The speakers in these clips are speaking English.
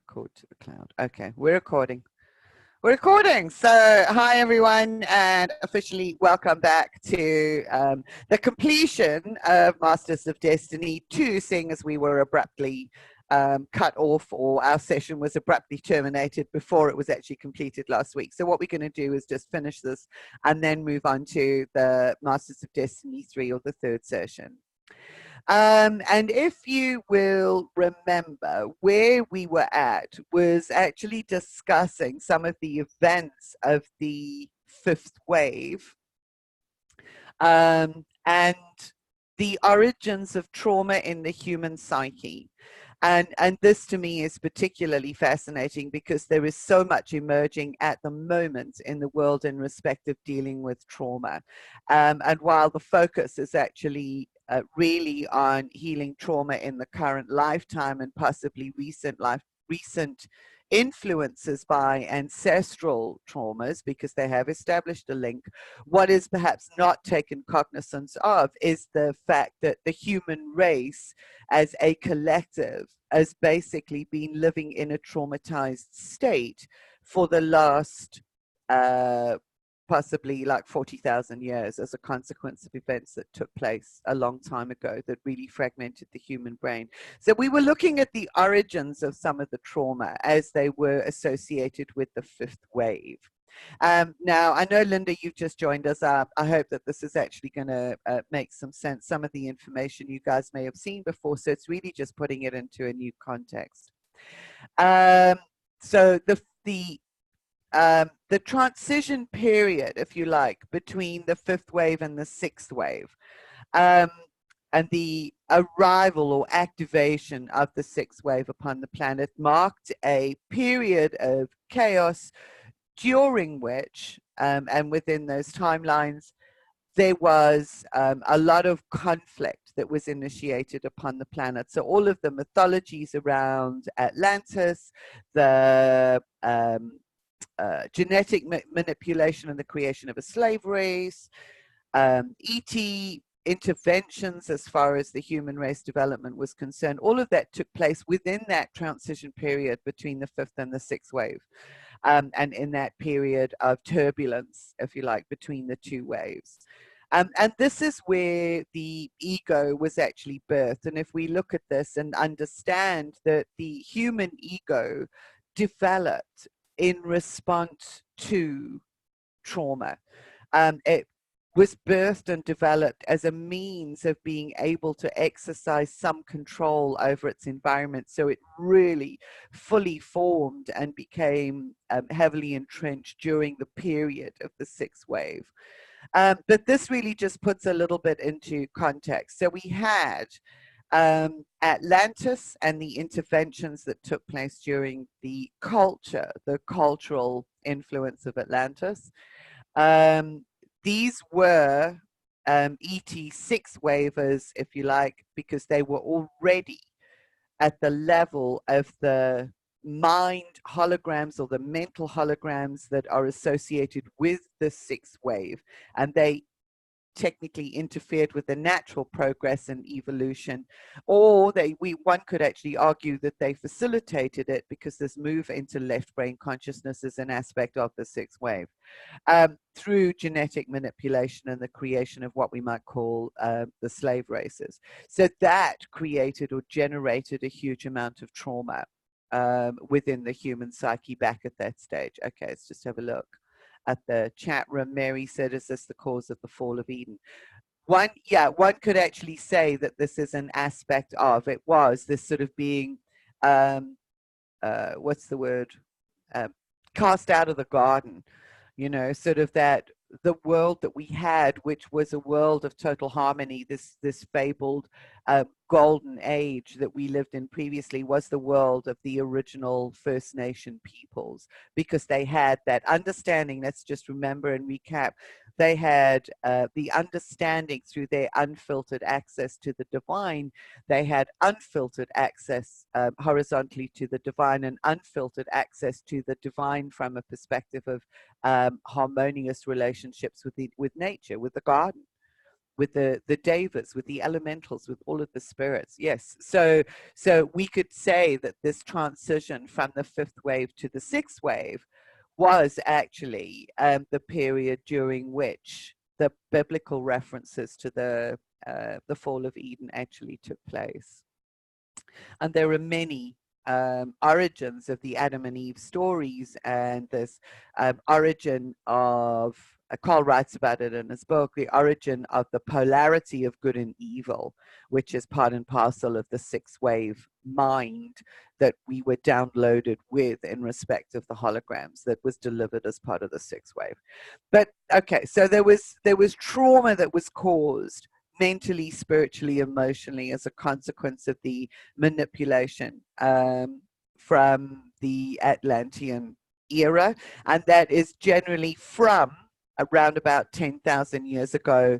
Record to the cloud. Okay, we're recording. We're recording. So, hi everyone, and officially welcome back to the completion of Masters of Destiny 2, seeing as we were abruptly cut off, or our session was abruptly terminated before it was actually completed last week. So what we're going to do is just finish this and then move on to the Masters of Destiny 3, or the third session. And if you will remember, where we were at was actually discussing some of the events of the fifth wave, and the origins of trauma in the human psyche. And this to me is particularly fascinating because there is so much emerging at the moment in the world in respect of dealing with trauma. And while the focus is actually really on healing trauma in the current lifetime and possibly recent influences by ancestral traumas, because they have established a link, what is perhaps not taken cognizance of is the fact that the human race as a collective has basically been living in a traumatized state for the last possibly like 40,000 years as a consequence of events that took place a long time ago that really fragmented the human brain. So we were looking at the origins of some of the trauma as they were associated with the fifth wave. Now, I know, Linda, you've just joined us up. I hope that this is actually going to make some sense. Some of the information you guys may have seen before, so it's really just putting it into a new context. So the transition period, if you like, between the fifth wave and the sixth wave, and the arrival or activation of the sixth wave upon the planet marked a period of chaos during which, and within those timelines, there was a lot of conflict that was initiated upon the planet. So all of the mythologies around Atlantis, the genetic manipulation and the creation of a slave race, ET interventions as far as the human race development was concerned, all of that took place within that transition period between the fifth and the sixth wave. And in that period of turbulence, if you like, between the two waves. And this is where the ego was actually birthed. And if we look at this and understand that the human ego developed in response to trauma, it was birthed and developed as a means of being able to exercise some control over its environment. So it really fully formed and became heavily entrenched during the period of the sixth wave. But this really just puts a little bit into context. So we had Atlantis and the interventions that took place during the cultural influence of Atlantis. These were ET six waivers, if you like, because they were already at the level of the mind holograms or the mental holograms that are associated with the sixth wave. And they technically interfered with the natural progress and evolution, or one could actually argue that they facilitated it, because this move into left brain consciousness is an aspect of the sixth wave, through genetic manipulation and the creation of what we might call the slave races. So that created or generated a huge amount of trauma within the human psyche back at that stage. Okay, let's just have a look at the chat room. Mary said, is this the cause of the fall of Eden? One could actually say that this is an aspect of it. Was this sort of being, what's the word, cast out of the garden, you know, sort of that the world that we had, which was a world of total harmony, this fabled golden age that we lived in previously, was the world of the original First Nation peoples, because they had that understanding. Let's just remember and recap. They had the understanding through their unfiltered access to the divine. They had unfiltered access horizontally to the divine, and unfiltered access to the divine from a perspective of harmonious relationships with nature, with the garden. with the Devas, with the elementals, with all of the spirits. Yes. So we could say that this transition from the fifth wave to the sixth wave was actually the period during which the biblical references to the fall of Eden actually took place. And there are many origins of the Adam and Eve stories, and this origin of, Carl writes about it in his book, the origin of the polarity of good and evil, which is part and parcel of the sixth wave mind that we were downloaded with in respect of the holograms that was delivered as part of the sixth wave. But okay, so there was trauma that was caused mentally, spiritually, emotionally as a consequence of the manipulation from the Atlantean era, and that is generally from around about 10,000 years ago.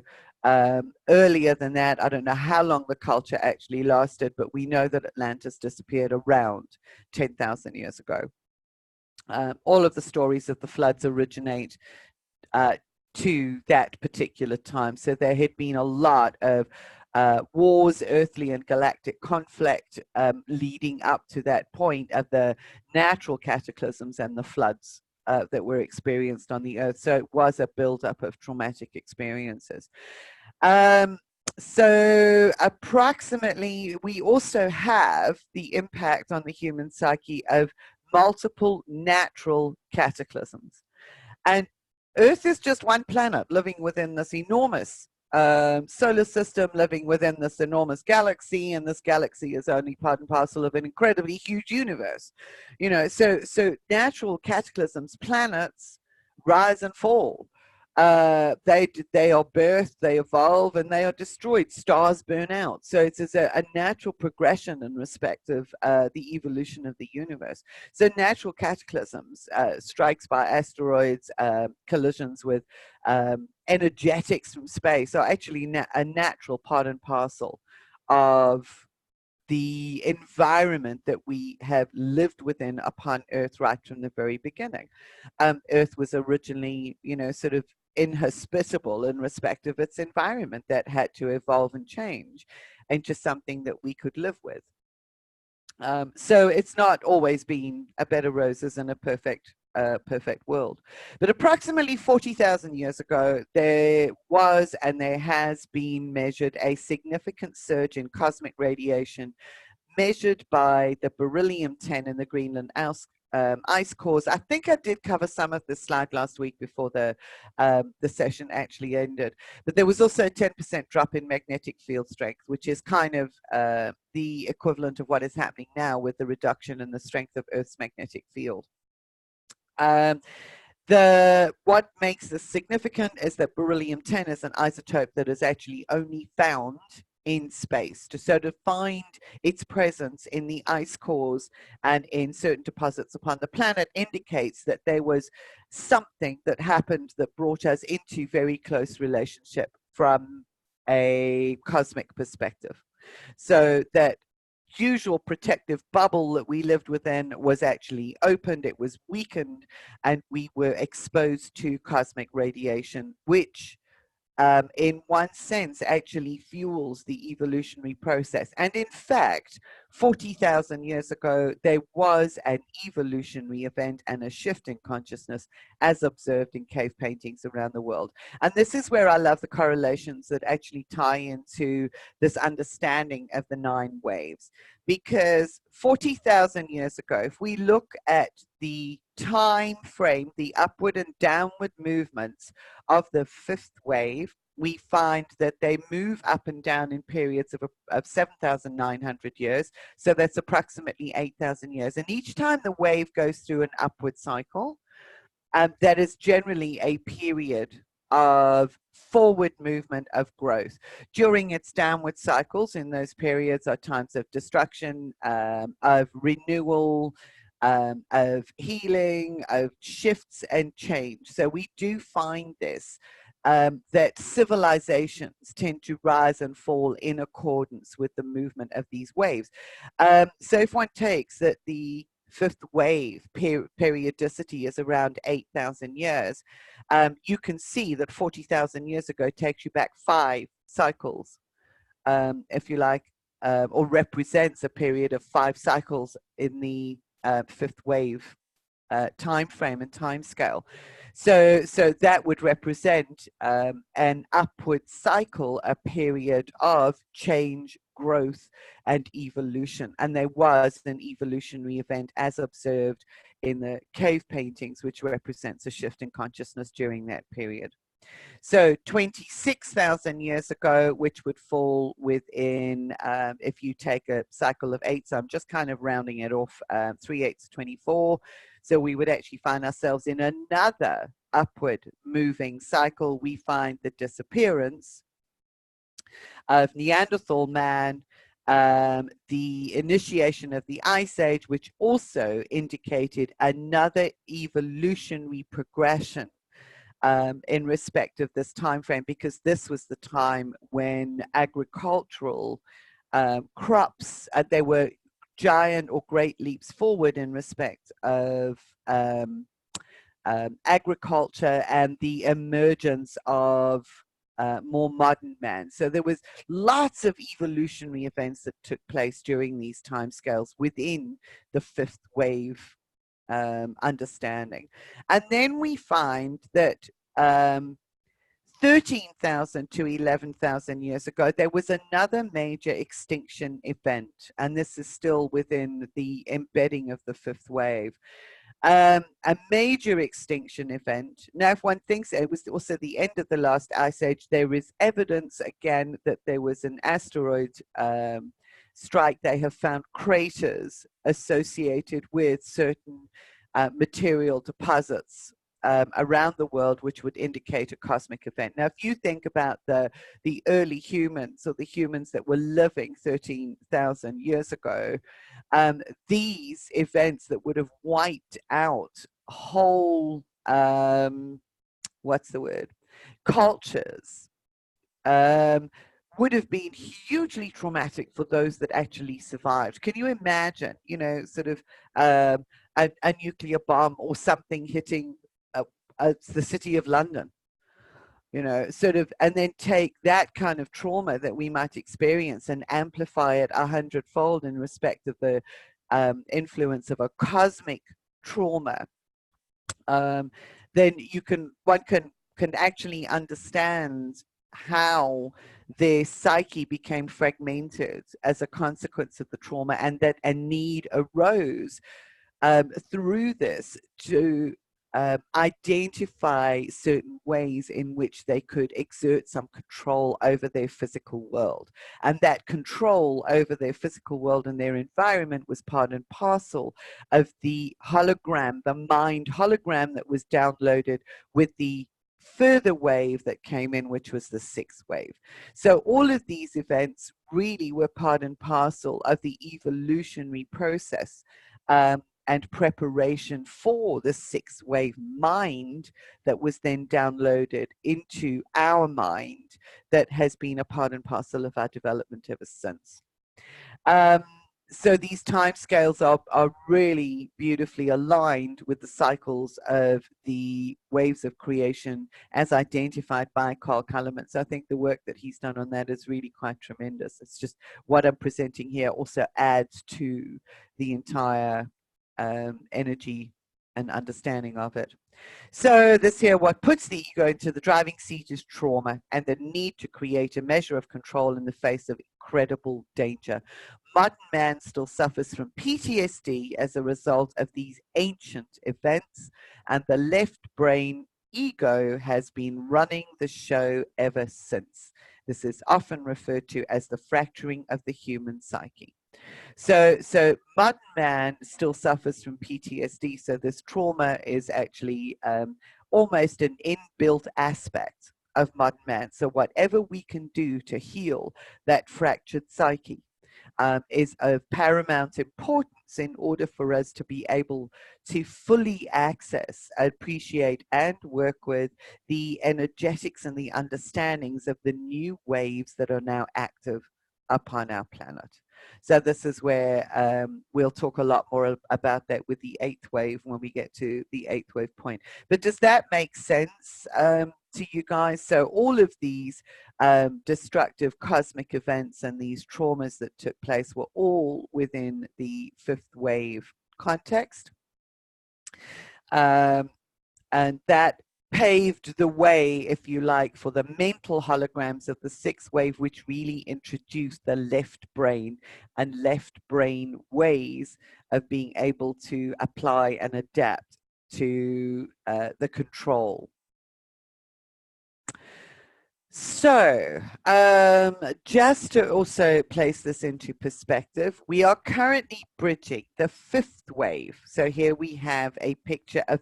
Earlier than that, I don't know how long the culture actually lasted, but we know that Atlantis disappeared around 10,000 years ago. All of the stories of the floods originate to that particular time. So there had been a lot of wars, earthly and galactic conflict leading up to that point of the natural cataclysms and the floods that were experienced on the earth. So it was a buildup of traumatic experiences. So approximately, we also have the impact on the human psyche of multiple natural cataclysms. And Earth is just one planet living within this enormous solar system, living within this enormous galaxy, and this galaxy is only part and parcel of an incredibly huge universe. You know, so natural cataclysms, planets rise and fall. They are birthed, they evolve, and they are destroyed. Stars burn out. So it's a natural progression in respect of the evolution of the universe. So natural cataclysms, strikes by asteroids, collisions with energetics from space, are actually a natural part and parcel of the environment that we have lived within upon Earth right from the very beginning. Earth was originally, you know, sort of inhospitable in respect of its environment that had to evolve and change into something that we could live with. So it's not always been a bed of roses and a perfect world. But approximately 40,000 years ago, there was and there has been measured a significant surge in cosmic radiation measured by the beryllium-10 in the Greenland ice cores. I think I did cover some of this slide last week before the session actually ended. But there was also a 10% drop in magnetic field strength, which is kind of the equivalent of what is happening now with the reduction in the strength of Earth's magnetic field. What makes this significant is that beryllium-10 is an isotope that is actually only found in space. So to find its presence in the ice cores and in certain deposits upon the planet indicates that there was something that happened that brought us into very close relationship from a cosmic perspective. So that usual protective bubble that we lived within was actually opened, it was weakened, and we were exposed to cosmic radiation, which in one sense actually fuels the evolutionary process. And in fact, 40,000 years ago, there was an evolutionary event and a shift in consciousness as observed in cave paintings around the world. And this is where I love the correlations that actually tie into this understanding of the 9 waves. Because 40,000 years ago, if we look at the time frame, the upward and downward movements of the 5th wave, we find that they move up and down in periods of 7,900 years. So that's approximately 8,000 years. And each time the wave goes through an upward cycle, that is generally a period of forward movement of growth. During its downward cycles, in those periods are times of destruction, of renewal, of healing, of shifts and change. So we do find this, that civilizations tend to rise and fall in accordance with the movement of these waves. So if one takes that the 5th wave periodicity is around 8,000 years, you can see that 40,000 years ago takes you back 5 cycles, if you like, or represents a period of 5 cycles in the fifth wave time frame and time scale. So that would represent an upward cycle, a period of change, growth, and evolution. And there was an evolutionary event as observed in the cave paintings, which represents a shift in consciousness during that period. So 26,000 years ago, which would fall within, if you take a cycle of 8, so I'm just kind of rounding it off, 3 8's 24. So we would actually find ourselves in another upward moving cycle. We find the disappearance of Neanderthal man, the initiation of the Ice Age, which also indicated another evolutionary progression in respect of this time frame, because this was the time when agricultural crops, there were giant or great leaps forward in respect of agriculture and the emergence of more modern man. So there was lots of evolutionary events that took place during these timescales within the fifth wave understanding. And then we find that 13,000 to 11,000 years ago, there was another major extinction event, and this is still within the embedding of the fifth wave. A major extinction event. Now, if one thinks it was also the end of the last ice age, there is evidence again that there was an asteroid strike. They have found craters associated with certain material deposits around the world, which would indicate a cosmic event. Now, if you think about the early humans, or the humans that were living 13,000 years ago, these events that would have wiped out whole, what's the word, cultures, would have been hugely traumatic for those that actually survived. Can you imagine, you know, sort of a nuclear bomb or something hitting the city of London, you know, sort of, and then take that kind of trauma that we might experience and amplify it 100-fold in respect of the influence of a cosmic trauma, then one can actually understand how their psyche became fragmented as a consequence of the trauma, and that a need arose through this to identify certain ways in which they could exert some control over their physical world. And that control over their physical world and their environment was part and parcel of the hologram, the mind hologram that was downloaded with the further wave that came in, which was the sixth wave. So all of these events really were part and parcel of the evolutionary process and preparation for the sixth wave mind that was then downloaded into our mind, that has been a part and parcel of our development ever since. So these timescales are really beautifully aligned with the cycles of the waves of creation as identified by Carl Kalleman. So I think the work that he's done on that is really quite tremendous. It's just what I'm presenting here also adds to the entire energy and understanding of it. So this here, what puts the ego into the driving seat is trauma and the need to create a measure of control in the face of incredible danger. Modern man still suffers from PTSD as a result of these ancient events, and the left brain ego has been running the show ever since. This is often referred to as the fracturing of the human psyche. So modern man still suffers from PTSD. So this trauma is actually almost an inbuilt aspect of modern man. So whatever we can do to heal that fractured psyche is of paramount importance in order for us to be able to fully access, appreciate, and work with the energetics and the understandings of the new waves that are now active upon our planet. So this is where we'll talk a lot more about that with the eighth wave when we get to the eighth wave point. But does that make sense to you guys? So all of these destructive cosmic events and these traumas that took place were all within the fifth wave context. And that paved the way, if you like, for the mental holograms of the sixth wave, which really introduced the left brain and left brain ways of being able to apply and adapt to the control. So, just to also place this into perspective, we are currently bridging the fifth wave. So here we have a picture of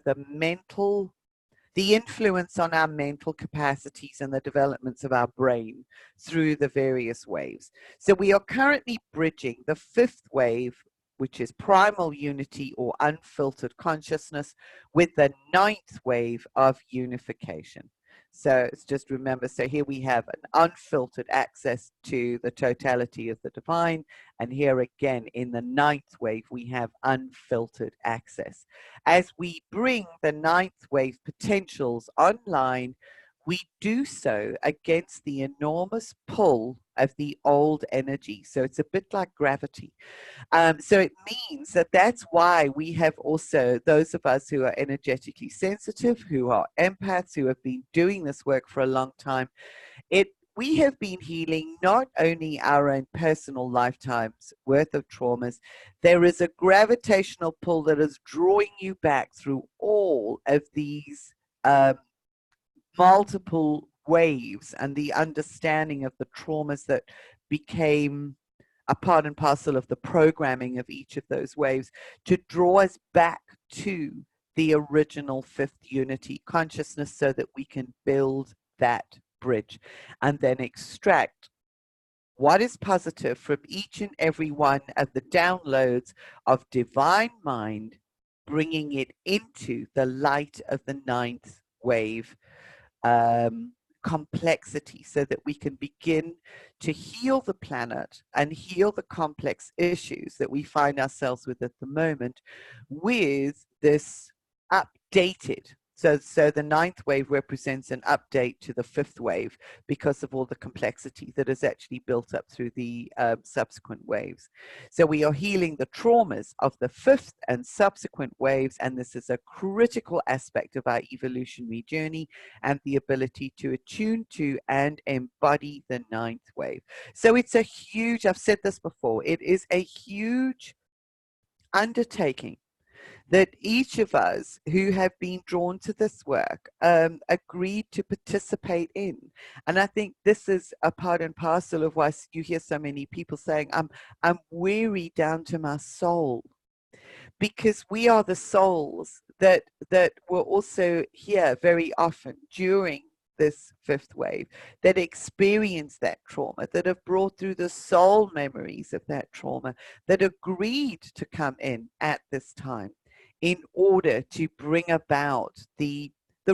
the influence on our mental capacities and the developments of our brain through the various waves. So we are currently bridging the fifth wave, which is primal unity or unfiltered consciousness, with the ninth wave of unification. So it's just remember, so here we have an unfiltered access to the totality of the divine. And here again, in the ninth wave, we have unfiltered access. As we bring the ninth wave potentials online, we do so against the enormous pull of the old energy. So it's a bit like gravity. So it means that that's why we have also, those of us who are energetically sensitive, who are empaths, who have been doing this work for a long time, we have been healing not only our own personal lifetimes worth of traumas, there is a gravitational pull that is drawing you back through all of these multiple waves and the understanding of the traumas that became a part and parcel of the programming of each of those waves to draw us back to the original fifth unity consciousness so that we can build that bridge and then extract what is positive from each and every one of the downloads of divine mind, bringing it into the light of the ninth wave complexity so that we can begin to heal the planet and heal the complex issues that we find ourselves with at the moment with this updated. So the ninth wave represents an update to the fifth wave because of all the complexity that is actually built up through the subsequent waves. So we are healing the traumas of the fifth and subsequent waves, and this is a critical aspect of our evolutionary journey and the ability to attune to and embody the ninth wave. So it's a huge, I've said this before, it is a huge undertaking that each of us who have been drawn to this work agreed to participate in. And I think this is a part and parcel of why you hear so many people saying, I'm weary down to my soul. Because we are the souls that were also here very often during this fifth wave, that experience that trauma, that have brought through the soul memories of that trauma, that agreed to come in at this time in order to bring about the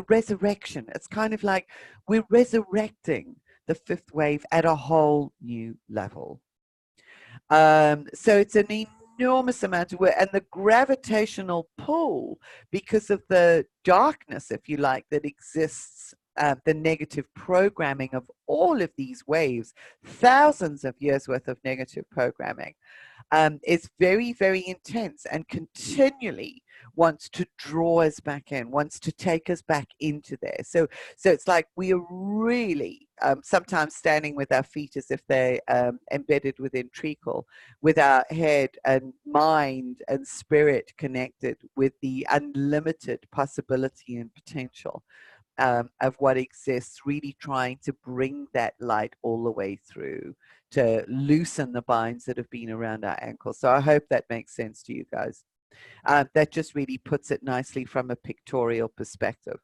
resurrection. It's kind of like we're resurrecting the fifth wave at a whole new level. So it's an enormous amount of work, and the gravitational pull, because of the darkness, if you like, that exists, the negative programming of all of these waves, thousands of years worth of negative programming, is very, very intense and continually wants to draw us back in, wants to take us back into there. So it's like we are really sometimes standing with our feet as if they're embedded within treacle, with our head and mind and spirit connected with the unlimited possibility and potential of what exists, really trying to bring that light all the way through to loosen the binds that have been around our ankles. So I hope that makes sense to you guys. That just really puts it nicely from a pictorial perspective.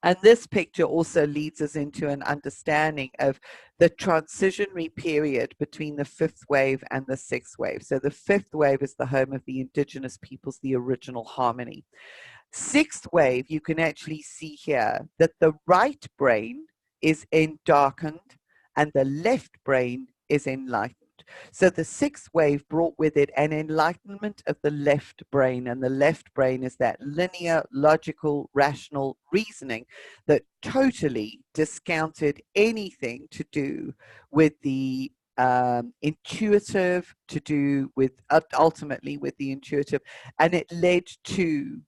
And this picture also leads us into an understanding of the transitionary period between the fifth wave and the sixth wave. So the fifth wave is the home of the indigenous peoples, the original harmony. Sixth wave, you can actually see here that the right brain is darkened and the left brain is enlightened. So the sixth wave brought with it an enlightenment of the left brain, and the left brain is that linear, logical, rational reasoning that totally discounted anything to do with the intuitive, to do with ultimately with the intuitive, and it led to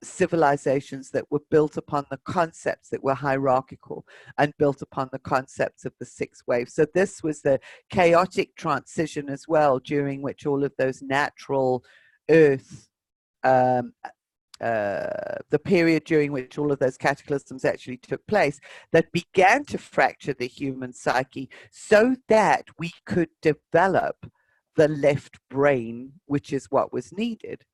civilizations that were built upon the concepts that were hierarchical and built upon the concepts of the sixth wave. So this was the chaotic transition as well, during which all of those natural earth, the period during which all of those cataclysms actually took place, that began to fracture the human psyche so that we could develop the left brain, which is what was needed.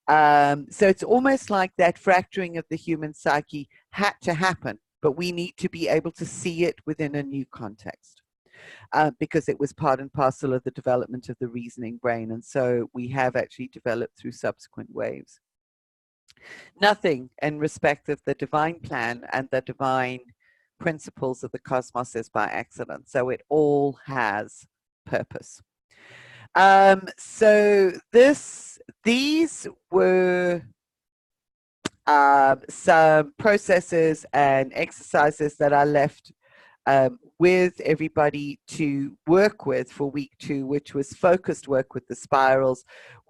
So it's almost like that fracturing of the human psyche had to happen, but we need to be able to see it within a new context, because it was part and parcel of the development of the reasoning brain. And so we have actually developed through subsequent waves. Nothing in respect of the divine plan and the divine principles of the cosmos is by accident. So it all has purpose. So these were some processes and exercises that I left with everybody to work with for week 2, which was focused work with the spirals,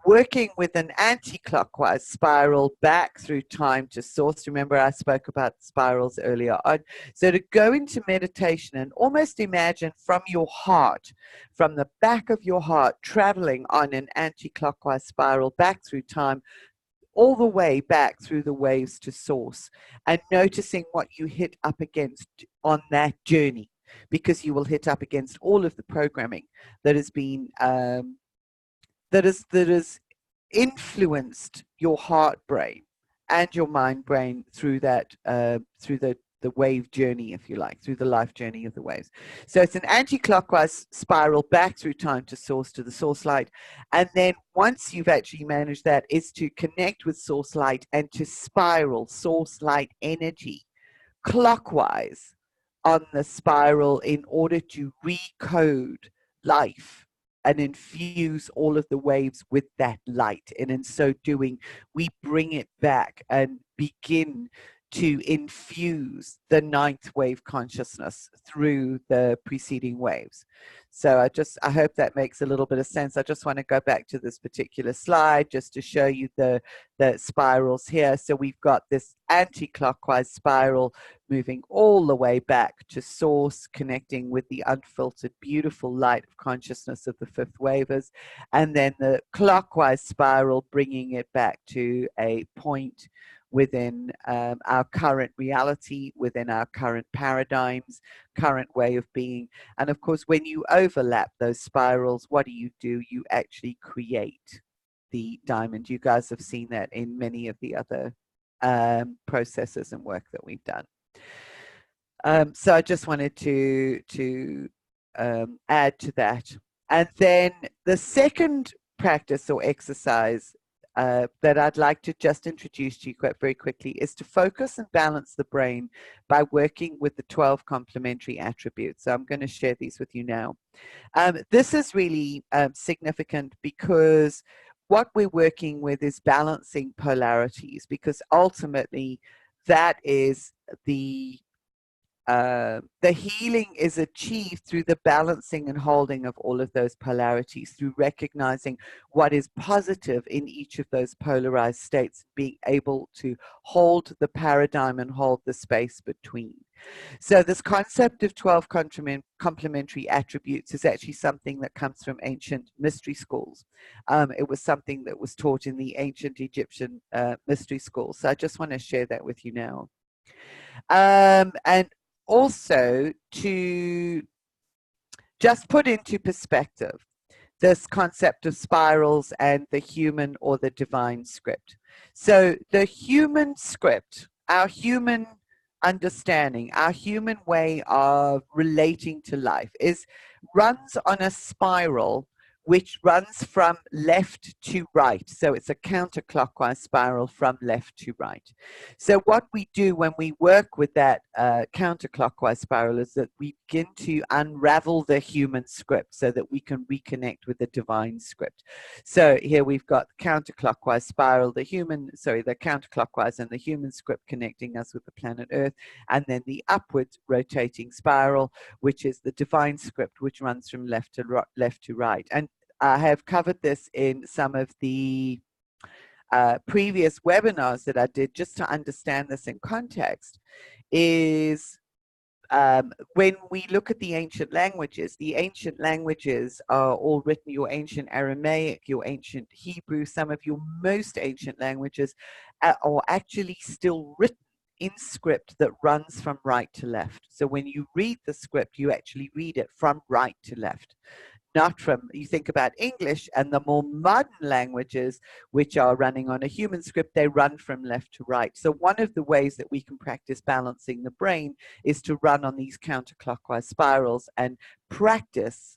working with an anti-clockwise spiral back through time to source. Remember, I spoke about spirals earlier on. So to go into meditation and almost imagine from your heart, from the back of your heart, traveling on an anti-clockwise spiral back through time, all the way back through the waves to source, and noticing what you hit up against on that journey, because you will hit up against all of the programming that has been that has influenced your heart brain and your mind brain through that through the wave journey, if you like, through the life journey of the waves. So it's an anti-clockwise spiral back through time to source, to the source light. And then once you've actually managed that, is to connect with source light and to spiral source light energy clockwise on the spiral in order to recode life and infuse all of the waves with that light. And in so doing, we bring it back and begin to infuse the 9th wave consciousness through the preceding waves. So I hope that makes a little bit of sense. I just want to go back to this particular slide just to show you the spirals here. So we've got this anti-clockwise spiral moving all the way back to source, connecting with the unfiltered, beautiful light of consciousness of the 5th wavers, and then the clockwise spiral bringing it back to a point within our current reality, within our current paradigms, current way of being. And of course, when you overlap those spirals, what do? You actually create the diamond. You guys have seen that in many of the other processes and work that we've done. So I just wanted to add to that. And then the second practice or exercise that I'd like to just introduce to you very quickly is to focus and balance the brain by working with the 12 complementary attributes. So I'm going to share these with you now. This is really significant because what we're working with is balancing polarities, because ultimately that is the healing is achieved through the balancing and holding of all of those polarities, through recognizing what is positive in each of those polarized states, being able to hold the paradigm and hold the space between. So this concept of 12 complementary attributes is actually something that comes from ancient mystery schools. It was something that was taught in the ancient Egyptian mystery schools. So I just want to share that with you now. And also to just put into perspective this concept of spirals and the human or the divine script. So the human script, our human understanding, our human way of relating to life runs on a spiral which runs from left to right. So it's a counterclockwise spiral from left to right. So what we do when we work with that counterclockwise spiral is that we begin to unravel the human script so that we can reconnect with the divine script. So here we've got the counterclockwise spiral, the counterclockwise and the human script connecting us with the planet Earth, and then the upward rotating spiral, which is the divine script, which runs from left to right. And I have covered this in some of the previous webinars that I did, just to understand this in context, is when we look at the ancient languages are all written, your ancient Aramaic, your ancient Hebrew, some of your most ancient languages are actually still written in script that runs from right to left. So when you read the script, you actually read it from right to left. Not from, you think about English and the more modern languages, which are running on a human script, they run from left to right. So one of the ways that we can practice balancing the brain is to run on these counterclockwise spirals and practice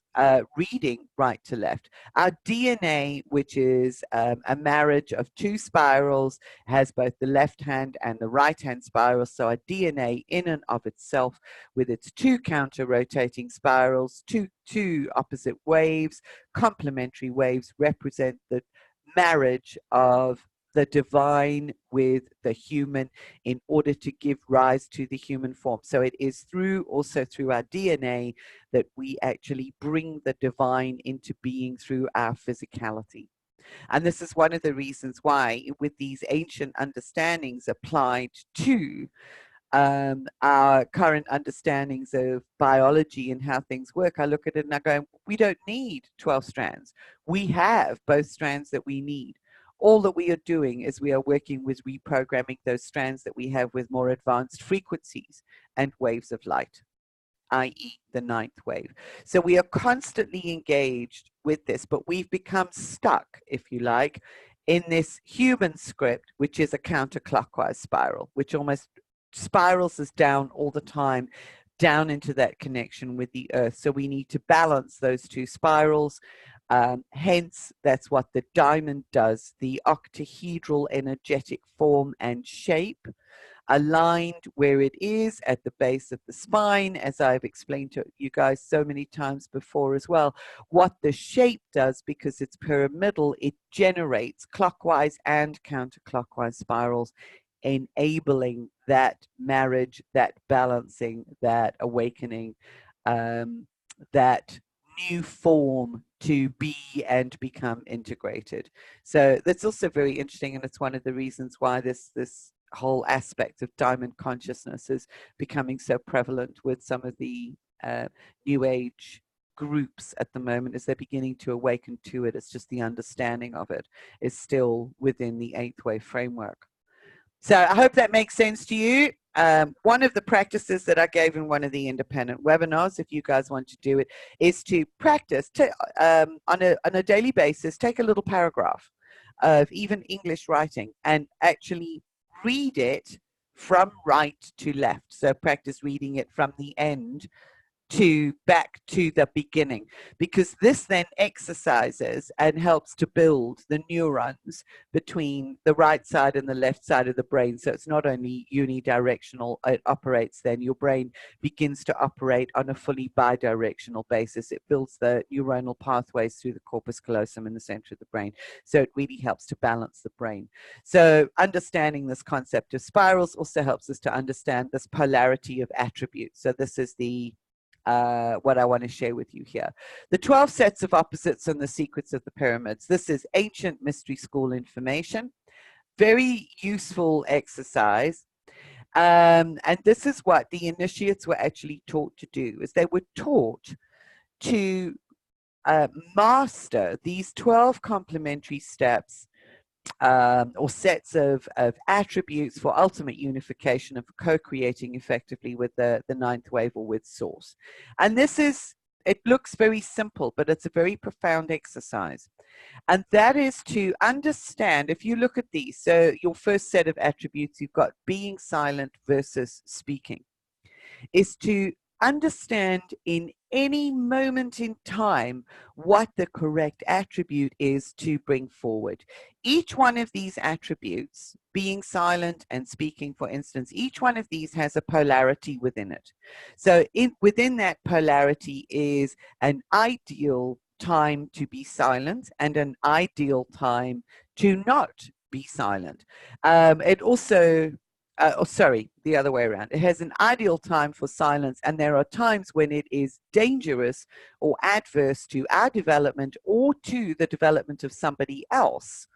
reading right to left. Our DNA, which is a marriage of two spirals, has both the left hand and the right hand spiral. So our DNA in and of itself, with its two counter rotating spirals, two opposite waves, complementary waves, represent the marriage of the divine with the human in order to give rise to the human form. So it is also through our DNA that we actually bring the divine into being through our physicality. And this is one of the reasons why, with these ancient understandings applied to our current understandings of biology and how things work, I look at it and I go, we don't need 12 strands. We have both strands that we need. All that we are doing is we are working with reprogramming those strands that we have with more advanced frequencies and waves of light, i.e. the ninth wave. So we are constantly engaged with this, but we've become stuck, if you like, in this human script, which is a counterclockwise spiral, which almost spirals us down all the time, down into that connection with the earth. So we need to balance those two spirals. Hence, that's what the diamond does, the octahedral energetic form and shape, aligned where it is at the base of the spine, as I've explained to you guys so many times before as well. What the shape does, because it's pyramidal, it generates clockwise and counterclockwise spirals, enabling that marriage, that balancing, that awakening, that new form to be and become integrated. So that's also very interesting, and it's one of the reasons why this whole aspect of diamond consciousness is becoming so prevalent with some of the new age groups at the moment, as they're beginning to awaken to it. It's just the understanding of it is still within the eighth wave framework. So I hope that makes sense to you. One of the practices that I gave in one of the independent webinars, if you guys want to do it, is to practice on a daily basis, take a little paragraph of even English writing and actually read it from right to left. So practice reading it from the end to back to the beginning, because this then exercises and helps to build the neurons between the right side and the left side of the brain. So it's not only unidirectional, it operates then, your brain begins to operate on a fully bidirectional basis. It builds the neuronal pathways through the corpus callosum in the center of the brain. So it really helps to balance the brain. So understanding this concept of spirals also helps us to understand this polarity of attributes. So this is the what I want to share with you here. The 12 sets of opposites and the secrets of the pyramids. This is ancient mystery school information. Very useful exercise. And this is what the initiates were actually taught to do, is they were taught to master these 12 complementary steps or sets of attributes for ultimate unification and for co-creating effectively with the ninth wave or with source. And this is, it looks very simple, but it's a very profound exercise. And that is to understand, if you look at these, so your first set of attributes, you've got being silent versus speaking, is to understand in any moment in time what the correct attribute is to bring forward. Each one of these attributes, being silent and speaking, for instance, each one of these has a polarity within it. So within that polarity is an ideal time to be silent and an ideal time to not be silent. It also sorry, the other way around. It has an ideal time for silence, and there are times when it is dangerous or adverse to our development or to the development of somebody else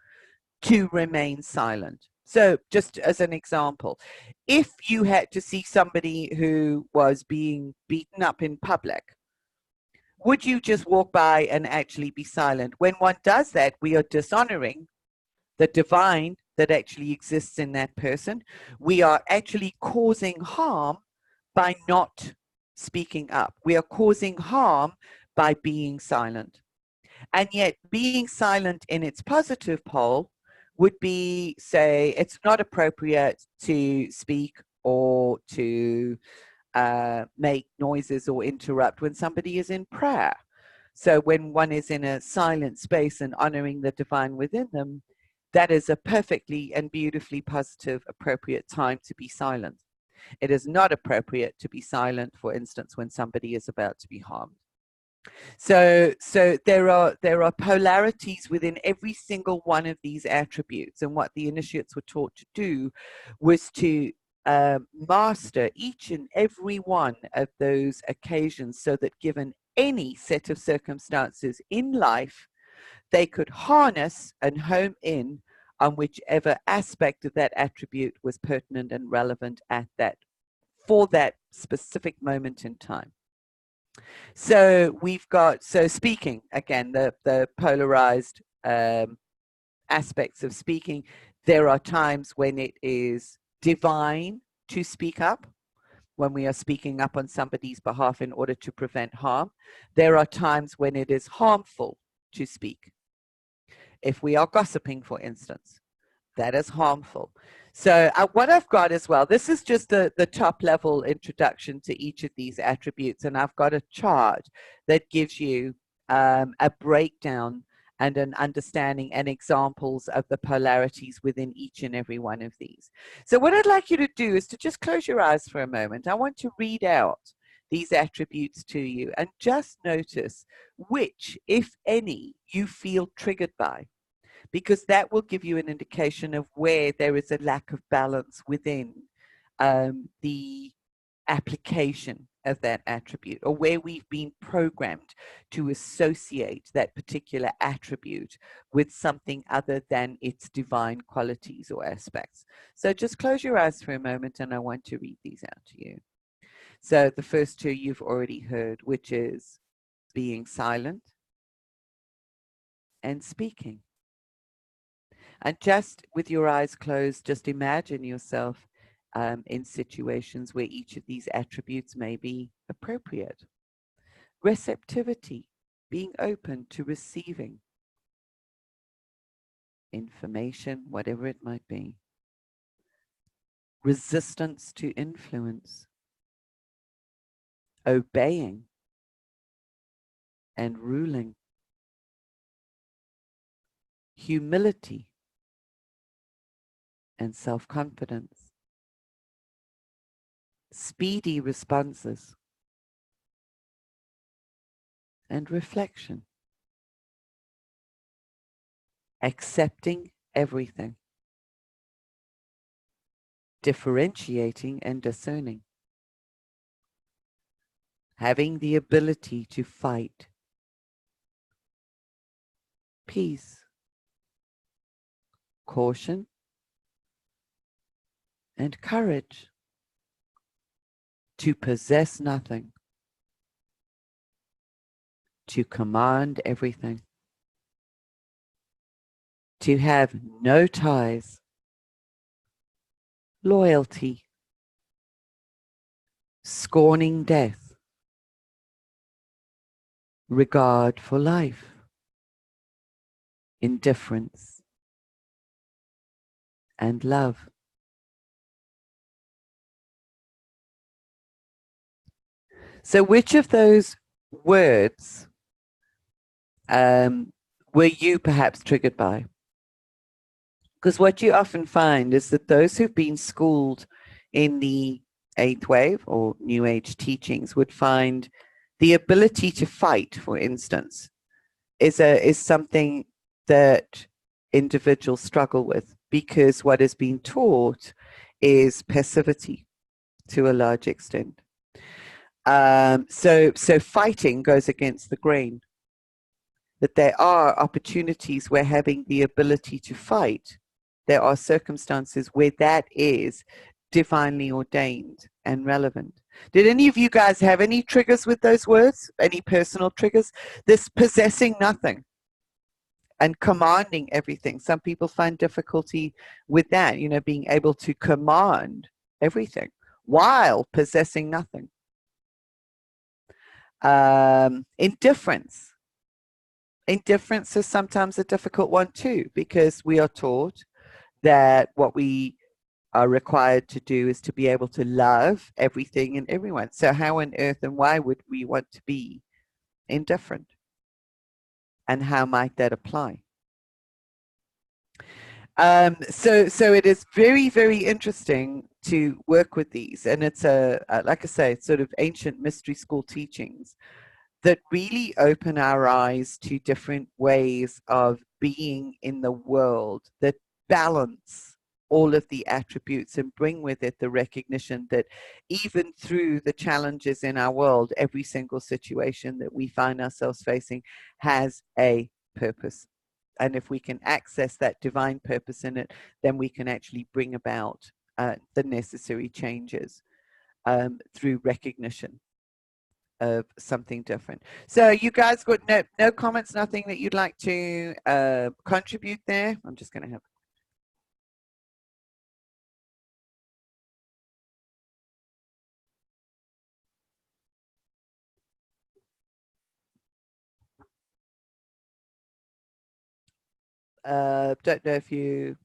to remain silent. So, just as an example, if you had to see somebody who was being beaten up in public, would you just walk by and actually be silent? When one does that, we are dishonoring the divine that actually exists in that person. We are actually causing harm by not speaking up. We are causing harm by being silent. And yet, being silent in its positive pole would be, say, it's not appropriate to speak or to make noises or interrupt when somebody is in prayer. So when one is in a silent space and honoring the divine within them, that is a perfectly and beautifully positive, appropriate time to be silent. It is not appropriate to be silent, for instance, when somebody is about to be harmed. So there are polarities within every single one of these attributes, and what the initiates were taught to do was to master each and every one of those occasions, so that given any set of circumstances in life, they could harness and home in on whichever aspect of that attribute was pertinent and relevant at that, for that specific moment in time. So we've got, so speaking, again, the polarized aspects of speaking. There are times when it is divine to speak up, when we are speaking up on somebody's behalf in order to prevent harm. There are times when it is harmful to speak. If we are gossiping, for instance, that is harmful. So what I've got as well, this is just the top level introduction to each of these attributes, and I've got a chart that gives you a breakdown and an understanding and examples of the polarities within each and every one of these. So what I'd like you to do is to just close your eyes for a moment. I want to read out these attributes to you and just notice which, if any, you feel triggered by, because that will give you an indication of where there is a lack of balance within the application of that attribute, or where we've been programmed to associate that particular attribute with something other than its divine qualities or aspects. So just close your eyes for a moment, and I want to read these out to you. So the first two you've already heard, which is being silent and speaking. And just with your eyes closed, just imagine yourself in situations where each of these attributes may be appropriate. Receptivity, being open to receiving information, whatever it might be. Resistance to influence. Obeying and ruling. Humility and self-confidence. Speedy responses and reflection. Accepting everything. Differentiating and discerning. Having the ability to fight. Peace. Caution and courage. To possess nothing. To command everything. To have no ties. Loyalty. Scorning death. Regard for life. Indifference and love. So which of those words were you perhaps triggered by? Because what you often find is that those who've been schooled in the eighth wave or new age teachings would find the ability to fight, for instance, is something that individuals struggle with, because what is being taught is passivity to a large extent. So fighting goes against the grain. That there are opportunities where having the ability to fight, there are circumstances where that is divinely ordained and relevant. Did any of you guys have any triggers with those words? Any personal triggers? This possessing nothing and commanding everything. Some people find difficulty with that, you know, being able to command everything while possessing nothing. Indifference. Indifference is sometimes a difficult one too, because we are taught that what we are required to do is to be able to love everything and everyone. So how on earth and why would we want to be indifferent? And how might that apply? So it is very, very interesting to work with these. And it's like I say, it's sort of ancient mystery school teachings that really open our eyes to different ways of being in the world, that balance all of the attributes and bring with it the recognition that even through the challenges in our world, every single situation that we find ourselves facing has a purpose. And if we can access that divine purpose in it, then we can actually bring about the necessary changes through recognition of something different. So you guys got no comments, nothing that you'd like to contribute there? I'm just going to have. Don't know if you.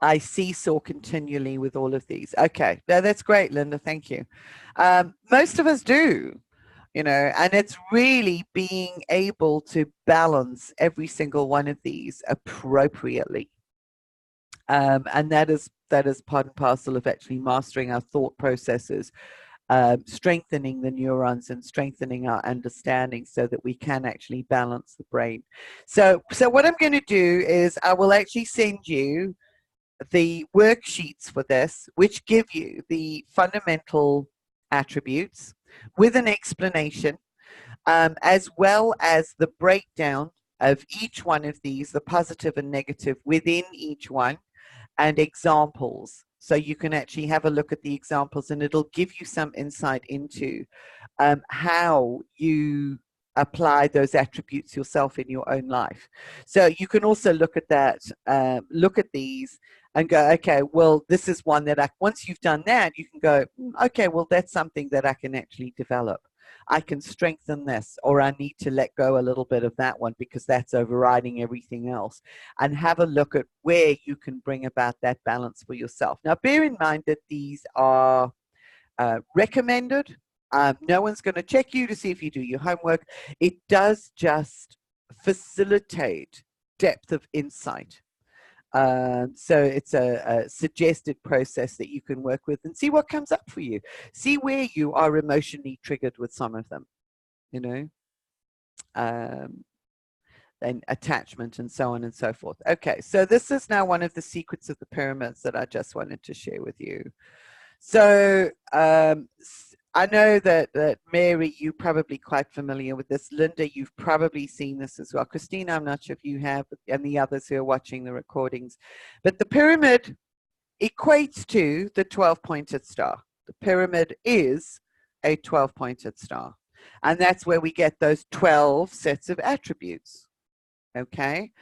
I seesaw continually with all of these. Okay, no, that's great, Linda. Thank you. Most of us do, you know, and it's really being able to balance every single one of these appropriately. And that is part and parcel of actually mastering our thought processes, strengthening the neurons and strengthening our understanding so that we can actually balance the brain. So what I'm going to do is I will actually send you the worksheets for this, which give you the fundamental attributes with an explanation, as well as the breakdown of each one of these, the positive and negative within each one, and examples. So you can actually have a look at the examples and it'll give you some insight into how you apply those attributes yourself in your own life. So you can also look at that, look at these and go, okay, well, this is one that once you've done that, you can go, okay, well, that's something that I can actually develop. I can strengthen this, or I need to let go a little bit of that one because that's overriding everything else. And have a look at where you can bring about that balance for yourself. Now, bear in mind that these are recommended. No one's going to check you to see if you do your homework. It does just facilitate depth of insight. So it's a suggested process that you can work with and see what comes up for you. See where you are emotionally triggered with some of them, you know, and attachment and so on and so forth. Okay, so this is now one of the secrets of the pyramids that I just wanted to share with you. So I know that Mary, you're probably quite familiar with this. Linda, you've probably seen this as well. Christina, I'm not sure if you have, and the others who are watching the recordings. But the pyramid equates to the 12-pointed star. The pyramid is a 12-pointed star. And that's where we get those 12 sets of attributes. Okay?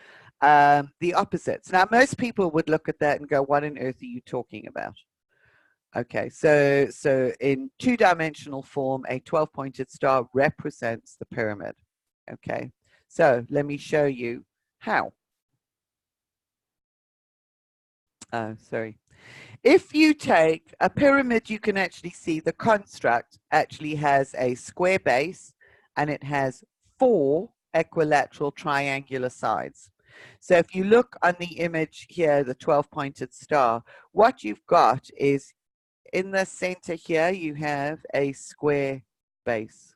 The opposites. Now, most people would look at that and go, what on earth are you talking about? Okay, so in two-dimensional form, a 12-pointed star represents the pyramid. Okay, so let me show you how. Sorry. If you take a pyramid, you can actually see the construct actually has a square base and it has 4 equilateral triangular sides. So if you look on the image here, the 12-pointed star, what you've got is in the center here, you have a square base.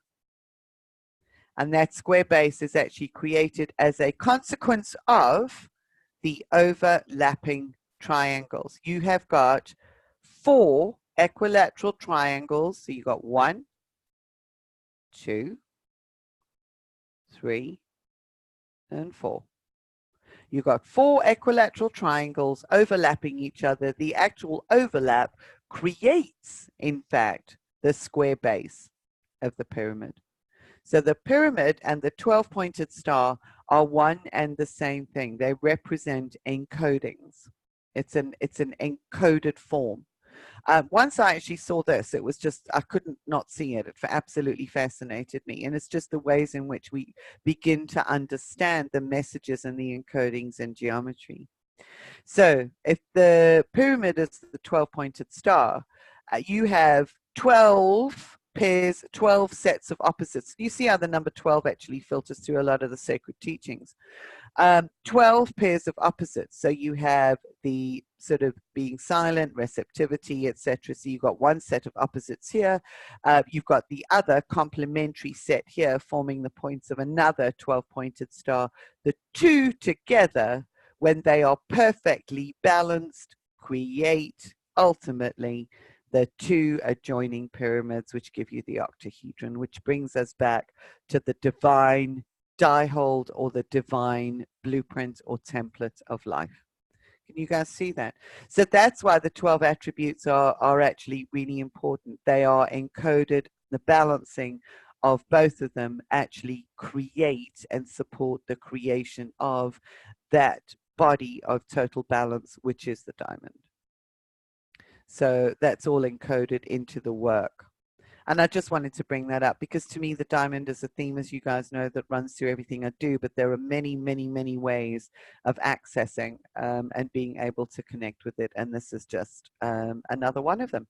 And that square base is actually created as a consequence of the overlapping triangles. You have got 4 equilateral triangles. So you've got 1, 2, 3, and 4. You've got 4 equilateral triangles overlapping each other. The actual overlap creates, in fact, the square base of the pyramid. So the pyramid and the 12-pointed star are one and the same thing. They represent encodings. It's an encoded form. Once I actually saw this, it was just, I couldn't not see it. It absolutely fascinated me. And it's just the ways in which we begin to understand the messages and the encodings in geometry. So if the pyramid is the 12-pointed star, you have 12 pairs, 12 sets of opposites. You see how the number 12 actually filters through a lot of the sacred teachings. 12 pairs of opposites. So you have the sort of being silent, receptivity, etc. So you've got one set of opposites here. You've got the other complementary set here forming the points of another 12-pointed star. The two together, when they are perfectly balanced, create ultimately the 2 adjoining pyramids, which give you the octahedron, which brings us back to the divine die-hold or the divine blueprint or template of life. Can you guys see that? So that's why the 12 attributes are actually really important. They are encoded. The balancing of both of them actually create and support the creation of that body of total balance, which is the diamond. So that's all encoded into the work. And I just wanted to bring that up because to me, the diamond is a theme, as you guys know, that runs through everything I do, but there are many, many, many ways of accessing and being able to connect with it. And this is just another one of them.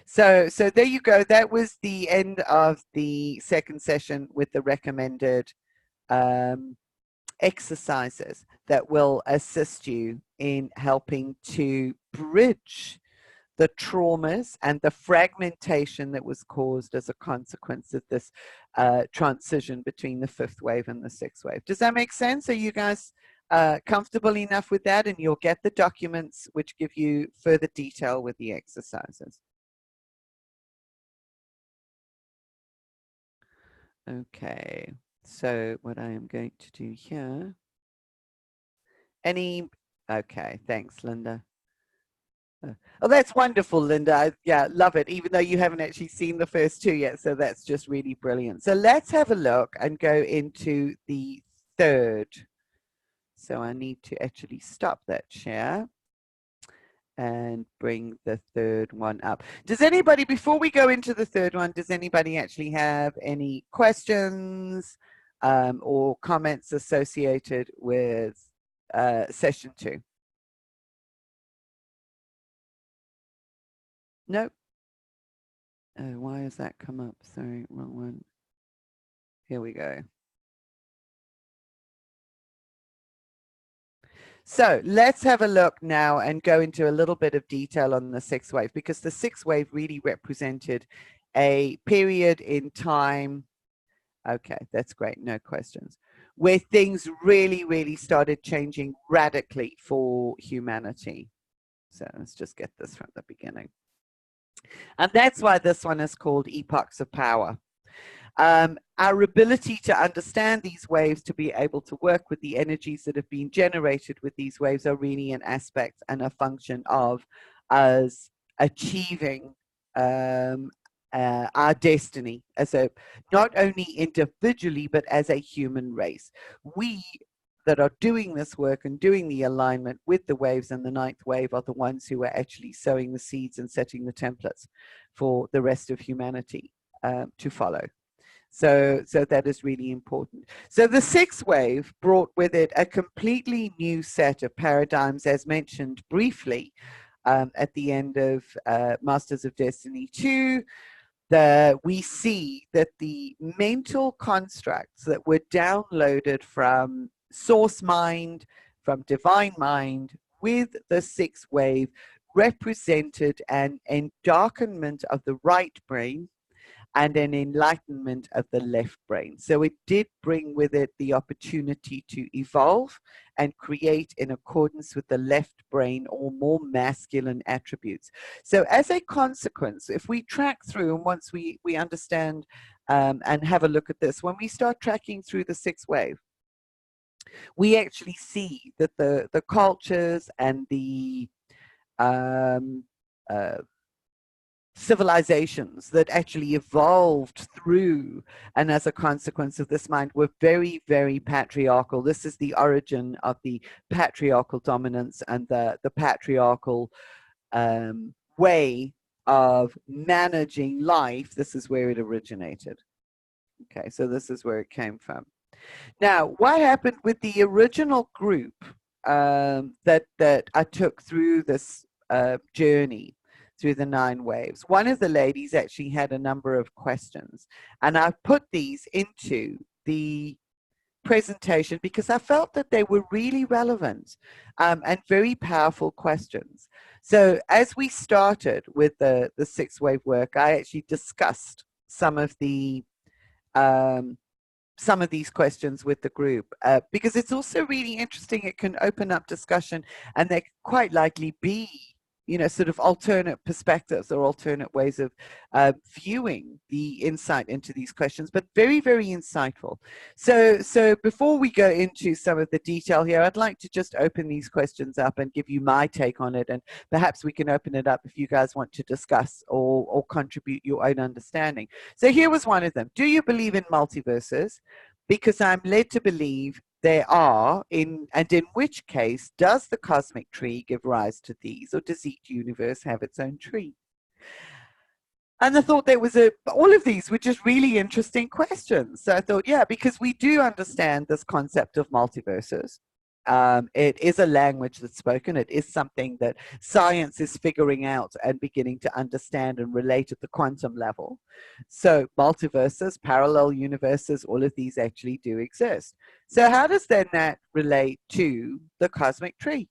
So there you go. That was the end of the second session with the recommended exercises that will assist you in helping to bridge the traumas and the fragmentation that was caused as a consequence of this transition between the 5th wave and the 6th wave. Does that make sense? Are you guys comfortable enough with that? And you'll get the documents which give you further detail with the exercises. Okay, so what I am going to do here, okay, thanks, Linda. Oh, that's wonderful, Linda. Yeah, love it, even though you haven't actually seen the first 2 yet, so that's just really brilliant. So let's have a look and go into the 3rd. So I need to actually stop that share and bring the 3rd one up. Does anybody, before we go into the 3rd one, does anybody actually have any questions or comments associated with session 2? Nope. Why has that come up? Sorry, wrong one. Here we go. So let's have a look now and go into a little bit of detail on the 6th wave, because the 6th wave really represented a period in time. Okay, that's great. No questions. Where things really, really started changing radically for humanity. So let's just get this from the beginning. And that's why this one is called Epochs of Power. Our ability to understand these waves, to be able to work with the energies that have been generated with these waves, are really an aspect and a function of us achieving our destiny as a, not only individually, but as a human race. We that are doing this work and doing the alignment with the waves and the 9th wave are the ones who are actually sowing the seeds and setting the templates for the rest of humanity to follow. So that is really important. So the 6th wave brought with it a completely new set of paradigms, as mentioned briefly, at the end of Masters of Destiny 2, we see that the mental constructs that were downloaded from source mind, from divine mind, with the sixth wave, represented an endarkenment of the right brain and an enlightenment of the left brain. So it did bring with it the opportunity to evolve and create in accordance with the left brain or more masculine attributes. So as a consequence, if we track through, and once we understand and have a look at this, when we start tracking through the sixth wave, we actually see that the cultures and the civilizations that actually evolved through and as a consequence of this mind were very, very patriarchal. This is the origin of the patriarchal dominance and the patriarchal way of managing life. This is where it originated. Okay, so this is where it came from. Now, what happened with the original group that I took through this journey through the 9 waves? One of the ladies actually had a number of questions, and I put these into the presentation because I felt that they were really relevant and very powerful questions. So as we started with the 6 wave work, I actually discussed some of these questions with the group because it's also really interesting. It can open up discussion, and there quite likely be, you know, sort of alternate perspectives or alternate ways of viewing the insight into these questions, but very, very insightful. So before we go into some of the detail here, I'd like to just open these questions up and give you my take on it, and perhaps we can open it up if you guys want to discuss or contribute your own understanding. So here was one of them. Do you believe in multiverses? Because I'm led to believe there are, and in which case does the cosmic tree give rise to these, or does each universe have its own tree? And I thought there was all of these were just really interesting questions. So I thought, yeah, because we do understand this concept of multiverses. It is a language that's spoken. It is something that science is figuring out and beginning to understand and relate at the quantum level. So multiverses, parallel universes, all of these actually do exist. So how does then that relate to the cosmic tree?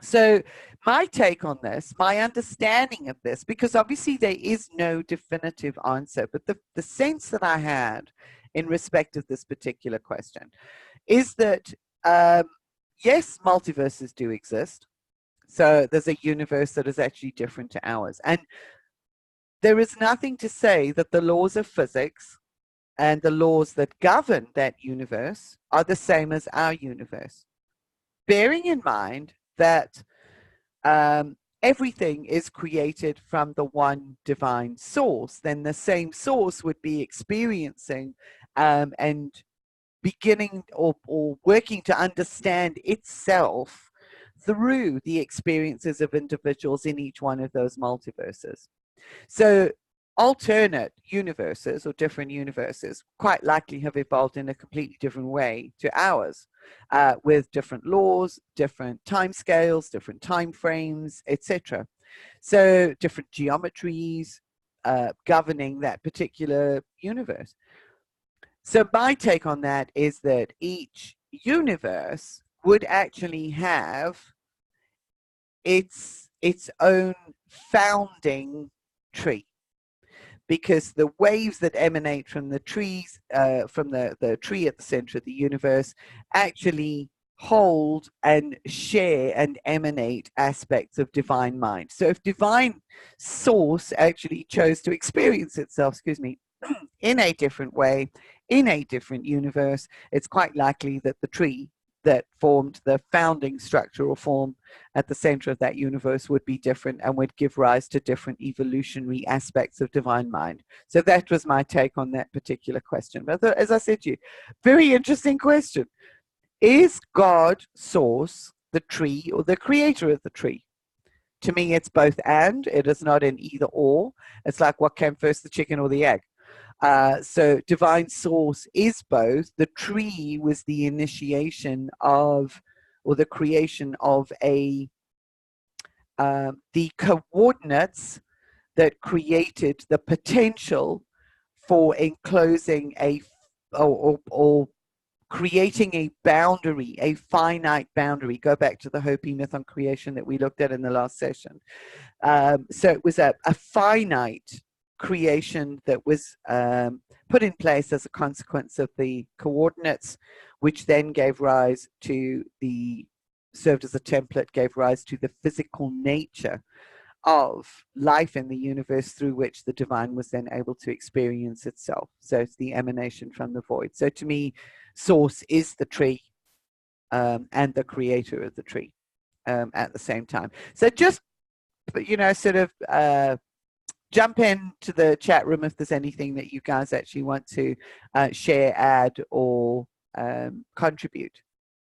So my take on this, my understanding of this, because obviously there is no definitive answer, but the sense that I had in respect of this particular question is that yes, multiverses do exist. So there's a universe that is actually different to ours. And there is nothing to say that the laws of physics and the laws that govern that universe are the same as our universe. Bearing in mind that everything is created from the one divine source, then the same source would be experiencing and beginning or working to understand itself through the experiences of individuals in each one of those multiverses. So alternate universes or different universes quite likely have evolved in a completely different way to ours, with different laws, different timescales, different time frames, etc. So different geometries governing that particular universe. So my take on that is that each universe would actually have its own founding tree, because the waves that emanate from the trees, from the tree at the center of the universe, actually hold and share and emanate aspects of divine mind. So if divine source actually chose to experience itself, in a different way, in a different universe, it's quite likely that the tree that formed the founding structure or form at the center of that universe would be different and would give rise to different evolutionary aspects of divine mind. So that was my take on that particular question. But as I said to you, very interesting question. Is God source the tree or the creator of the tree? To me, it's both and. It is not an either or. It's like what came first, the chicken or the egg? So divine source is both. The tree was the initiation of, or the creation of a the coordinates that created the potential for enclosing or creating a boundary, a finite boundary. Go back to the Hopi myth on creation that we looked at in the last session. So it was a finite creation that was put in place as a consequence of the coordinates, which then gave rise to served as a template, gave rise to the physical nature of life in the universe through which the divine was then able to experience itself. So it's the emanation from the void. So to me, source is the tree and the creator of the tree at the same time. So just, sort of jump into the chat room if there's anything that you guys actually want to share, add, or contribute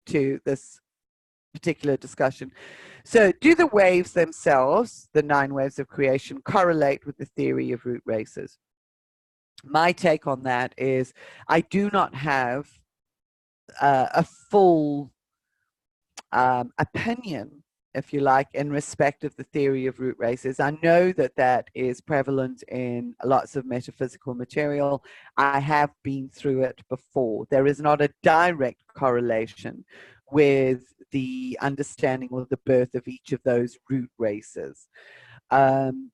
to this particular discussion. So do the waves themselves, the 9 waves of creation, correlate with the theory of root races? My take on that is I do not have a full opinion, if you like, in respect of the theory of root races. I know that that is prevalent in lots of metaphysical material. I have been through it before. There is not a direct correlation with the understanding or the birth of each of those root races. And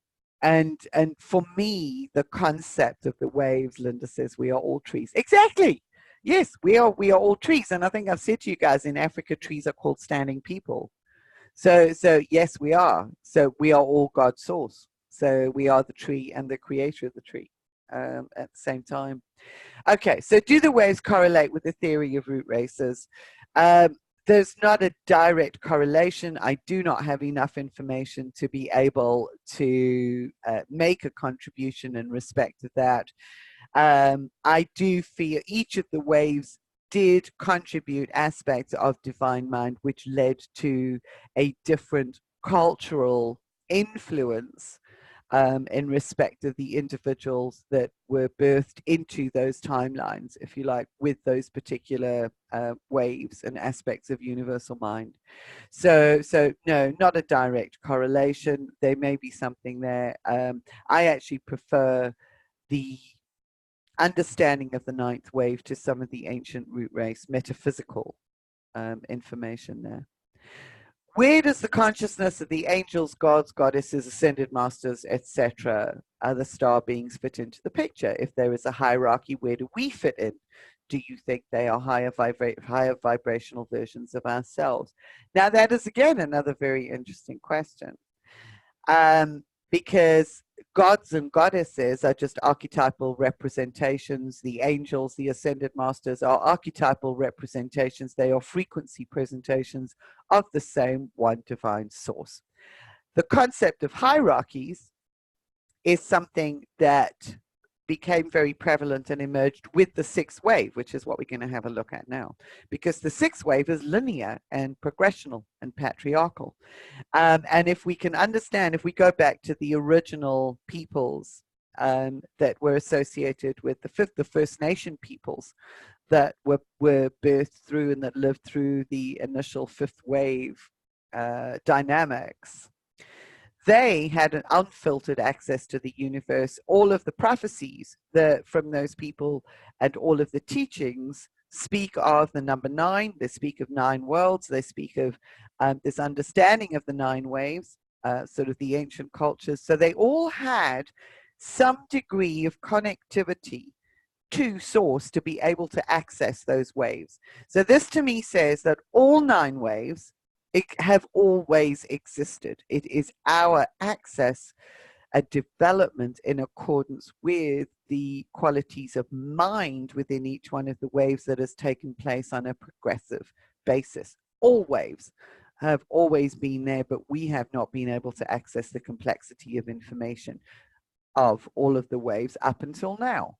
for me, the concept of the waves, Linda says, we are all trees. Exactly. Yes, we are all trees. And I think I've said to you guys, in Africa, trees are called standing people. So yes, we are. So we are all God's source. So we are the tree and the creator of the tree at the same time. Okay, so do the waves correlate with the theory of root races? There's not a direct correlation. I do not have enough information to be able to make a contribution in respect to that. I do feel each of the waves did contribute aspects of divine mind, which led to a different cultural influence in respect of the individuals that were birthed into those timelines, if you like, with those particular waves and aspects of universal mind. So no, not a direct correlation. There may be something there. I actually prefer the understanding of the 9th wave to some of the ancient root race metaphysical information there. Where does the consciousness of the angels, gods, goddesses, ascended masters, etc., other star beings fit into the picture? If there is a hierarchy, where do we fit in? Do you think they are higher vibrational versions of ourselves? Now, that is, again, another very interesting question. Because gods and goddesses are just archetypal representations. The angels, the ascended masters, are archetypal representations. They are frequency presentations of the same one divine source. The concept of hierarchies is something that became very prevalent and emerged with the 6th wave, which is what we're going to have a look at now, because the 6th wave is linear and progressional and patriarchal. And if we can understand, if we go back to the original peoples that were associated with the First Nation peoples that were birthed through and that lived through the initial 5th wave dynamics, they had an unfiltered access to the universe. All of the prophecies from those people and all of the teachings speak of the number 9. They speak of 9 worlds. They speak of this understanding of the 9 waves, sort of the ancient cultures. So they all had some degree of connectivity to source to be able to access those waves. So this to me says that all 9 waves have always existed. It is our access, a development in accordance with the qualities of mind within each one of the waves that has taken place on a progressive basis. All waves have always been there, but we have not been able to access the complexity of information of all of the waves up until now.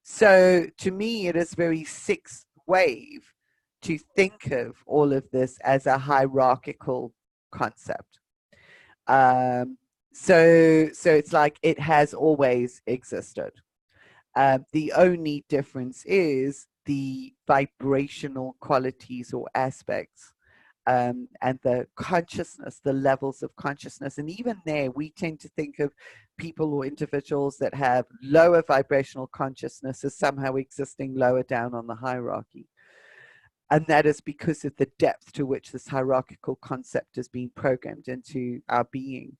So to me, it is very 6th wave to think of all of this as a hierarchical concept. So it's like it has always existed. The only difference is the vibrational qualities or aspects and the consciousness, the levels of consciousness. And even there, we tend to think of people or individuals that have lower vibrational consciousness as somehow existing lower down on the hierarchy. And that is because of the depth to which this hierarchical concept has been programmed into our being.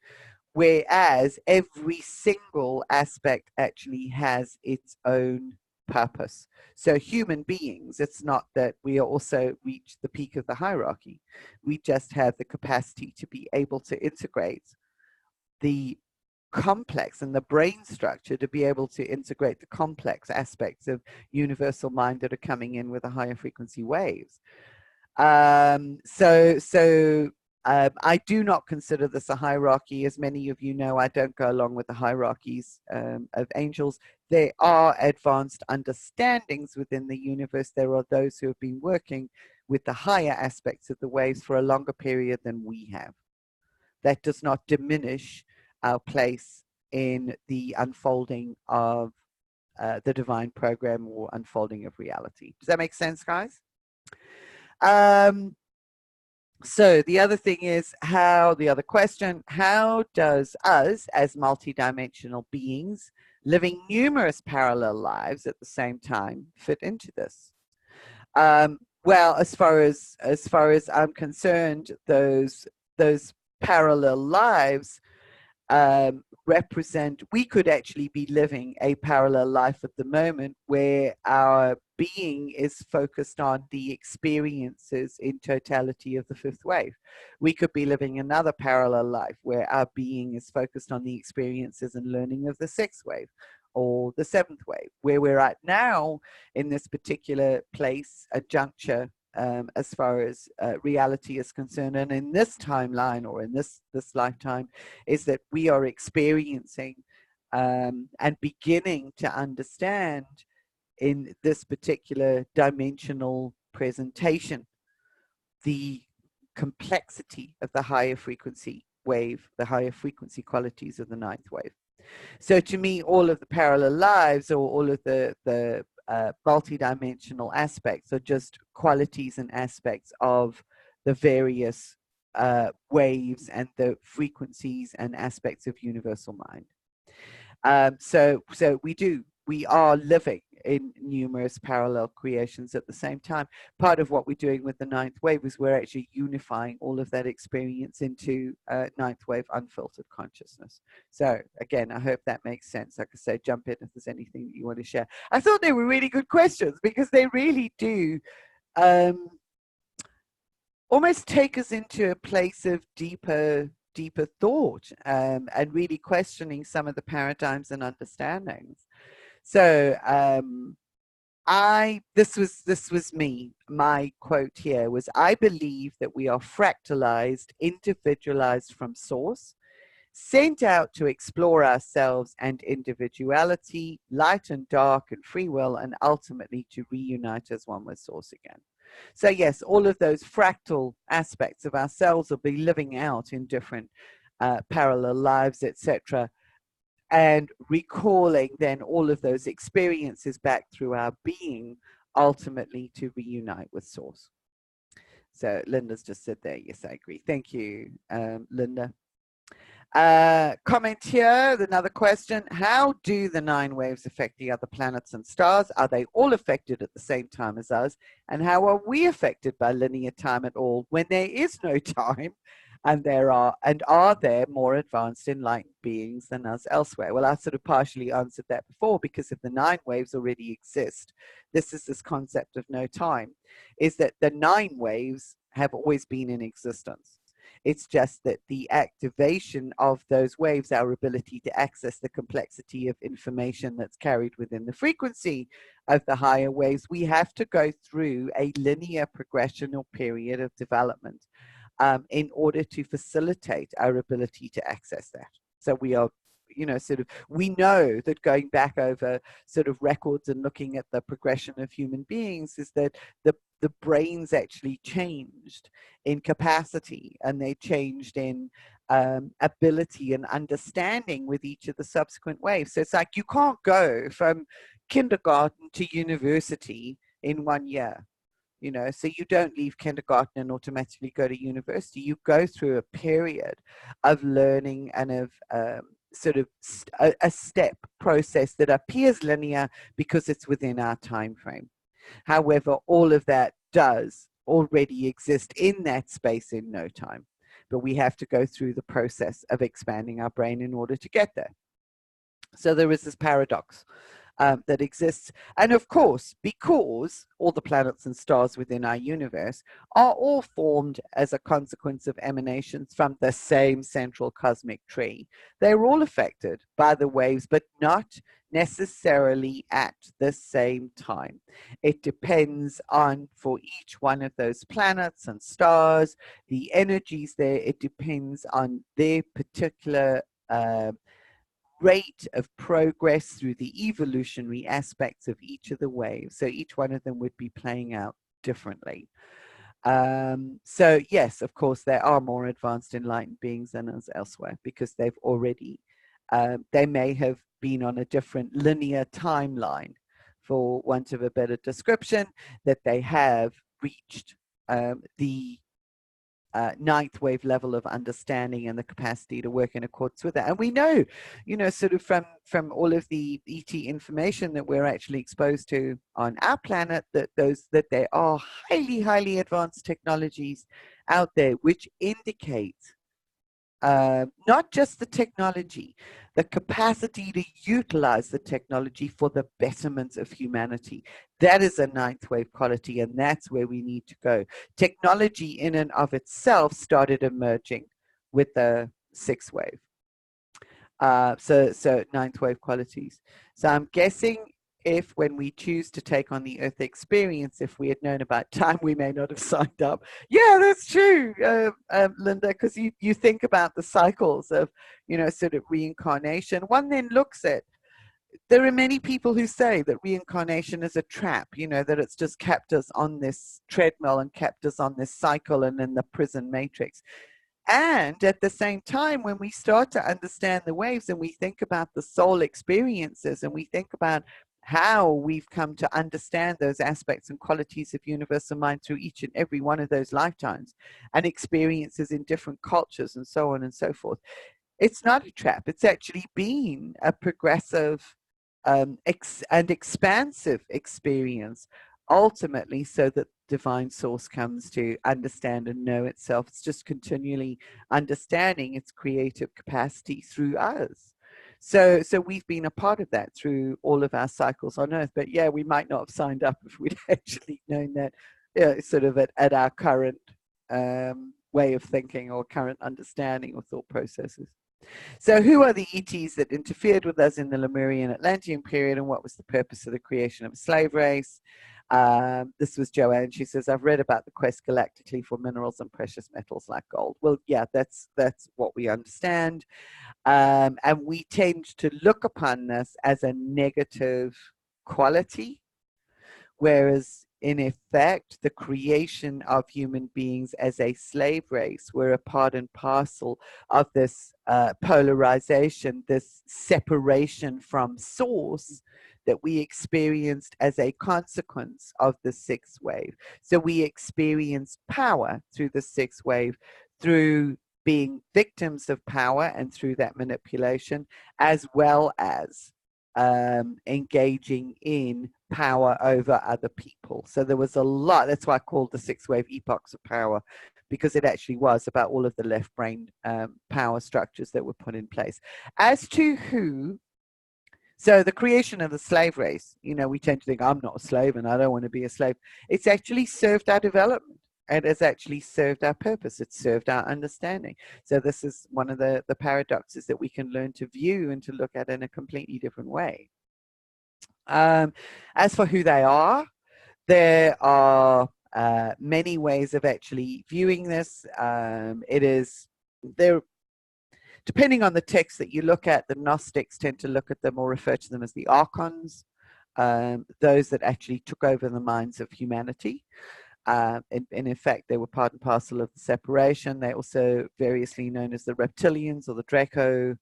Whereas every single aspect actually has its own purpose. So human beings, it's not that we also reach the peak of the hierarchy. We just have the capacity to be able to integrate the complex and the brain structure to be able to integrate the complex aspects of universal mind that are coming in with the higher frequency waves. I do not consider this a hierarchy. As many of you know, I don't go along with the hierarchies of angels. There are advanced understandings within the universe. There are those who have been working with the higher aspects of the waves for a longer period than we have. That does not diminish our place in the unfolding of the divine program or unfolding of reality. Does that make sense, guys? So the other thing is the other question, how does us as multidimensional beings living numerous parallel lives at the same time fit into this? Well, as far as I'm concerned, those parallel lives represent, we could actually be living a parallel life at the moment where our being is focused on the experiences in totality of the fifth wave. We could be living another parallel life where our being is focused on the experiences and learning of the sixth wave or the seventh wave. Where we're at now in this particular place, a juncture, as far as reality is concerned, and in this timeline or in this lifetime, is that we are experiencing and beginning to understand in this particular dimensional presentation the complexity of the higher frequency wave, the higher frequency qualities of the ninth wave. So to me, all of the parallel lives or all of the multidimensional aspects are just qualities and aspects of the various waves and the frequencies and aspects of universal mind. So we are living in numerous parallel creations at the same time. Part of what we're doing with the ninth wave is we're actually unifying all of that experience into ninth wave unfiltered consciousness. So again, I hope that makes sense. Like I say, jump in if there's anything that you want to share. I thought they were really good questions because they really do almost take us into a place of deeper thought and really questioning some of the paradigms and understandings. So this was me. My quote here was, I believe that we are fractalized, individualized from source, sent out to explore ourselves and individuality, light and dark and free will, and ultimately to reunite as one with source again. So yes, all of those fractal aspects of ourselves will be living out in different parallel lives, etc., and recalling then all of those experiences back through our being, ultimately to reunite with source. So Linda's just said there, yes, I agree. Thank you, Linda. Comment here, another question. How do the 9 waves affect the other planets and stars? Are they all affected at the same time as us? And how are we affected by linear time at all when there is no time? And are there more advanced enlightened beings than us elsewhere? Well, I sort of partially answered that before, because if the 9 waves already exist, this concept of no time, is that the 9 waves have always been in existence. It's just that the activation of those waves, our ability to access the complexity of information that's carried within the frequency of the higher waves, we have to go through a linear progression or period of development in order to facilitate our ability to access that. So we are, we know that going back over sort of records and looking at the progression of human beings is that the brains actually changed in capacity, and they changed in ability and understanding with each of the subsequent waves. So it's like you can't go from kindergarten to university in 1 year. You know, so you don't leave kindergarten and automatically go to university. You go through a period of learning and of sort of a step process that appears linear because it's within our time frame. However, all of that does already exist in that space in no time. But we have to go through the process of expanding our brain in order to get there. So there is this paradox that exists. And of course, because all the planets and stars within our universe are all formed as a consequence of emanations from the same central cosmic tree, they're all affected by the waves, but not necessarily at the same time. It depends on, for each one of those planets and stars, the energies there. It depends on their particular rate of progress through the evolutionary aspects of each of the waves. So each one of them would be playing out differently. So yes, of course, there are more advanced enlightened beings than us elsewhere because they've already, they may have been on a different linear timeline, for want of a better description, that they have reached the ninth wave level of understanding and the capacity to work in accordance with that. And we know, you know, sort of from all of the ET information that we're actually exposed to on our planet, that there are highly advanced technologies out there which indicate not just the technology, the capacity to utilize the technology for the betterment of humanity. That is a ninth wave quality, and that's where we need to go. Technology in and of itself started emerging with the sixth wave. So ninth wave qualities. So I'm guessing if when we choose to take on the Earth experience, if we had known about time, we may not have signed up. Yeah, that's true, Linda, because you think about the cycles of, you know, sort of reincarnation. One then looks at, there are many people who say that reincarnation is a trap, you know, that it's just kept us on this treadmill and kept us on this cycle and in the prison matrix. And at the same time, when we start to understand the waves and we think about the soul experiences and we think about how we've come to understand those aspects and qualities of universal mind through each and every one of those lifetimes and experiences in different cultures and so on and so forth, it's not a trap. It's actually been a progressive and expansive experience, ultimately, so that divine source comes to understand and know itself. It's just continually understanding its creative capacity through us. So we've been a part of that through all of our cycles on Earth. But yeah, we might not have signed up if we'd actually known that, sort of at our current way of thinking or current understanding or thought processes. So who are the ETs that interfered with us in the Lemurian Atlantean period, and what was the purpose of the creation of a slave race? This was Joanne. She says, I've read about the quest galactically for minerals and precious metals like gold. Well, yeah, that's what we understand. And we tend to look upon this as a negative quality, whereas in effect, the creation of human beings as a slave race were a part and parcel of this polarization, this separation from source that we experienced as a consequence of the sixth wave. So we experienced power through the sixth wave, through being victims of power and through that manipulation, as well as engaging in power over other people. So there was a lot. That's why I called the sixth wave epochs of power, because it actually was about all of the left brain power structures that were put in place. As to who, so the creation of the slave race, you know, we tend to think, I'm not a slave and I don't want to be a slave. It's actually served our development. It has actually served our purpose. It's served our understanding. So this is one of the paradoxes that we can learn to view and to look at in a completely different way. As for who they are, there are many ways of actually viewing this. It is, there, depending on the text that you look at, the Gnostics tend to look at them or refer to them as the archons, those that actually took over the minds of humanity. And in effect, they were part and parcel of the separation. They're also variously known as the reptilians or the Draco.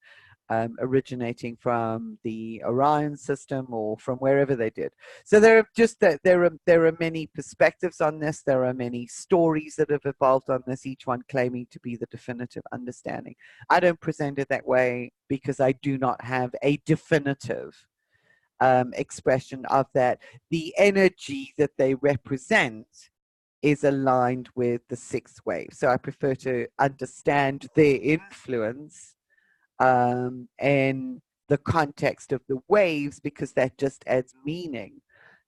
originating from the Orion system or from wherever they did. So there are just there are many perspectives on this. There are many stories that have evolved on this, each one claiming to be the definitive understanding. I don't present it that way because I do not have a definitive expression of that. The energy that they represent is aligned with the sixth wave. So I prefer to understand their influence in the context of the waves, because that just adds meaning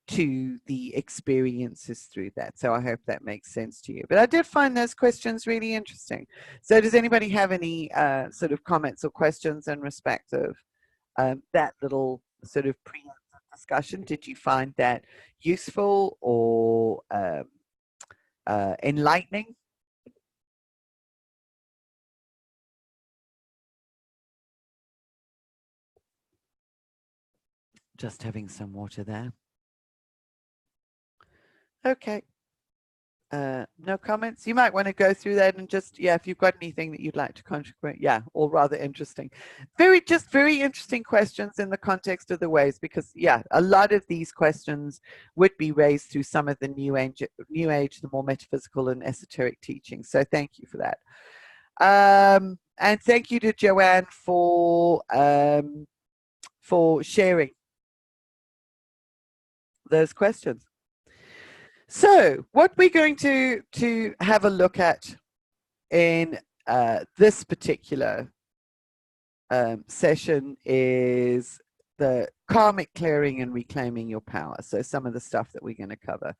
to the experiences through that. So I hope that makes sense to you. But I did find those questions really interesting. So does anybody have any sort of comments or questions in respect of that little sort of pre-discussion? Did you find that useful or enlightening? Just having some water there. Okay. No comments. You might want to go through that and just, yeah, if you've got anything that you'd like to contribute, yeah, all rather interesting. Very interesting questions in the context of the waves, because yeah, a lot of these questions would be raised through some of the new age, the more metaphysical and esoteric teachings. So thank you for that. And thank you to Joanne for sharing those questions. So what we're going to have a look at in this particular session is the karmic clearing and reclaiming your power. So some of the stuff that we're going to cover.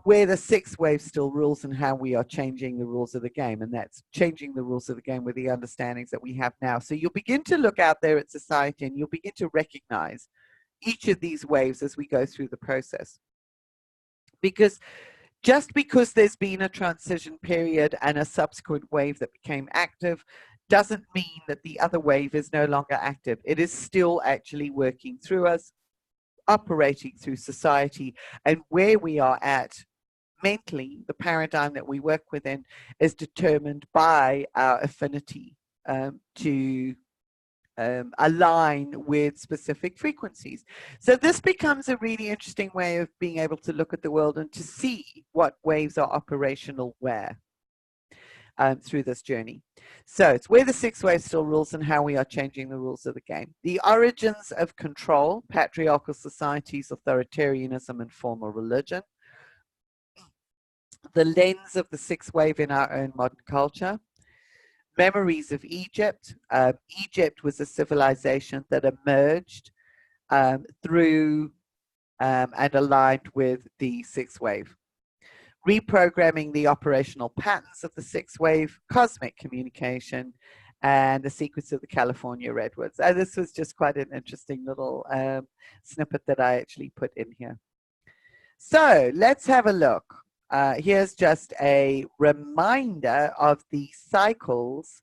Where the sixth wave still rules and how we are changing the rules of the game. And that's changing the rules of the game with the understandings that we have now. So you'll begin to look out there at society and you'll begin to recognize each of these waves as we go through the process. Because just because there's been a transition period and a subsequent wave that became active doesn't mean that the other wave is no longer active. It is still actually working through us, operating through society, and where we are at mentally, the paradigm that we work within is determined by our affinity to align with specific frequencies. So this becomes a really interesting way of being able to look at the world and to see what waves are operational where through this journey. So it's where the sixth wave still rules and how we are changing the rules of the game. The origins of control, patriarchal societies, authoritarianism, and formal religion. The lens of the sixth wave in our own modern culture. Memories of Egypt. Egypt was a civilization that emerged through and aligned with the sixth wave. Reprogramming the operational patterns of the sixth wave, cosmic communication, and the secrets of the California redwoods. This was just quite an interesting little snippet that I actually put in here. So let's have a look. Here's just a reminder of the cycles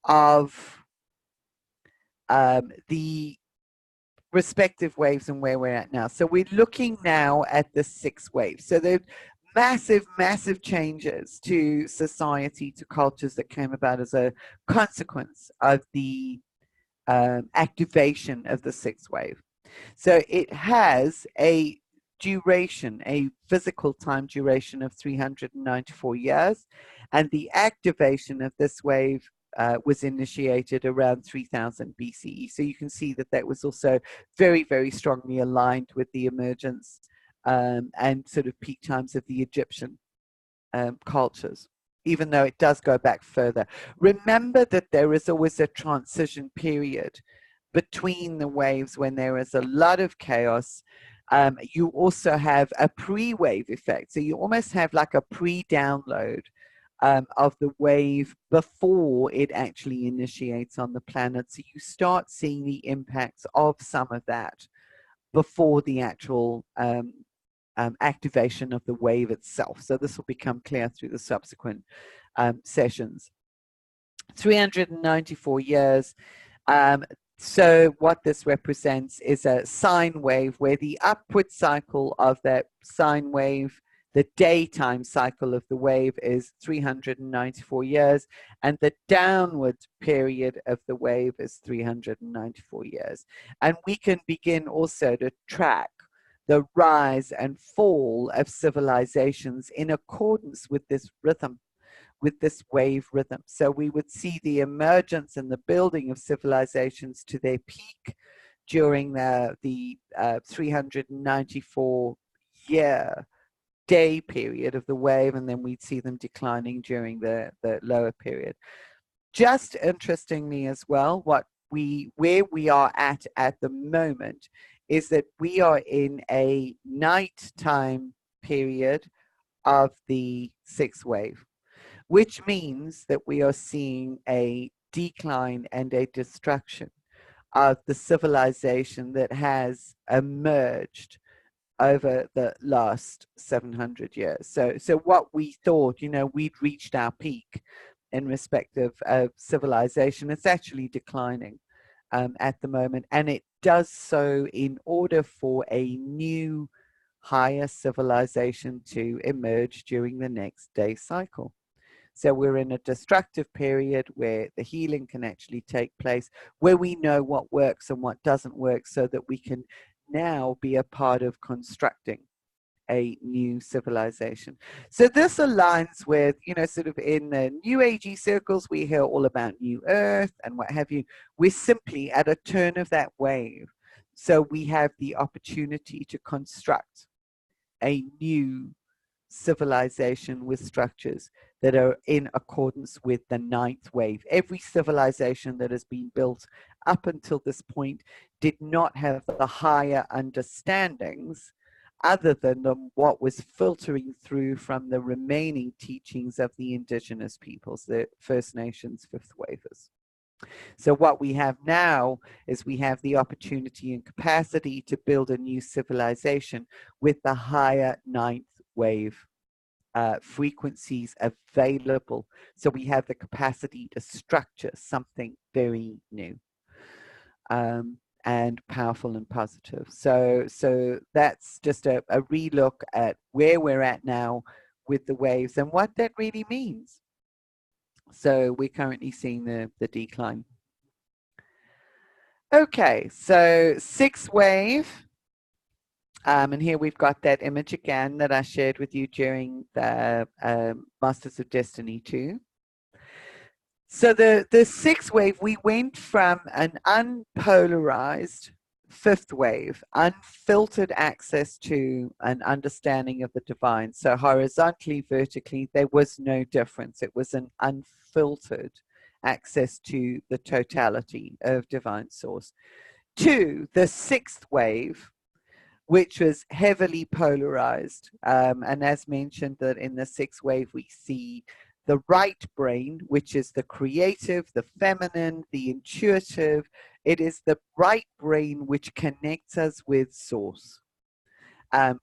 of the respective waves and where we're at now. So we're looking now at the sixth wave. So there's massive changes to society, to cultures that came about as a consequence of the activation of the sixth wave. So it has a duration, a physical time duration of 394 years, and the activation of this wave was initiated around 3000 BCE. So you can see that that was also very strongly aligned with the emergence and sort of peak times of the Egyptian cultures, even though it does go back further. Remember that there is always a transition period between the waves when there is a lot of chaos. You also have a pre-wave effect. So you almost have like a pre-download of the wave before it actually initiates on the planet. So you start seeing the impacts of some of that before the actual activation of the wave itself. So this will become clear through the subsequent sessions. 394 years. So what this represents is a sine wave, where the upward cycle of that sine wave The daytime cycle of the wave is 394 years, and the downward period of the wave is 394 years. And we can begin also to track the rise and fall of civilizations in accordance with this rhythm, with this wave rhythm. So we would see the emergence and the building of civilizations to their peak during the 394 year day period of the wave, and then we'd see them declining during the lower period. Just interestingly as well, where we are at the moment is that we are in a nighttime period of the sixth wave, which means that we are seeing a decline and a destruction of the civilization that has emerged over the last 700 years. So what we thought, you know, we'd reached our peak in respect of civilization, it's actually declining at the moment, and it does so in order for a new higher civilization to emerge during the next day cycle. So we're in a destructive period where the healing can actually take place, where we know what works and what doesn't work, so that we can now be a part of constructing a new civilization. So this aligns with, you know, sort of in the New Agey circles, we hear all about New Earth and what have you. We're simply at a turn of that wave. So we have the opportunity to construct a new civilization with structures that are in accordance with the ninth wave. Every civilization that has been built up until this point did not have the higher understandings other than what was filtering through from the remaining teachings of the indigenous peoples, the First Nations fifth wavers. So what we have now is we have the opportunity and capacity to build a new civilization with the higher ninth wave frequencies available. So we have the capacity to structure something very new and powerful and positive. So that's just a relook at where we're at now with the waves and what that really means. So we're currently seeing the decline. Okay, so sixth wave. And here we've got that image again that I shared with you during the Masters of Destiny 2. So the sixth wave, we went from an unpolarized fifth wave, unfiltered access to an understanding of the divine. So horizontally, vertically, there was no difference. It was an unfiltered access to the totality of divine source. To the sixth wave, which was heavily polarized. And as mentioned, that in the sixth wave, we see the right brain, which is the creative, the feminine, the intuitive. It is the right brain which connects us with source,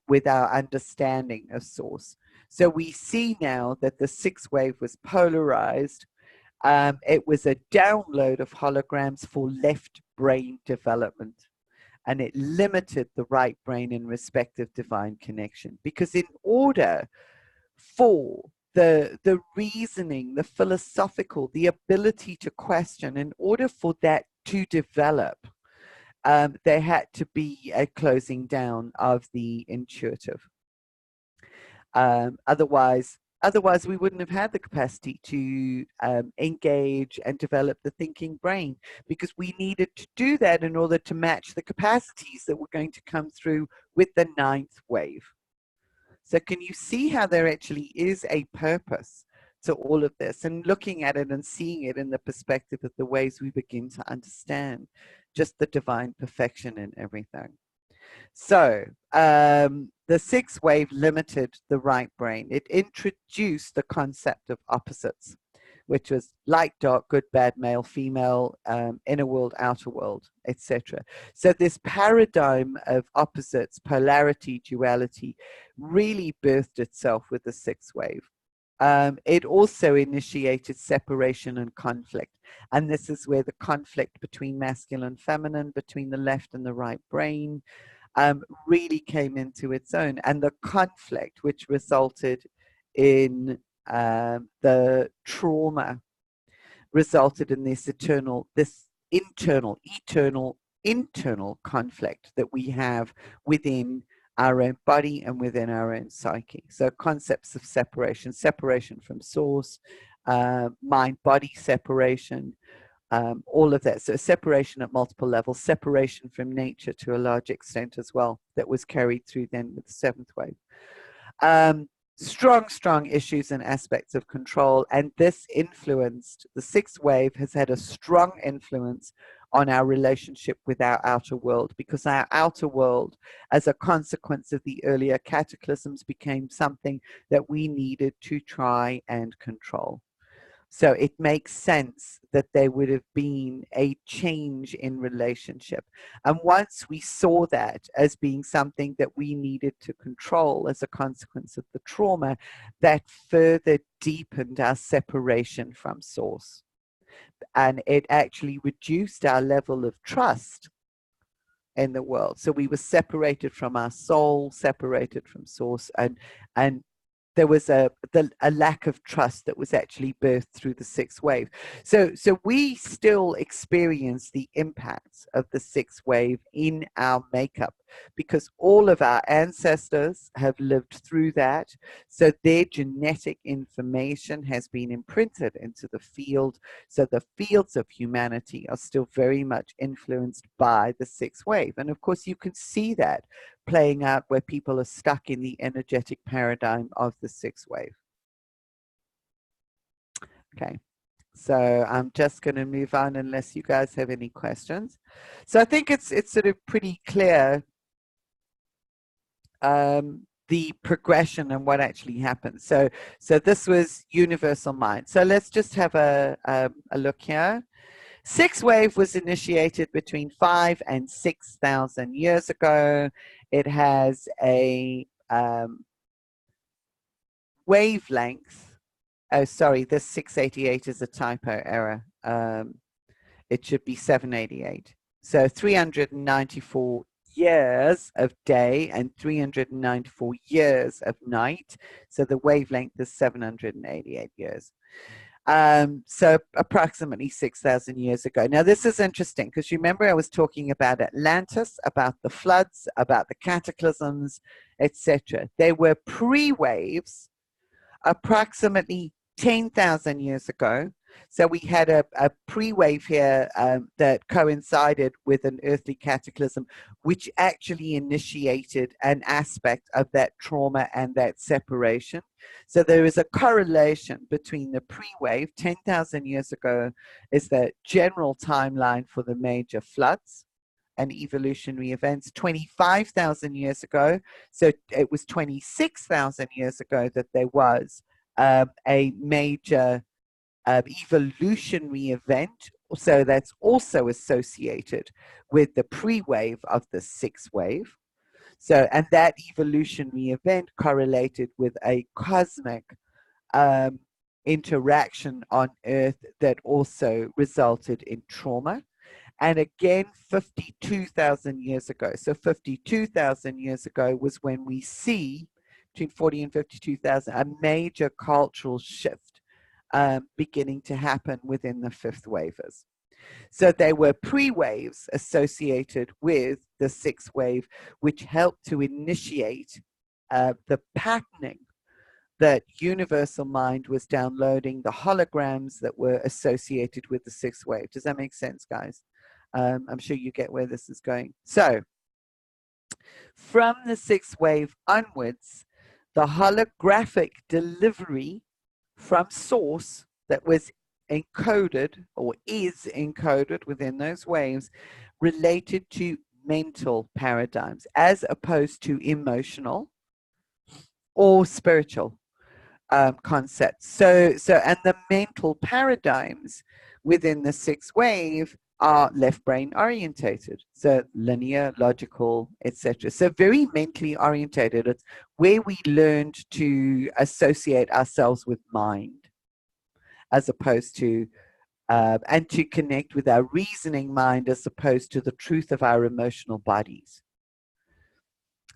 with our understanding of source. So we see now that the sixth wave was polarized. It was a download of holograms for left brain development. And it limited the right brain in respect of divine connection. Because in order for the reasoning, the philosophical, the ability to question, in order for that to develop, there had to be a closing down of the intuitive. Otherwise, we wouldn't have had the capacity to engage and develop the thinking brain, because we needed to do that in order to match the capacities that were going to come through with the ninth wave. So can you see how there actually is a purpose to all of this, and looking at it and seeing it in the perspective of the ways we begin to understand just the divine perfection in everything. So the sixth wave limited the right brain. It introduced the concept of opposites, which was light, dark, good, bad, male, female, inner world, outer world, etc. So this paradigm of opposites, polarity, duality, really birthed itself with the sixth wave. It also initiated separation and conflict. And this is where the conflict between masculine and feminine, between the left and the right brain, really came into its own, and the conflict which resulted in the trauma resulted in this internal conflict that we have within our own body and within our own psyche. So concepts of separation, separation from source, mind-body separation, all of that. So separation at multiple levels, separation from nature to a large extent as well, that was carried through then with the seventh wave. Strong issues and aspects of control, and this influenced, the sixth wave has had a strong influence on our relationship with our outer world, because our outer world, as a consequence of the earlier cataclysms, became something that we needed to try and control. So it makes sense that there would have been a change in relationship. And once we saw that as being something that we needed to control as a consequence of the trauma, that further deepened our separation from source. And it actually reduced our level of trust in the world. So we were separated from our soul, separated from source, and there was a lack of trust that was actually birthed through the sixth wave. So we still experience the impacts of the sixth wave in our makeup, because all of our ancestors have lived through that. So their genetic information has been imprinted into the field. So the fields of humanity are still very much influenced by the sixth wave. And of course, you can see that playing out where people are stuck in the energetic paradigm of the sixth wave. Okay, so I'm just going to move on unless you guys have any questions. So I think it's sort of pretty clear the progression and what actually happened. So this was universal mind. So let's just have a look here. Sixth wave was initiated between 5,000 and 6,000 years ago. It has a wavelength. Oh, sorry, this 688 is a typo error. It should be 788. So 394 years of day and 394 years of night. So the wavelength is 788 years. So approximately 6,000 years ago. Now, this is interesting because you remember I was talking about Atlantis, about the floods, about the cataclysms, etc. There were pre-waves approximately 10,000 years ago. So we had a pre-wave here that coincided with an earthly cataclysm, which actually initiated an aspect of that trauma and that separation. So there is a correlation between the pre-wave, 10,000 years ago is the general timeline for the major floods and evolutionary events. 25,000 years ago, so it was 26,000 years ago that there was a major evolutionary event. So that's also associated with the pre-wave of the sixth wave. So, and that evolutionary event correlated with a cosmic interaction on Earth that also resulted in trauma. And again, 52,000 years ago. So 52,000 years ago was when we see, between 40 and 52,000, a major cultural shift beginning to happen within the fifth wavers. So they were pre-waves associated with the sixth wave, which helped to initiate the patterning that universal mind was downloading, the holograms that were associated with the sixth wave. Does that make sense, guys? I'm sure you get where this is going. So from the sixth wave onwards, the holographic delivery from source that was encoded or is encoded within those waves related to mental paradigms as opposed to emotional or spiritual concepts. So and the mental paradigms within the sixth wave are left brain orientated, so linear, logical, etc. So very mentally orientated. It's where we learned to associate ourselves with mind as opposed to and to connect with our reasoning mind as opposed to the truth of our emotional bodies.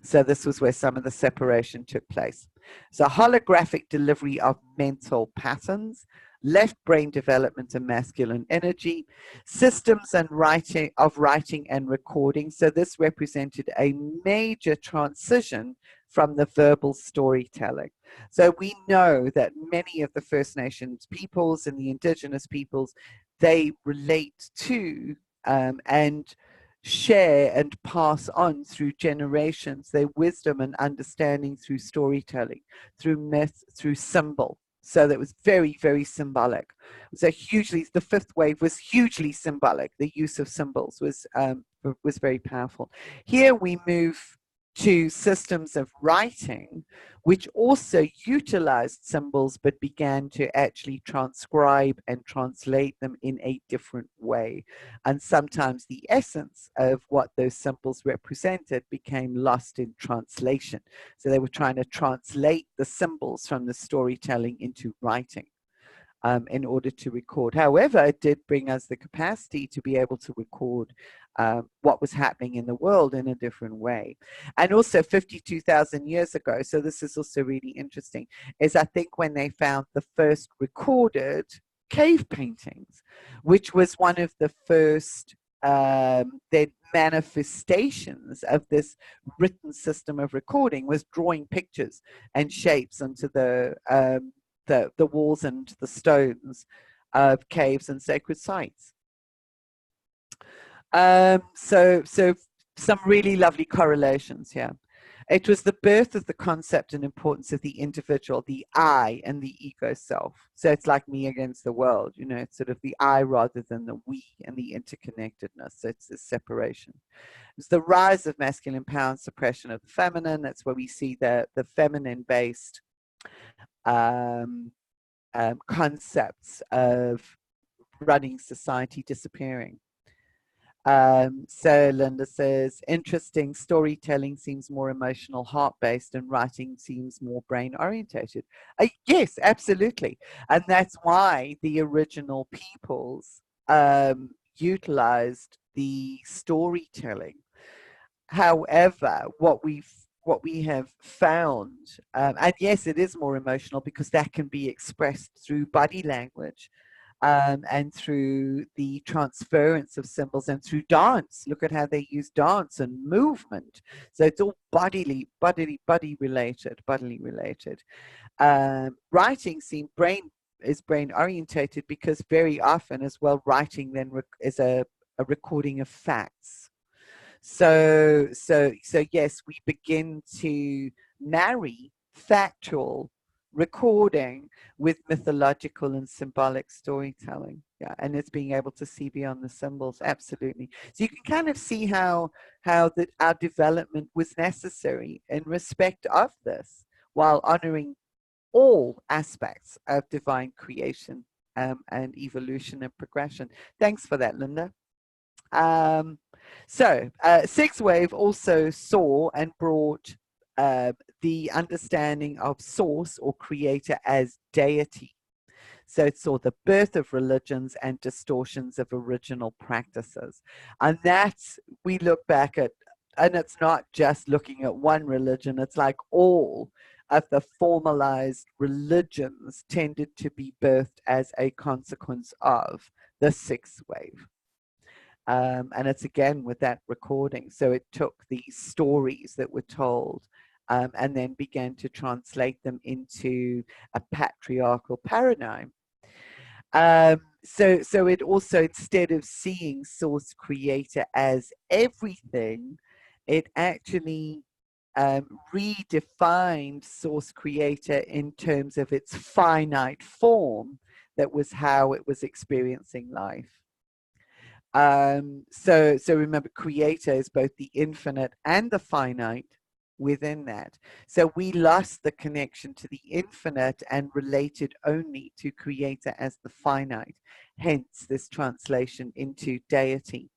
So this was where some of the separation took place. So holographic delivery of mental patterns, left brain development and masculine energy, systems and writing and recording. So this represented a major transition from the verbal storytelling. So we know that many of the First Nations peoples and the indigenous peoples, they relate to and share and pass on through generations their wisdom and understanding through storytelling, through myth, through symbol. So that was very, very symbolic. So hugely, the fifth wave was hugely symbolic. The use of symbols was very powerful. Here we move to systems of writing, which also utilized symbols but began to actually transcribe and translate them in a different way. And sometimes the essence of what those symbols represented became lost in translation. So they were trying to translate the symbols from the storytelling into writing. In order to record. However, it did bring us the capacity to be able to record what was happening in the world in a different way. And also 52,000 years ago, so this is also really interesting, is I think when they found the first recorded cave paintings, which was one of the first their manifestations of this written system of recording, was drawing pictures and shapes onto the walls and the stones of caves and sacred sites. So some really lovely correlations here. It was the birth of the concept and importance of the individual, the I and the ego self. So it's like me against the world, you know, it's sort of the I rather than the we and the interconnectedness. So it's this separation. It's the rise of masculine power and suppression of the feminine. That's where we see the feminine-based concepts of running society disappearing. So Linda says, interesting, storytelling seems more emotional, heart-based, and writing seems more brain-orientated. Yes, absolutely. And that's why the original peoples utilized the storytelling. However, what we have found, and yes, it is more emotional because that can be expressed through body language and through the transference of symbols and through dance. Look at how they use dance and movement. So it's all bodily related. Writing is brain orientated because very often as well, writing then is a recording of facts. So yes, we begin to marry factual recording with mythological and symbolic storytelling. Yeah, and it's being able to see beyond the symbols. Absolutely. So you can kind of see how our development was necessary in respect of this, while honoring all aspects of divine creation and evolution and progression. Thanks for that, Linda. Sixth wave also saw and brought the understanding of source or creator as deity. So it saw the birth of religions and distortions of original practices. And that's, we look back at, and it's not just looking at one religion, it's like all of the formalized religions tended to be birthed as a consequence of the sixth wave. And it's again with that recording. So it took these stories that were told and then began to translate them into a patriarchal paradigm. So it also, instead of seeing source creator as everything, it actually redefined source creator in terms of its finite form. That was how it was experiencing life. So remember, creator is both the infinite and the finite within that. So we lost the connection to the infinite and related only to creator as the finite. Hence this translation into deity,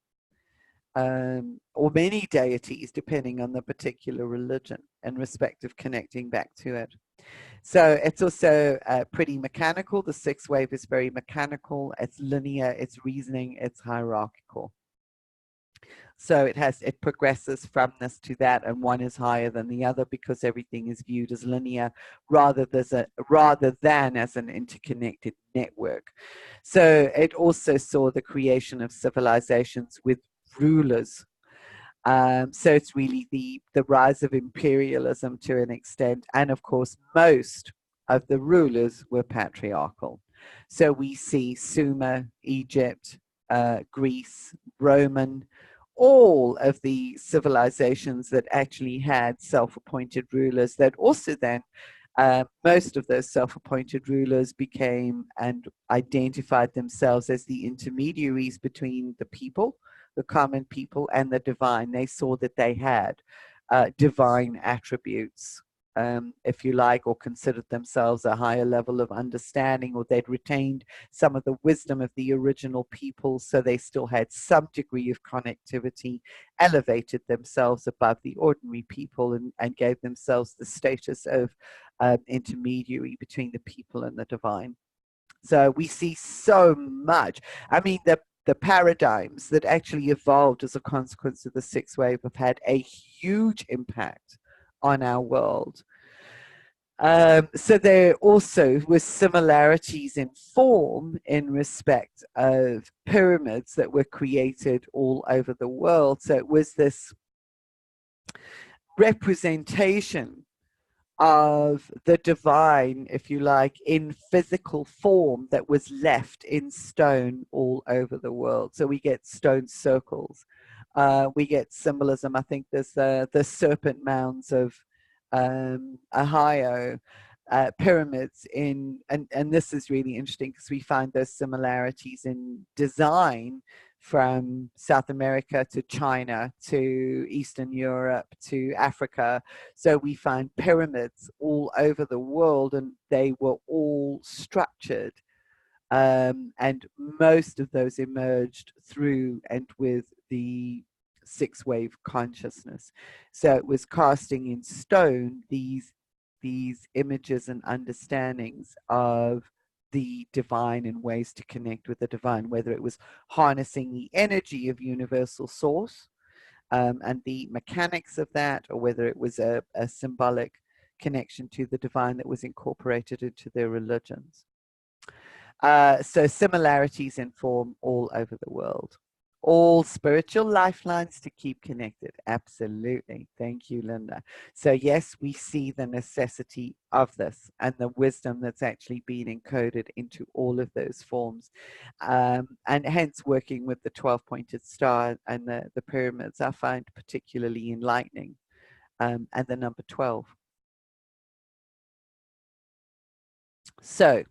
or many deities, depending on the particular religion and respect of connecting back to it. So it's also pretty mechanical. The sixth wave is very mechanical. It's linear, it's reasoning, it's hierarchical. So it progresses from this to that, and one is higher than the other because everything is viewed as linear rather than as an interconnected network. So it also saw the creation of civilizations with rulers. So it's really the rise of imperialism to an extent, and of course most of the rulers were patriarchal. So we see Sumer, Egypt, Greece, Roman, all of the civilizations that actually had self-appointed rulers that also then most of those self-appointed rulers became and identified themselves as the intermediaries between the people, the common people, and the divine. They saw that they had divine attributes, if you like, or considered themselves a higher level of understanding, or they'd retained some of the wisdom of the original people, so they still had some degree of connectivity, elevated themselves above the ordinary people, and gave themselves the status of intermediary between the people and the divine. So we see so much. I mean, the paradigms that actually evolved as a consequence of the sixth wave have had a huge impact on our world. So there also were similarities in form in respect of pyramids that were created all over the world. So it was this representation of the divine, if you like, in physical form that was left in stone all over the world. So we get stone circles. We get symbolism. I think there's the serpent mounds of Ohio, pyramids in, and this is really interesting because we find those similarities in design from South America to China to Eastern Europe to Africa. So we find pyramids all over the world, and they were all structured. And most of those emerged through and with the sixth wave consciousness. So it was casting in stone these images and understandings of the divine and ways to connect with the divine, whether it was harnessing the energy of universal source and the mechanics of that, or whether it was a symbolic connection to the divine that was incorporated into their religions. So similarities in form all over the world. All spiritual lifelines to keep connected. Absolutely. Thank you, Linda. So yes, we see the necessity of this and the wisdom that's actually been encoded into all of those forms. And hence working with the 12-pointed star and the pyramids, I find particularly enlightening. And the number 12. So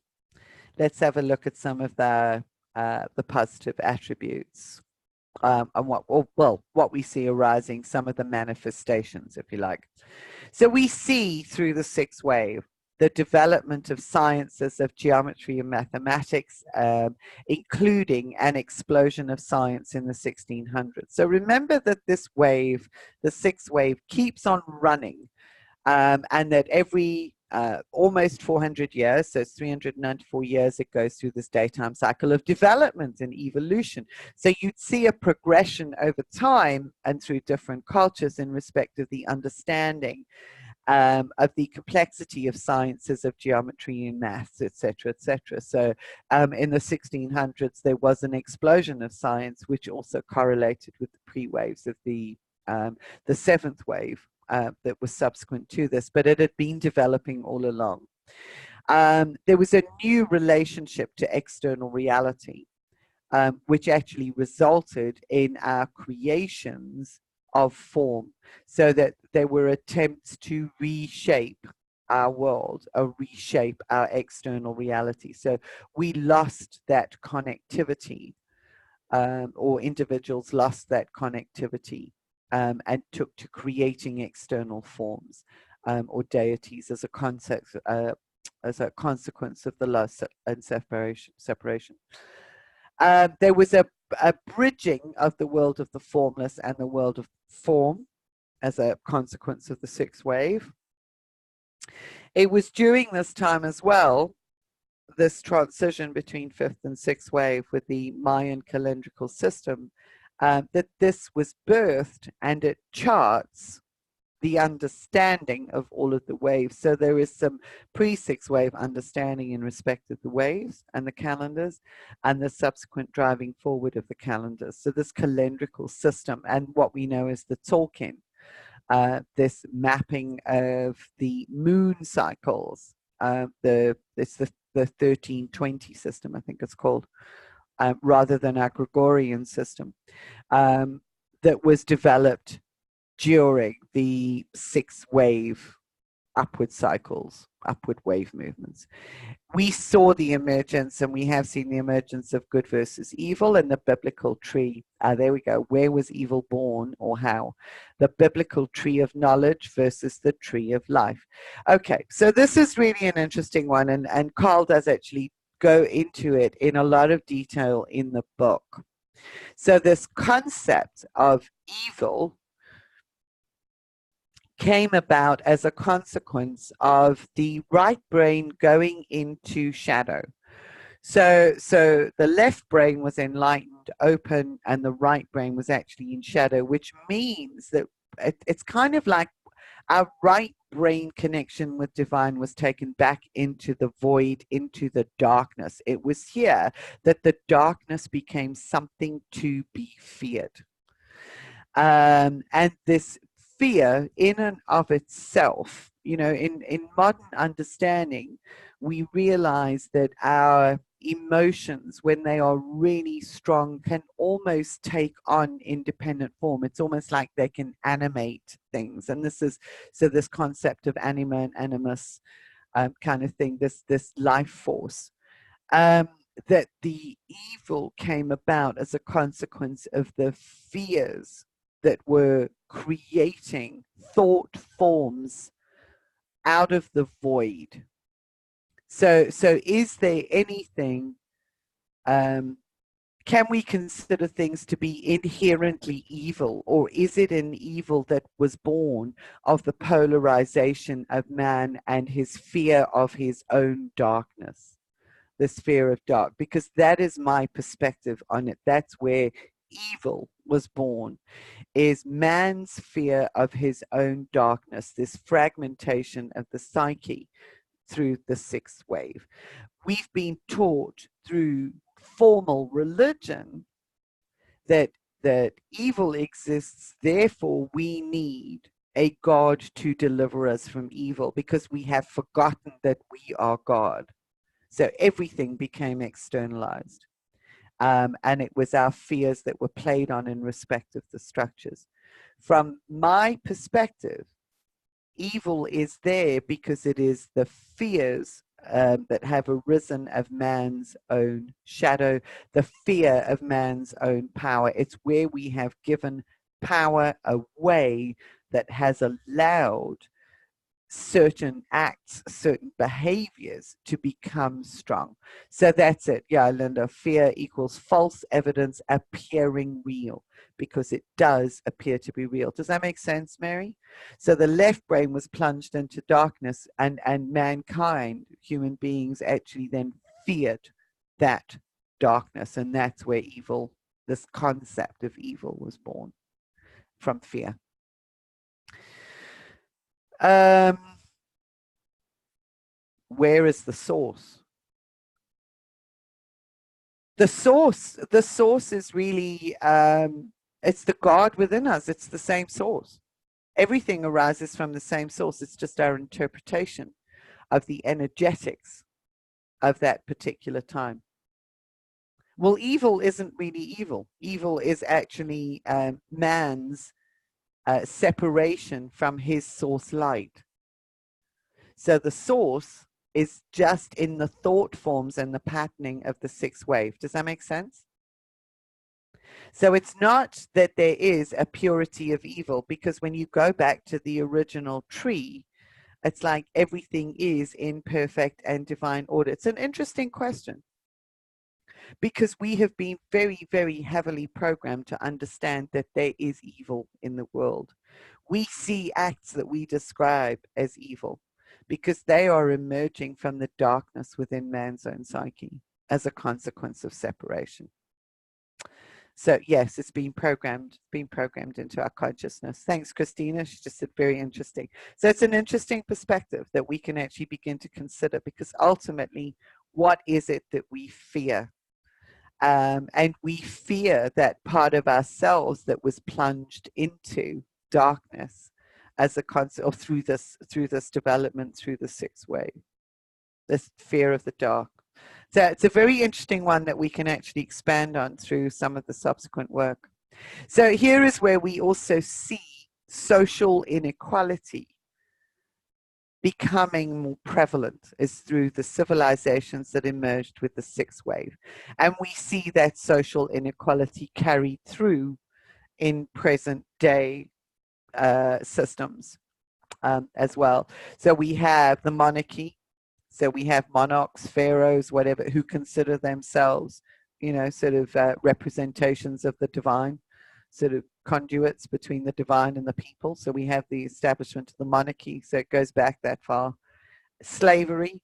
let's have a look at some of the positive attributes. And what we see arising, some of the manifestations, if you like. So we see through the sixth wave the development of sciences of geometry and mathematics, including an explosion of science in the 1600s. So remember that this wave, the sixth wave, keeps on running, and that every almost 400 years, so it's 394 years, it goes through this daytime cycle of development and evolution. So you'd see a progression over time and through different cultures in respect of the understanding of the complexity of sciences of geometry and maths, etc., etc. So in the 1600s, there was an explosion of science, which also correlated with the pre-waves of the seventh wave. That was subsequent to this, but it had been developing all along. There was a new relationship to external reality, which actually resulted in our creations of form, so that there were attempts to reshape our world, or reshape our external reality. So we lost that connectivity, or individuals lost that connectivity. And took to creating external forms or deities as a concept, as a consequence of the loss and separation. There was a bridging of the world of the formless and the world of form as a consequence of the sixth wave. It was during this time as well, this transition between fifth and sixth wave with the Mayan calendrical system, that this was birthed, and it charts the understanding of all of the waves. So there is some pre-6 wave understanding in respect of the waves and the calendars and the subsequent driving forward of the calendars. So this calendrical system and what we know as the Tzolk'in, this mapping of the moon cycles, it's the 1320 system, I think it's called, rather than our Gregorian system, that was developed during the 6 wave upward cycles, upward wave movements. We saw the emergence, and we have seen the emergence of good versus evil in the biblical tree. There we go. Where was evil born, or how? The biblical tree of knowledge versus the tree of life. Okay, so this is really an interesting one, and Carl does actually go into it in a lot of detail in the book. So this concept of evil came about as a consequence of the right brain going into shadow. So the left brain was enlightened, open, and the right brain was actually in shadow, which means that it's kind of like our right brain connection with divine was taken back into the void, into the darkness. It was here that the darkness became something to be feared. And this fear in and of itself, in modern understanding, we realize that our emotions, when they are really strong, can almost take on independent form. It's almost like they can animate things. And this concept of anima and animus kind of thing, this life force. That the evil came about as a consequence of the fears that were creating thought forms out of the void. So is there anything, can we consider things to be inherently evil, or is it an evil that was born of the polarization of man and his fear of his own darkness? This fear of dark, because that is my perspective on it. That's where evil was born, is man's fear of his own darkness, this fragmentation of the psyche through the 6th wave. We've been taught through formal religion that evil exists, therefore we need a God to deliver us from evil, because we have forgotten that we are God. So everything became externalized. And it was our fears that were played on in respect of the structures. From my perspective, evil is there because it is the fears that have arisen of man's own shadow, the fear of man's own power. It's where we have given power away that has allowed certain acts, certain behaviors to become strong. So that's it. Yeah, Linda, fear equals false evidence appearing real, because it does appear to be real. Does that make sense, Mary? So the left brain was plunged into darkness, and mankind, human beings, actually then feared that darkness, and that's where evil, this concept of evil, was born, from fear. Where is the source? The source is really, it's the God within us. It's the same source. Everything arises from the same source. It's just our interpretation of the energetics of that particular time. Well, evil isn't really evil. Evil is actually man's separation from his source light. So the source is just in the thought forms and the patterning of the 6th wave. Does that make sense? So it's not that there is a purity of evil, because when you go back to the original tree, it's like everything is in perfect and divine order. It's an interesting question, because we have been very, very heavily programmed to understand that there is evil in the world. We see acts that we describe as evil because they are emerging from the darkness within man's own psyche as a consequence of separation. So yes, it's been programmed into our consciousness. Thanks, Christina. She just said very interesting. So it's an interesting perspective that we can actually begin to consider, because ultimately, what is it that we fear? And we fear that part of ourselves that was plunged into darkness as a concept, or through this development, through the sixth wave, this fear of the dark. So it's a very interesting one that we can actually expand on through some of the subsequent work. So here is where we also see social inequality becoming more prevalent, is through the civilizations that emerged with the sixth wave. And we see that social inequality carried through in present day systems as well. So we have the monarchy. So we have monarchs, pharaohs, whatever, who consider themselves, sort of representations of the divine, sort of conduits between the divine and the people. So we have the establishment of the monarchy. So it goes back that far. Slavery,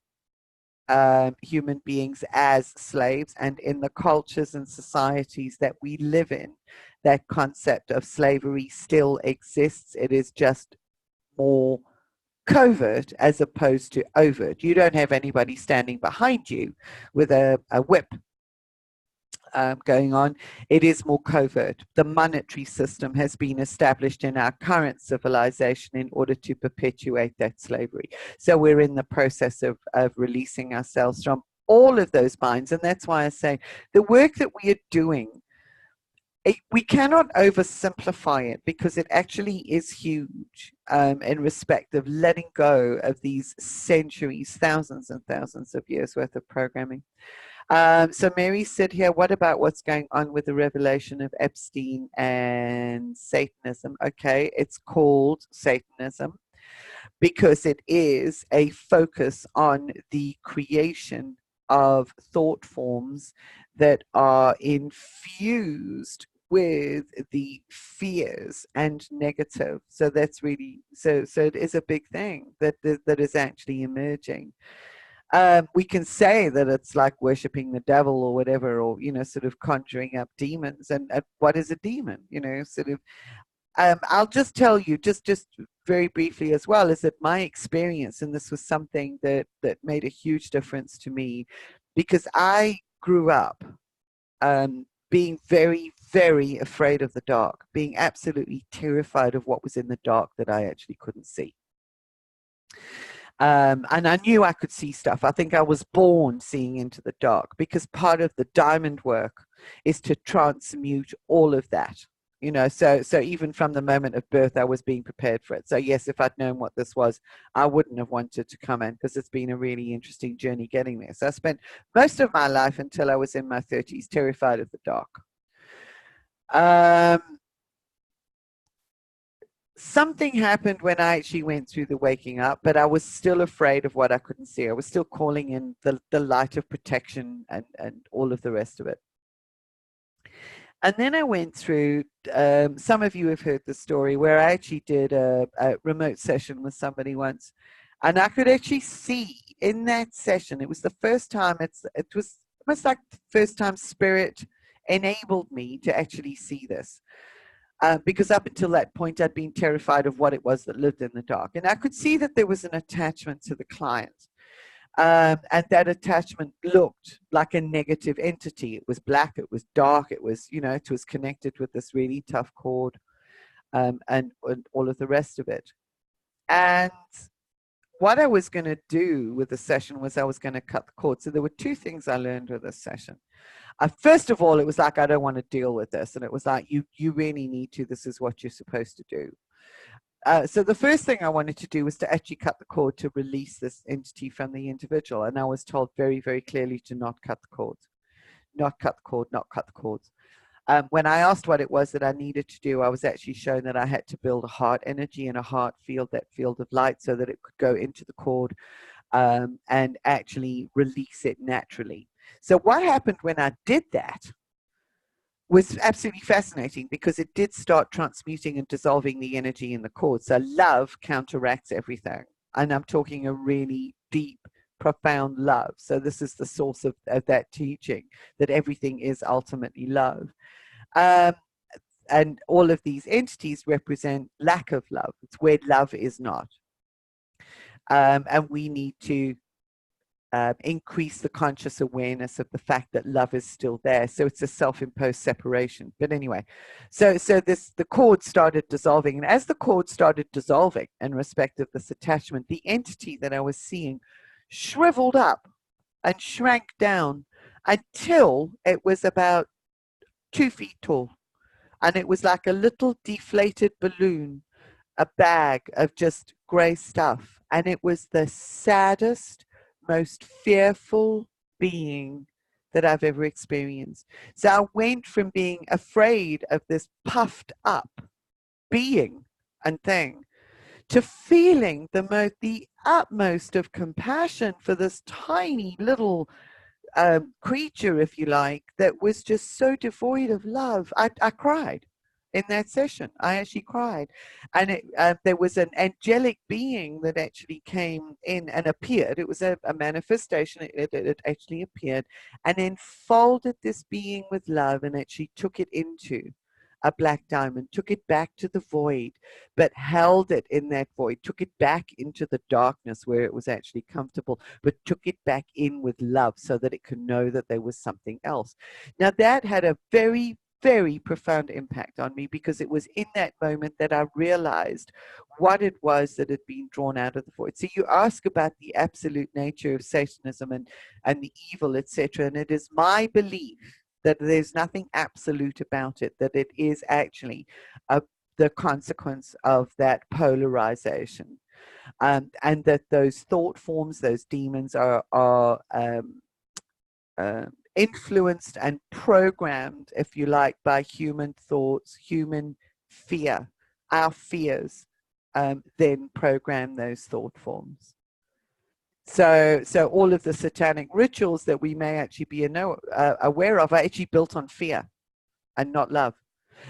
human beings as slaves, and in the cultures and societies that we live in, that concept of slavery still exists. It is just more covert as opposed to overt. You don't have anybody standing behind you with a whip going on. It is more covert. The monetary system has been established in our current civilization in order to perpetuate that slavery. So we're in the process of releasing ourselves from all of those binds. And that's why I say the work that we are doing, we cannot oversimplify it, because it actually is huge in respect of letting go of these centuries, thousands and thousands of years worth of programming. So Mary said here, what about what's going on with the revelation of Epstein and Satanism? Okay, it's called Satanism because it is a focus on the creation of thought forms that are infused with the fears and negative. So that's really, so it is a big thing that is actually emerging. We can say that it's like worshiping the devil or whatever, or, sort of conjuring up demons. And what is a demon? Sort of, I'll just tell you, just very briefly as well, is that my experience, and this was something that made a huge difference to me, because I grew up being very, very afraid of the dark, being absolutely terrified of what was in the dark that I actually couldn't see. And I knew I could see stuff. I think I was born seeing into the dark, because part of the diamond work is to transmute all of that. So even from the moment of birth, I was being prepared for it. So yes, if I'd known what this was, I wouldn't have wanted to come in, because it's been a really interesting journey getting there. So I spent most of my life until I was in my 30s terrified of the dark. Something happened when I actually went through the waking up, but I was still afraid of what I couldn't see. I was still calling in the light of protection and all of the rest of it. And then I went through, some of you have heard the story, where I actually did a remote session with somebody once. And I could actually see in that session, it was the first time, it was almost like the first time Spirit enabled me to actually see this. Because up until that point, I'd been terrified of what it was that lived in the dark. And I could see that there was an attachment to the client. And that attachment looked like a negative entity. It was black, it was dark, it was, it was connected with this really tough cord, and all of the rest of it. And what I was going to do with the session was I was going to cut the cord. So there were two things I learned with this session. First of all, it was like, I don't want to deal with this. And it was like, you really need to, this is what you're supposed to do. So the first thing I wanted to do was to actually cut the cord to release this entity from the individual. And I was told very, very clearly to not cut the cord, not cut the cord, not cut the cords. When I asked what it was that I needed to do, I was actually shown that I had to build a heart energy and a heart field, that field of light, so that it could go into the cord and actually release it naturally. So what happened when I did that was absolutely fascinating, because it did start transmuting and dissolving the energy in the cord. So love counteracts everything. And I'm talking a really deep, profound love. So this is the source of that teaching, that everything is ultimately love. Um, and all of these entities represent lack of love. It's where love is not. And we need to increase the conscious awareness of the fact that love is still there. So it's a self-imposed separation. But anyway, so the cord started dissolving. And as the cord started dissolving in respect of this attachment, the entity that I was seeing shriveled up and shrank down until it was about 2 feet tall. And it was like a little deflated balloon, a bag of just gray stuff. And it was the saddest, most fearful being that I've ever experienced. So I went from being afraid of this puffed up being and thing to feeling the utmost of compassion for this tiny little creature, if you like, that was just so devoid of love. I cried in that session. I actually cried. And there was an angelic being that actually came in and appeared. It was a manifestation. It actually appeared and enfolded this being with love and actually took it into a black diamond, took it back to the void, but held it in that void, took it back into the darkness where it was actually comfortable, but took it back in with love so that it could know that there was something else. Now that had a very, very profound impact on me, because it was in that moment that I realized what it was that had been drawn out of the void. So you ask about the absolute nature of Satanism and the evil, etc. And it is my belief that there's nothing absolute about it, that it is actually the consequence of that polarization. And that those thought forms, those demons are influenced and programmed, if you like, by human thoughts, human fear. Our fears then program those thought forms. So all of the satanic rituals that we may actually be aware of are actually built on fear and not love.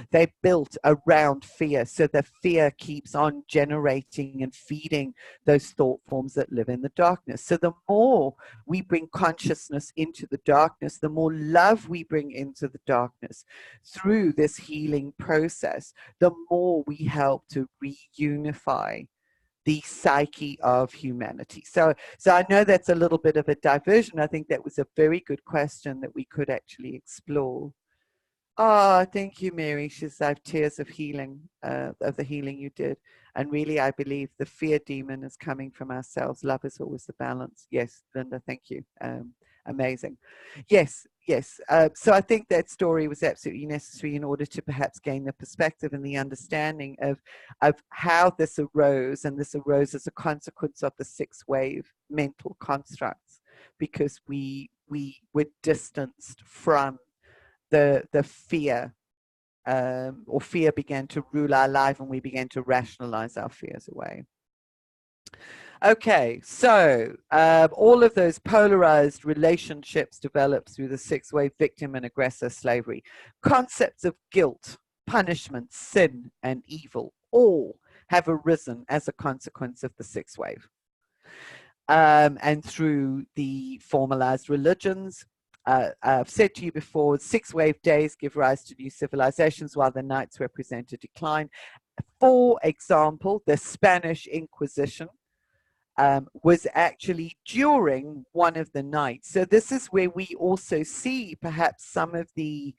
They're built around fear, so the fear keeps on generating and feeding those thought forms that live in the darkness. So the more we bring consciousness into the darkness, the more love we bring into the darkness through this healing process, the more we help to reunify the psyche of humanity. So I know that's a little bit of a diversion. I think that was a very good question that we could actually explore. Oh, thank you, Mary. She says, I have tears of healing, of the healing you did. And really, I believe the fear demon is coming from ourselves. Love is always the balance. Yes, Linda, thank you. Amazing. Yes, yes. So I think that story was absolutely necessary in order to perhaps gain the perspective and the understanding of how this arose. And this arose as a consequence of the 6-wave mental constructs, because we were distanced from the fear, or fear began to rule our life, and we began to rationalize our fears away. Okay, so all of those polarized relationships developed through the 6-wave victim and aggressor slavery. Concepts of guilt, punishment, sin, and evil all have arisen as a consequence of the 6-wave. And through the formalized religions, I've said to you before, 6-wave days give rise to new civilizations, while the nights represent a decline. For example, the Spanish Inquisition was actually during one of the nights. So this is where we also see perhaps some of the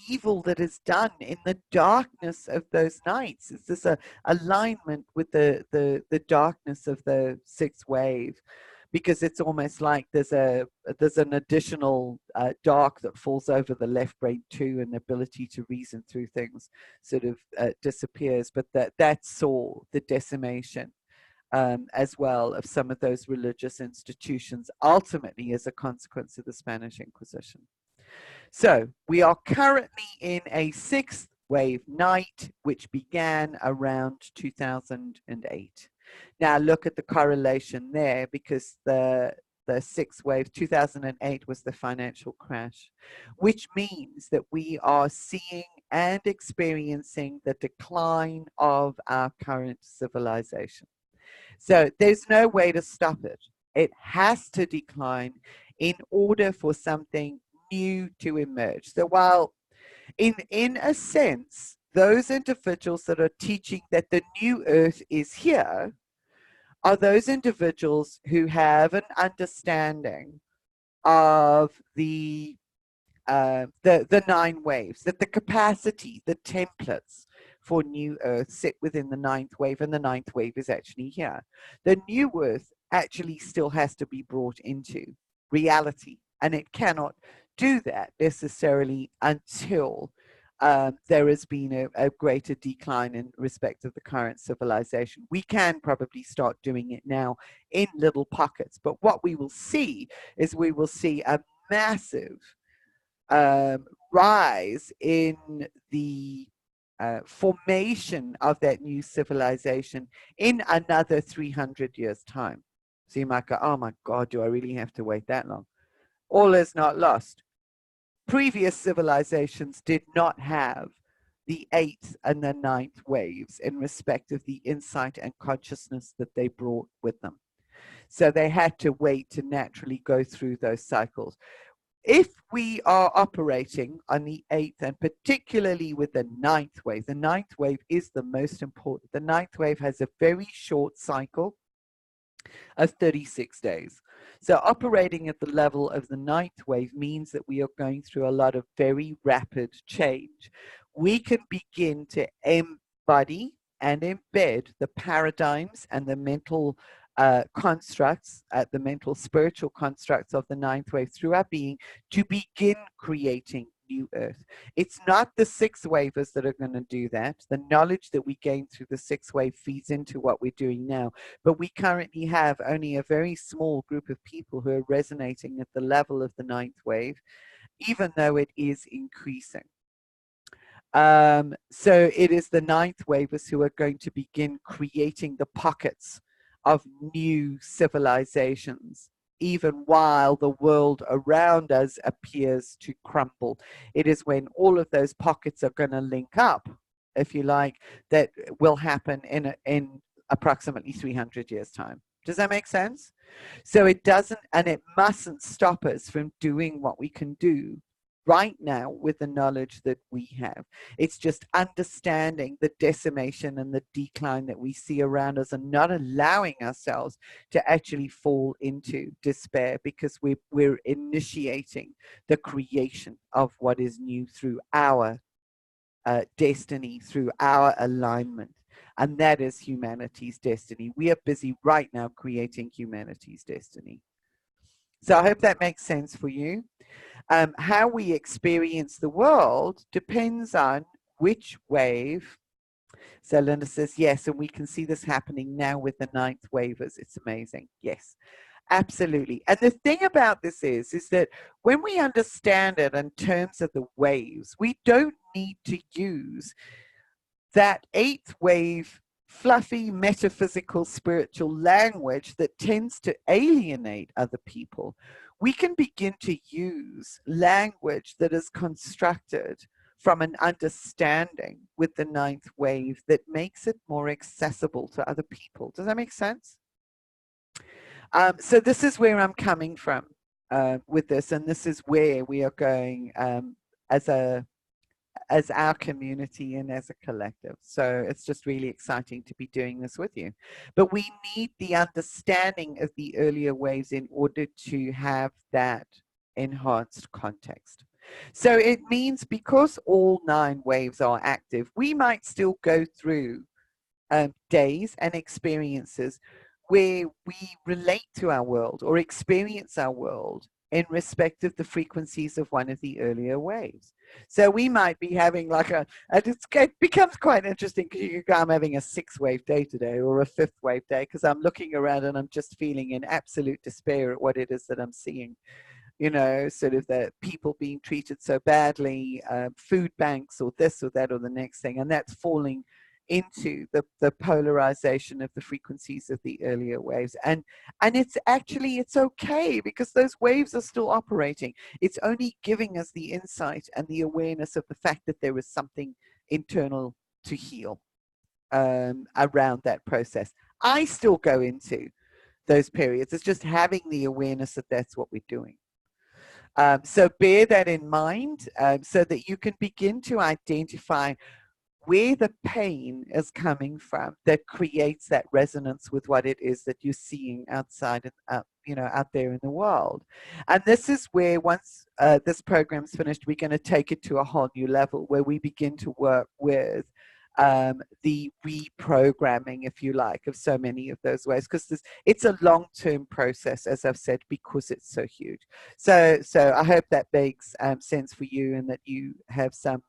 evil that is done in the darkness of those nights. Is this a alignment with the darkness of the 6-wave? Because it's almost like there's an additional dark that falls over the left brain too, and the ability to reason through things sort of disappears. But that saw the decimation as well of some of those religious institutions, ultimately as a consequence of the Spanish Inquisition. So we are currently in a 6th-wave night, which began around 2008. Now look at the correlation there, because the 6th-wave, 2008 was the financial crash, which means that we are seeing and experiencing the decline of our current civilization. So there's no way to stop it. It has to decline in order for something new to emerge. So while in a sense, those individuals that are teaching that the new earth is here are those individuals who have an understanding of the 9 waves, that the capacity, the templates for new earth sit within the 9th wave, and the 9th wave is actually here. The new earth actually still has to be brought into reality, and it cannot do that necessarily until there has been a greater decline in respect of the current civilization. We can probably start doing it now in little pockets, but what we will see is we will see a massive rise in the formation of that new civilization in another 300 years' time. So you might go, oh my God, do I really have to wait that long? All is not lost. Previous civilizations did not have the 8th and the 9th waves in respect of the insight and consciousness that they brought with them. So they had to wait to naturally go through those cycles. If we are operating on the 8th, and particularly with the 9th wave is the most important. The 9th wave has a very short cycle of 36 days. So operating at the level of the 9th wave means that we are going through a lot of very rapid change. We can begin to embody and embed the paradigms and the mental constructs, the mental spiritual constructs of the 9th wave through our being to begin creating new earth. It's not the 6th wavers that are going to do that. The knowledge that we gain through the 6th wave feeds into what we're doing now. But we currently have only a very small group of people who are resonating at the level of the 9th wave, even though it is increasing. So it is the 9th wavers who are going to begin creating the pockets of new civilizations, even while the world around us appears to crumble. It is when all of those pockets are going to link up, if you like, that will happen in approximately 300 years' time. Does that make sense? So it doesn't, and it mustn't stop us from doing what we can do right now with the knowledge that we have. It's just understanding the decimation and the decline that we see around us and not allowing ourselves to actually fall into despair, because we're initiating the creation of what is new through our destiny, through our alignment. And that is humanity's destiny. We are busy right now creating humanity's destiny. So I hope that makes sense for you. How we experience the world depends on which wave. So Linda says, yes, and we can see this happening now with the 9th wavers. It's amazing. Yes, absolutely. And the thing about this is that when we understand it in terms of the waves, we don't need to use that 8th wave fluffy metaphysical spiritual language that tends to alienate other people. We can begin to use language that is constructed from an understanding with the 9th wave that makes it more accessible to other people. Does that make sense? So this is where I'm coming from with this, and this is where we are going as our community and as a collective. So it's just really exciting to be doing this with you. But we need the understanding of the earlier waves in order to have that enhanced context. So it means because all 9 waves are active, we might still go through days and experiences where we relate to our world or experience our world in respect of the frequencies of one of the earlier waves. So we might be having like it becomes quite interesting because you can go, I'm having a 6th-wave day today or a 5th-wave day because I'm looking around and I'm just feeling in absolute despair at what it is that I'm seeing. You know, sort of the people being treated so badly, food banks or this or that or the next thing, and that's falling into the polarization of the frequencies of the earlier waves. And it's okay because those waves are still operating. It's only giving us the insight and the awareness of the fact that there is something internal to heal around that process. I still go into those periods. It's just having the awareness that that's what we're doing. So bear that in mind, so that you can begin to identify where the pain is coming from that creates that resonance with what it is that you're seeing outside, out there in the world. And this is where, once this program's finished, we're going to take it to a whole new level where we begin to work with the reprogramming, if you like, of so many of those ways, because it's a long-term process, as I've said, because it's so huge. So I hope that makes sense for you, and that you have some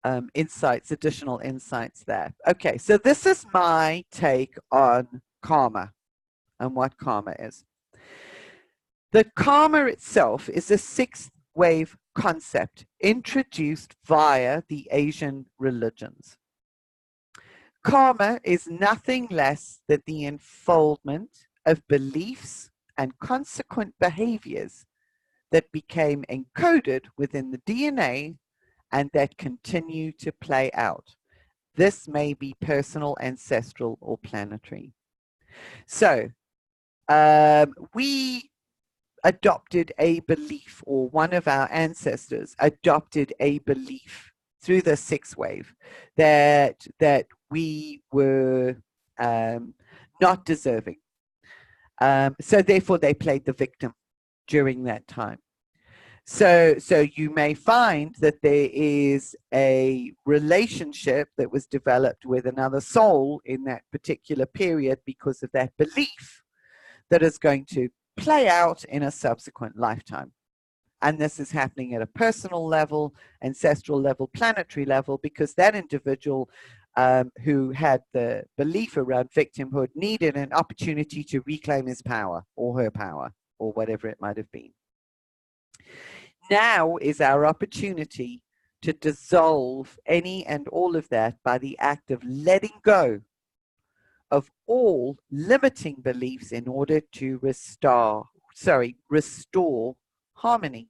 additional insights there. Okay, so this is my take on karma and what karma is. The karma itself is a sixth wave concept introduced via the Asian religions. Karma is nothing less than the unfoldment of beliefs and consequent behaviors that became encoded within the DNA and that continue to play out. This may be personal, ancestral, or planetary. So we adopted a belief, or one of our ancestors adopted a belief through the sixth wave that we were not deserving. So therefore they played the victim during that time. So you may find that there is a relationship that was developed with another soul in that particular period because of that belief that is going to play out in a subsequent lifetime. And this is happening at a personal level, ancestral level, planetary level, because that individual who had the belief around victimhood needed an opportunity to reclaim his power or her power or whatever it might have been. Now is our opportunity to dissolve any and all of that by the act of letting go of all limiting beliefs in order to restore harmony.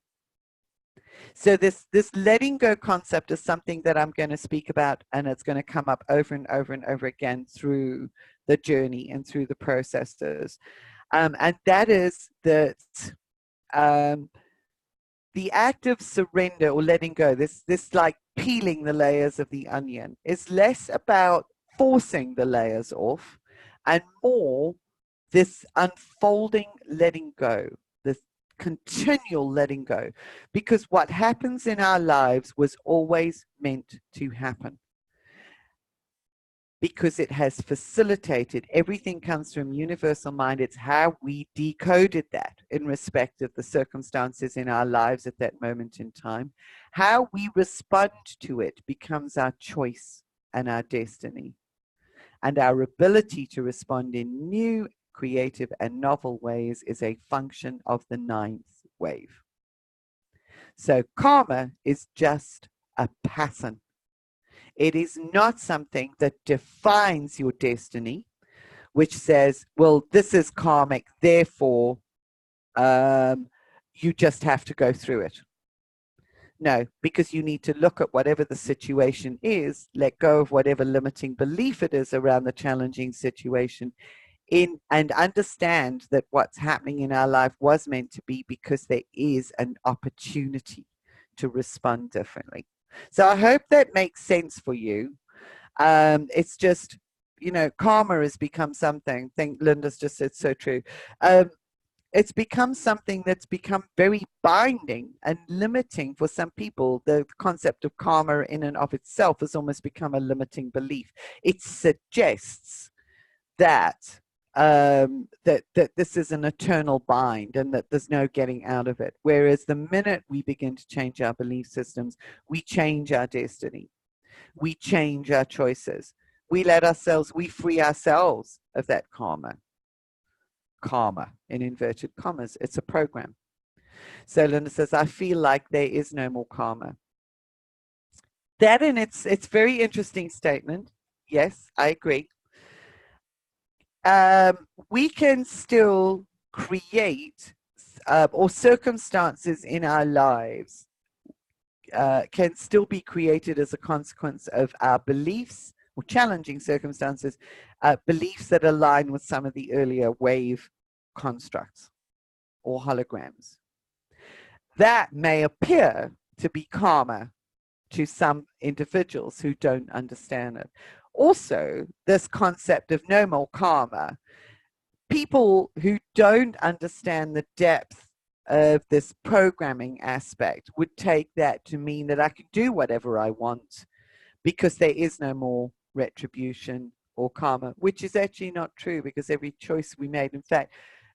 So this letting go concept is something that I'm going to speak about, and it's going to come up over and over and over again through the journey and through the processes. And that is that the act of surrender or letting go, this like peeling the layers of the onion, is less about forcing the layers off and more this unfolding letting go, this continual letting go, because what happens in our lives was always meant to happen, because it has facilitated. Everything comes from universal mind. It's how we decoded that in respect of the circumstances in our lives at that moment in time. How we respond to it becomes our choice and our destiny. And our ability to respond in new, creative, and novel ways is a function of the ninth wave. So karma is just a pattern. It is not something that defines your destiny, which says, well, this is karmic, therefore you just have to go through it. No, because you need to look at whatever the situation is, let go of whatever limiting belief it is around the challenging situation, and understand that what's happening in our life was meant to be, because there is an opportunity to respond differently. So I hope that makes sense for you. It's just, karma has become something. I think Linda's just said so true. It's become something that's become very binding and limiting for some people. The concept of karma in and of itself has almost become a limiting belief. It suggests that that this is an eternal bind and that there's no getting out of it. Whereas the minute we begin to change our belief systems, we change our destiny. We change our choices. We free ourselves of that karma. Karma, in inverted commas, it's a program. So Linda says, I feel like there is no more karma. That, and it's very interesting statement. Yes, I agree. We can still create or circumstances in our lives can still be created as a consequence of our beliefs or challenging circumstances, beliefs that align with some of the earlier wave constructs. or holograms. That may appear to be karma to some individuals who don't understand it. Also, this concept of no more karma, people who don't understand the depth of this programming aspect would take that to mean that I can do whatever I want because there is no more retribution or karma, which is actually not true, because every choice we made, in fact,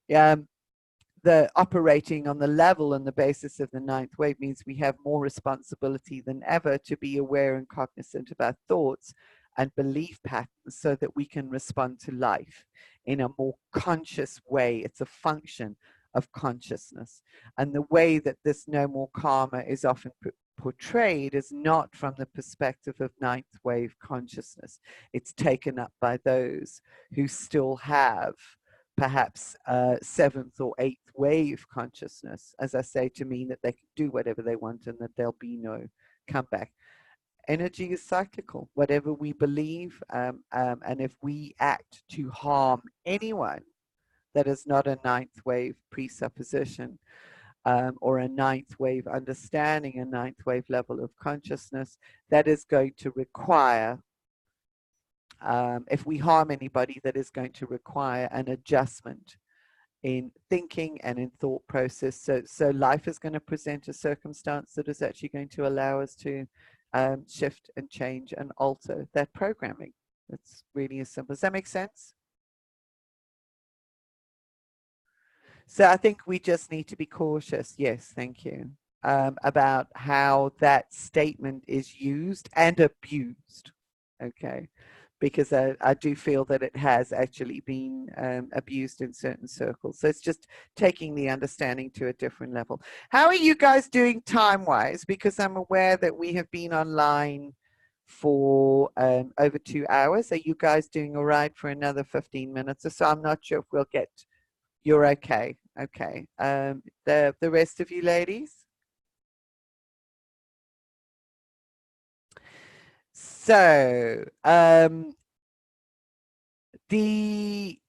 the operating on the level and the basis of the ninth wave means we have more responsibility than ever to be aware and cognizant of our thoughts and belief patterns so that we can respond to life in a more conscious way. It's a function of consciousness. And the way that this no more karma is often portrayed is not from the perspective of ninth wave consciousness. It's taken up by those who still have perhaps seventh or eighth wave consciousness, as I say, to mean that they can do whatever they want and that there'll be no comeback. Energy is cyclical. Whatever we believe, and if we act to harm anyone that is not a ninth wave presupposition, or a ninth wave understanding, a ninth wave level of consciousness, that is going to require, if we harm anybody, that is going to require an adjustment in thinking and in thought process. So life is going to present a circumstance that is actually going to allow us to shift and change and alter that programming. It's really as simple. Does that make sense? So I think we just need to be cautious. Yes, thank you. About how that statement is used and abused. Okay. Because I do feel that it has actually been abused in certain circles. So it's just taking the understanding to a different level. How are you guys doing time-wise? Because I'm aware that we have been online for over 2 hours. Are you guys doing all right for another 15 minutes or so? I'm not sure if we'll get... You're okay. Okay. The rest of you ladies? So, the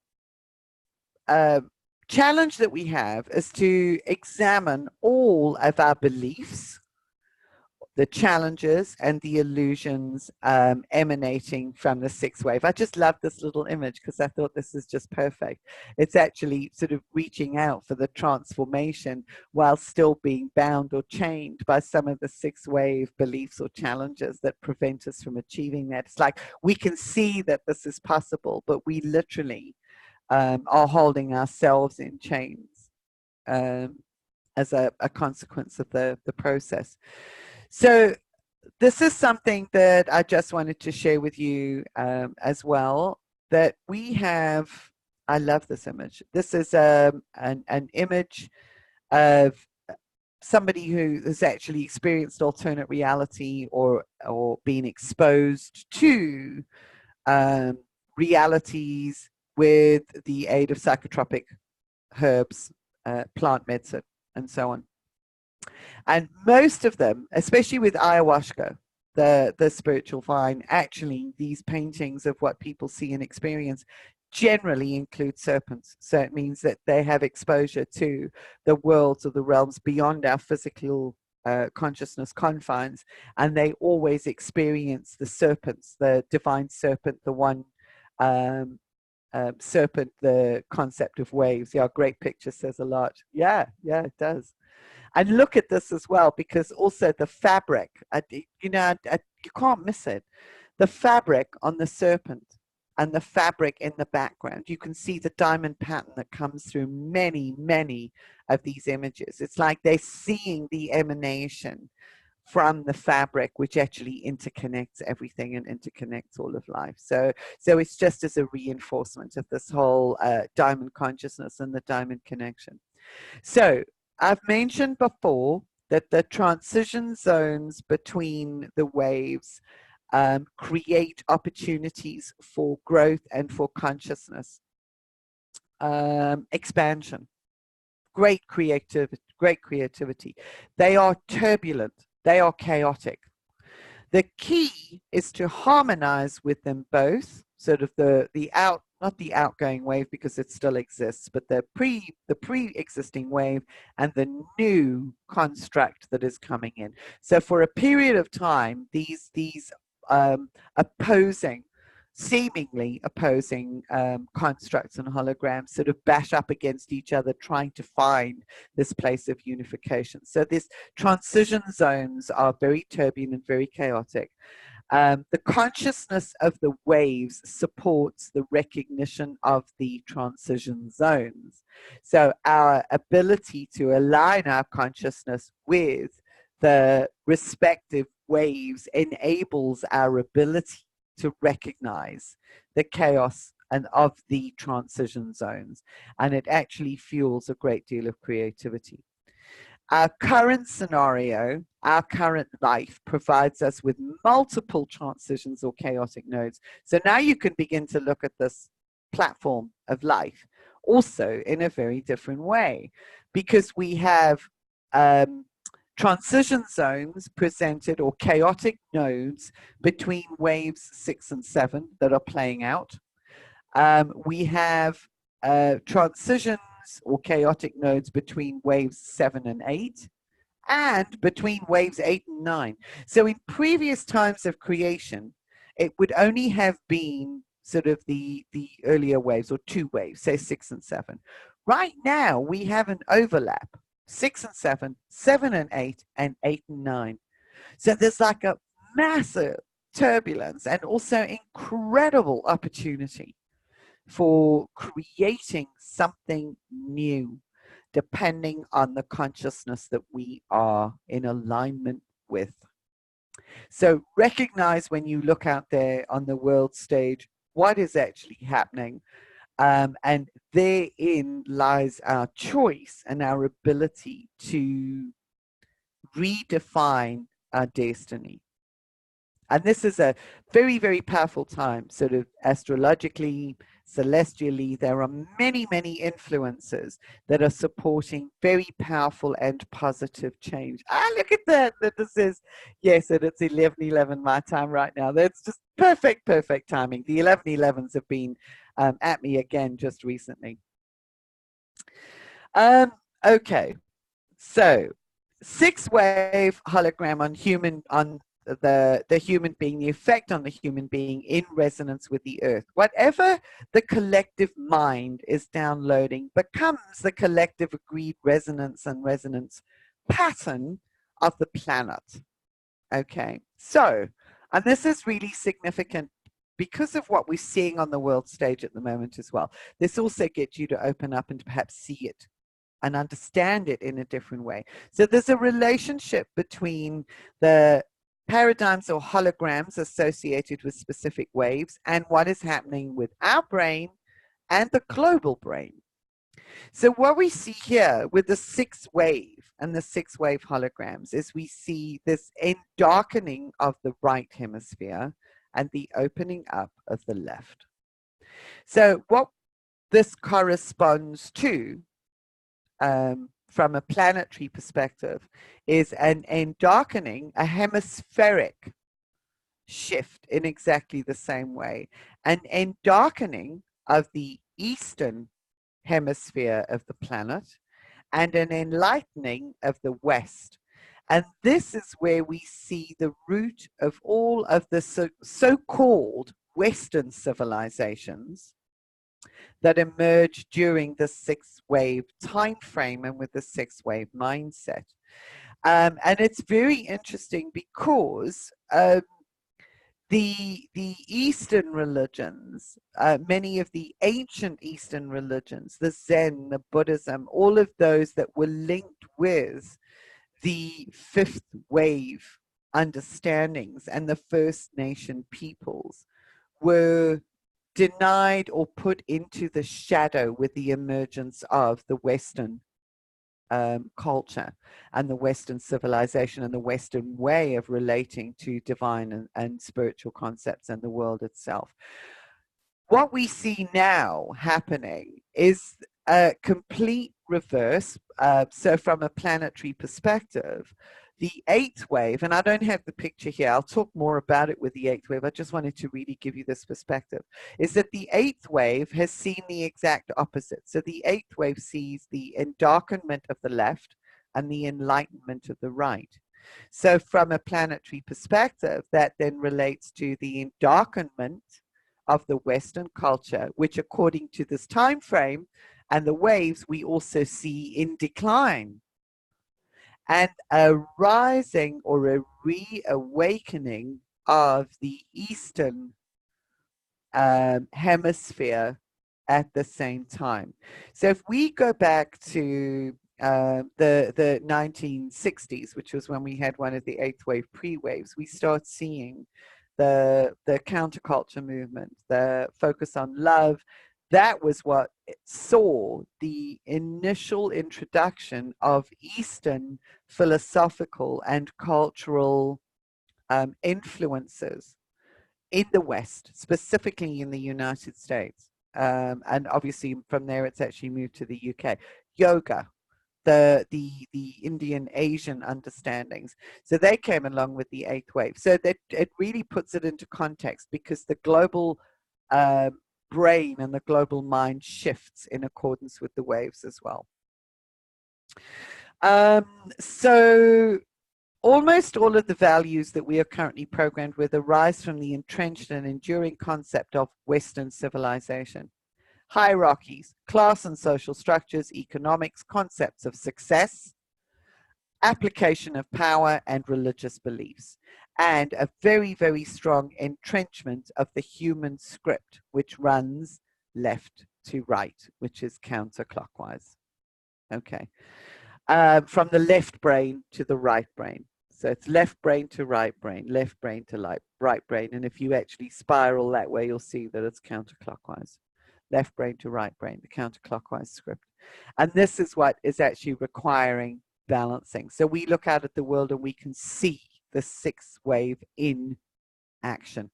challenge that we have is to examine all of our beliefs, the challenges and the illusions emanating from the sixth wave. I just love this little image because I thought this is just perfect. It's actually sort of reaching out for the transformation while still being bound or chained by some of the sixth wave beliefs or challenges that prevent us from achieving that. It's like we can see that this is possible, but we literally are holding ourselves in chains as a consequence of the process. So this is something that I just wanted to share with you as well, that we have... I love this image. This is an image of somebody who has actually experienced alternate reality or been exposed to realities with the aid of psychotropic herbs, plant medicine, and so on. And most of them, especially with ayahuasca, the spiritual vine, actually these paintings of what people see and experience generally include serpents. So it means that they have exposure to the worlds or the realms beyond our physical consciousness confines, and they always experience the serpents, the divine serpent, the one serpent, the concept of waves. Yeah, great picture says a lot. Yeah, it does. And look at this as well, because also the fabric, you can't miss it. The fabric on the serpent and the fabric in the background, you can see the diamond pattern that comes through many, many of these images. It's like they're seeing the emanation from the fabric, which actually interconnects everything and interconnects all of life. So it's just as a reinforcement of this whole diamond consciousness and the diamond connection. So I've mentioned before that the transition zones between the waves create opportunities for growth and for consciousness, expansion, great creativity. They are turbulent. They are chaotic. The key is to harmonize with them both, sort of the not the outgoing wave because it still exists, but the pre-existing wave and the new construct that is coming in. So for a period of time, these opposing, seemingly opposing constructs and holograms sort of bash up against each other, trying to find this place of unification. So these transition zones are very turbulent, very chaotic. The consciousness of the waves supports the recognition of the transition zones. So our ability to align our consciousness with the respective waves enables our ability to recognize the chaos and of the transition zones. And it actually fuels a great deal of creativity. Our current scenario, our current life provides us with multiple transitions or chaotic nodes. So now you can begin to look at this platform of life also in a very different way, because we have transition zones presented, or chaotic nodes between waves 6 and 7 that are playing out. We have transitions or chaotic nodes between waves 7 and 8, and between waves 8 and 9. So in previous times of creation, it would only have been sort of the earlier waves, or 2 waves, say 6 and 7. Right now, we have an overlap, 6 and 7, 7 and 8, and 8 and 9. So there's like a massive turbulence and also incredible opportunity for creating something new, depending on the consciousness that we are in alignment with. So recognize when you look out there on the world stage what is actually happening. And therein lies our choice and our ability to redefine our destiny. And this is a very, very powerful time, sort of astrologically, celestially. There are many, many influences that are supporting very powerful and positive change. Ah, look at that. This is, yes, and it's 11:11 my time right now. That's just perfect, perfect timing. The 11:11s have been at me again just recently. Okay, so 6-wave hologram on the human being, the effect on the human being in resonance with the earth. Whatever the collective mind is downloading becomes the collective agreed resonance and resonance pattern of the planet. Okay, so, and this is really significant because of what we're seeing on the world stage at the moment as well. This also gets you to open up and perhaps see it and understand it in a different way. So there's a relationship between the paradigms or holograms associated with specific waves and what is happening with our brain and the global brain. So what we see here with the 6-wave and the 6-wave holograms is we see this darkening of the right hemisphere and the opening up of the left. So what this corresponds to from a planetary perspective is an darkening, a hemispheric shift in exactly the same way, and darkening of the eastern hemisphere of the planet and an enlightening of the west. And this is where we see the root of all of the so-called Western civilizations that emerged during the 6-wave time frame and with the 6-wave mindset. And it's very interesting because the Eastern religions, many of the ancient Eastern religions, the Zen, the Buddhism, all of those that were linked with the 5th wave understandings and the First Nation peoples were denied or put into the shadow with the emergence of the Western culture and the Western civilization and the Western way of relating to divine and spiritual concepts and the world itself. What we see now happening is a complete reverse. So from a planetary perspective, The eighth wave, and I don't have the picture here, I'll talk more about it with the eighth wave, I just wanted to really give you this perspective, is that the eighth wave has seen the exact opposite. So the eighth wave sees the endarkenment of the left and the enlightenment of the right. So from a planetary perspective, that then relates to the endarkenment of the Western culture, which according to this time frame and the waves, we also see in decline, and a rising or a reawakening of the Eastern hemisphere at the same time. So if we go back to the 1960s, which was when we had one of the eighth wave pre-waves, we start seeing the counterculture movement, the focus on love. That was what saw the initial introduction of Eastern philosophical and cultural influences in the West, specifically in the United States. And obviously from there, it's actually moved to the UK. Yoga, the Indian Asian understandings. So they came along with the eighth wave. So that it really puts it into context, because the global brain and the global mind shifts in accordance with the waves as well. So almost all of the values that we are currently programmed with arise from the entrenched and enduring concept of Western civilization. Hierarchies, class and social structures, economics, concepts of success, application of power, and religious beliefs, and a very, very strong entrenchment of the human script, which runs left to right, which is counterclockwise. Okay. From the left brain to the right brain. So it's left brain to right brain, left brain to right brain. And if you actually spiral that way, you'll see that it's counterclockwise. Left brain to right brain, the counterclockwise script. And this is what is actually requiring balancing. So we look out at the world and we can see the sixth wave in action.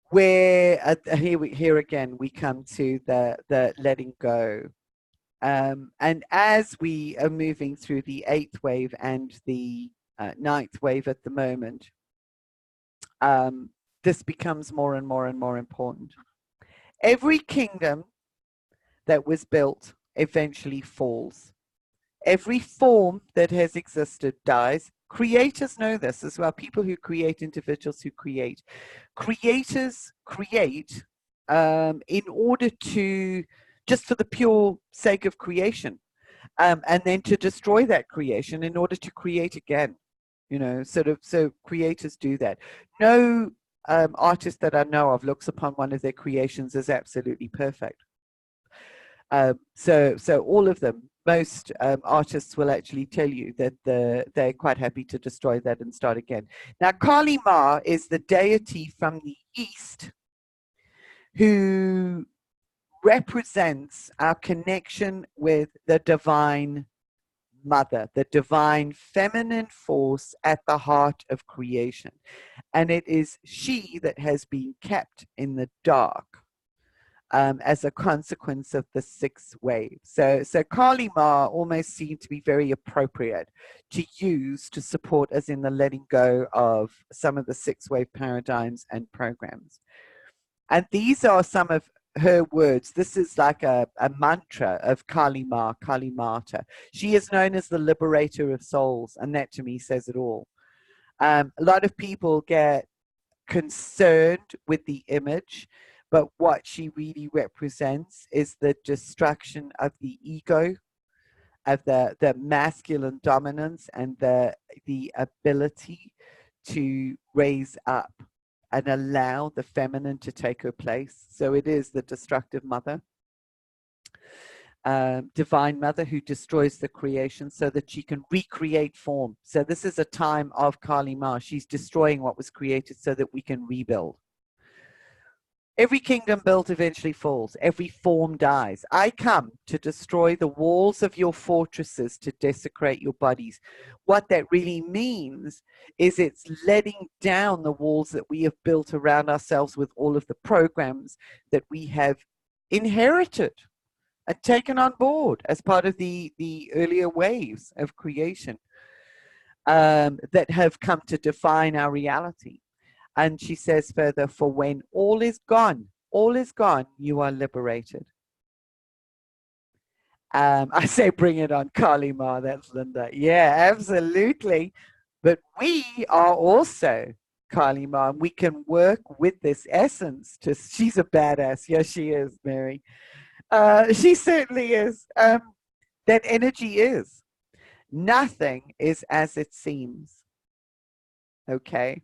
Where here again, we come to the letting go. And as we are moving through the eighth wave and the ninth wave at the moment, this becomes more and more and more important. Every kingdom that was built eventually falls. Every form that has existed dies. Creators know this as well. People who create, individuals who create. Creators create in order to, just for the pure sake of creation, and then to destroy that creation in order to create again. You know, so creators do that. No artist that I know of looks upon one of their creations as absolutely perfect. So all of them, most artists will actually tell you that they're quite happy to destroy that and start again. Now, Kali Ma is the deity from the East who represents our connection with the divine mother, the divine feminine force at the heart of creation. And it is she that has been kept in the dark as a consequence of the sixth wave. So Kali Ma almost seemed to be very appropriate to use to support us in the letting go of some of the sixth wave paradigms and programs. And these are some of her words. This is like a mantra of Kali Ma, Kali Mata. She is known as the liberator of souls, and that to me says it all. A lot of people get concerned with the image, but what she really represents is the destruction of the ego, of the masculine dominance, and the ability to raise up and allow the feminine to take her place. So it is the destructive mother, divine mother, who destroys the creation so that she can recreate form. So this is a time of Kali Ma. She's destroying what was created so that we can rebuild. Every kingdom built eventually falls. Every form dies. I come to destroy the walls of your fortresses, to desecrate your bodies. What that really means is it's letting down the walls that we have built around ourselves with all of the programs that we have inherited taken on board as part of the earlier waves of creation that have come to define our reality. And she says further, for when all is gone, you are liberated. I say bring it on, Kali Ma, that's Linda. Yeah, absolutely. But we are also Kali Ma, and we can work with this essence. She's a badass. Yes, she is, Mary. She certainly is. That energy is. Nothing is as it seems. Okay.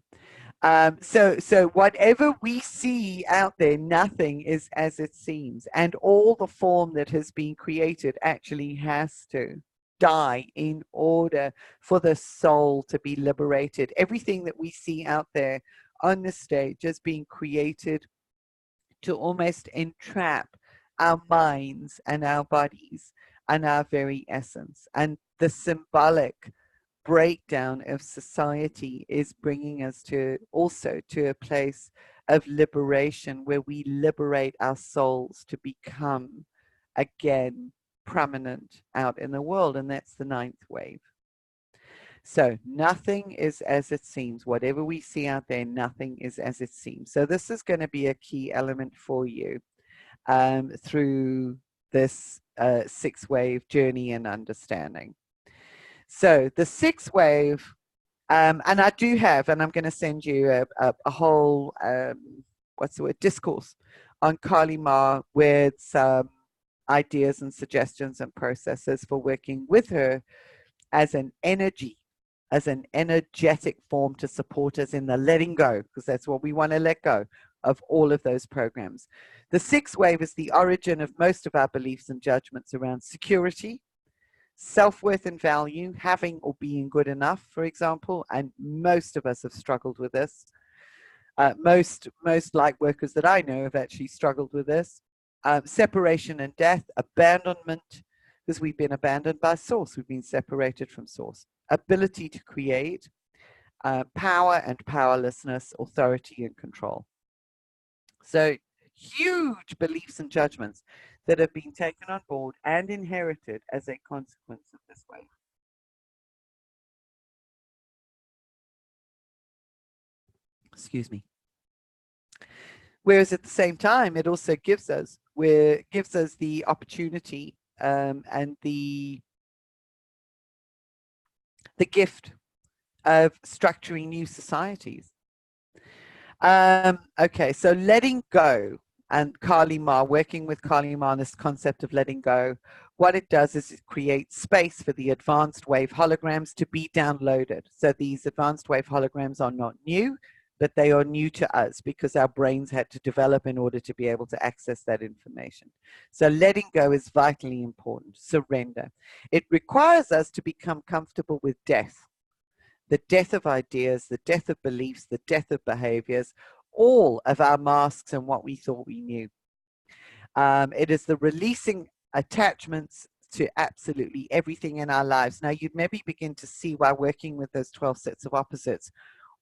So whatever we see out there, nothing is as it seems. And all the form that has been created actually has to die in order for the soul to be liberated. Everything that we see out there on the stage is being created to almost entrap our minds and our bodies and our very essence. And the symbolic breakdown of society is bringing us to also to a place of liberation where we liberate our souls to become again prominent out in the world, and that's the ninth wave. So nothing is as it seems. Whatever we see out there, nothing is as it seems. So this is going to be a key element for you through this sixth wave journey and understanding. So the sixth wave, and I do have, and I'm going to send you a whole, what's the word, discourse on Kali Ma with some ideas and suggestions and processes for working with her as an energy, as an energetic form to support us in the letting go, because that's what we want to let go of all of those programs. The sixth wave is the origin of most of our beliefs and judgments around security, self-worth and value, having or being good enough, for example, and most of us have struggled with this. Most light workers that I know have actually struggled with this. Separation and death, abandonment, because we've been abandoned by source, we've been separated from source. Ability to create, power and powerlessness, authority and control. So huge beliefs and judgments that have been taken on board and inherited as a consequence of this wave. Excuse me. Whereas at the same time, it also gives us the opportunity and the gift of structuring new societies. Okay, so letting go and Kali Ma, working with Kali Ma on this concept of letting go, what it does is it creates space for the advanced wave holograms to be downloaded. So these advanced wave holograms are not new, but they are new to us because our brains had to develop in order to be able to access that information. So letting go is vitally important, surrender. It requires us to become comfortable with death, the death of ideas, the death of beliefs, the death of behaviors, all of our masks and what we thought we knew. It is the releasing attachments to absolutely everything in our lives. Now, you'd maybe begin to see why working with those 12 sets of opposites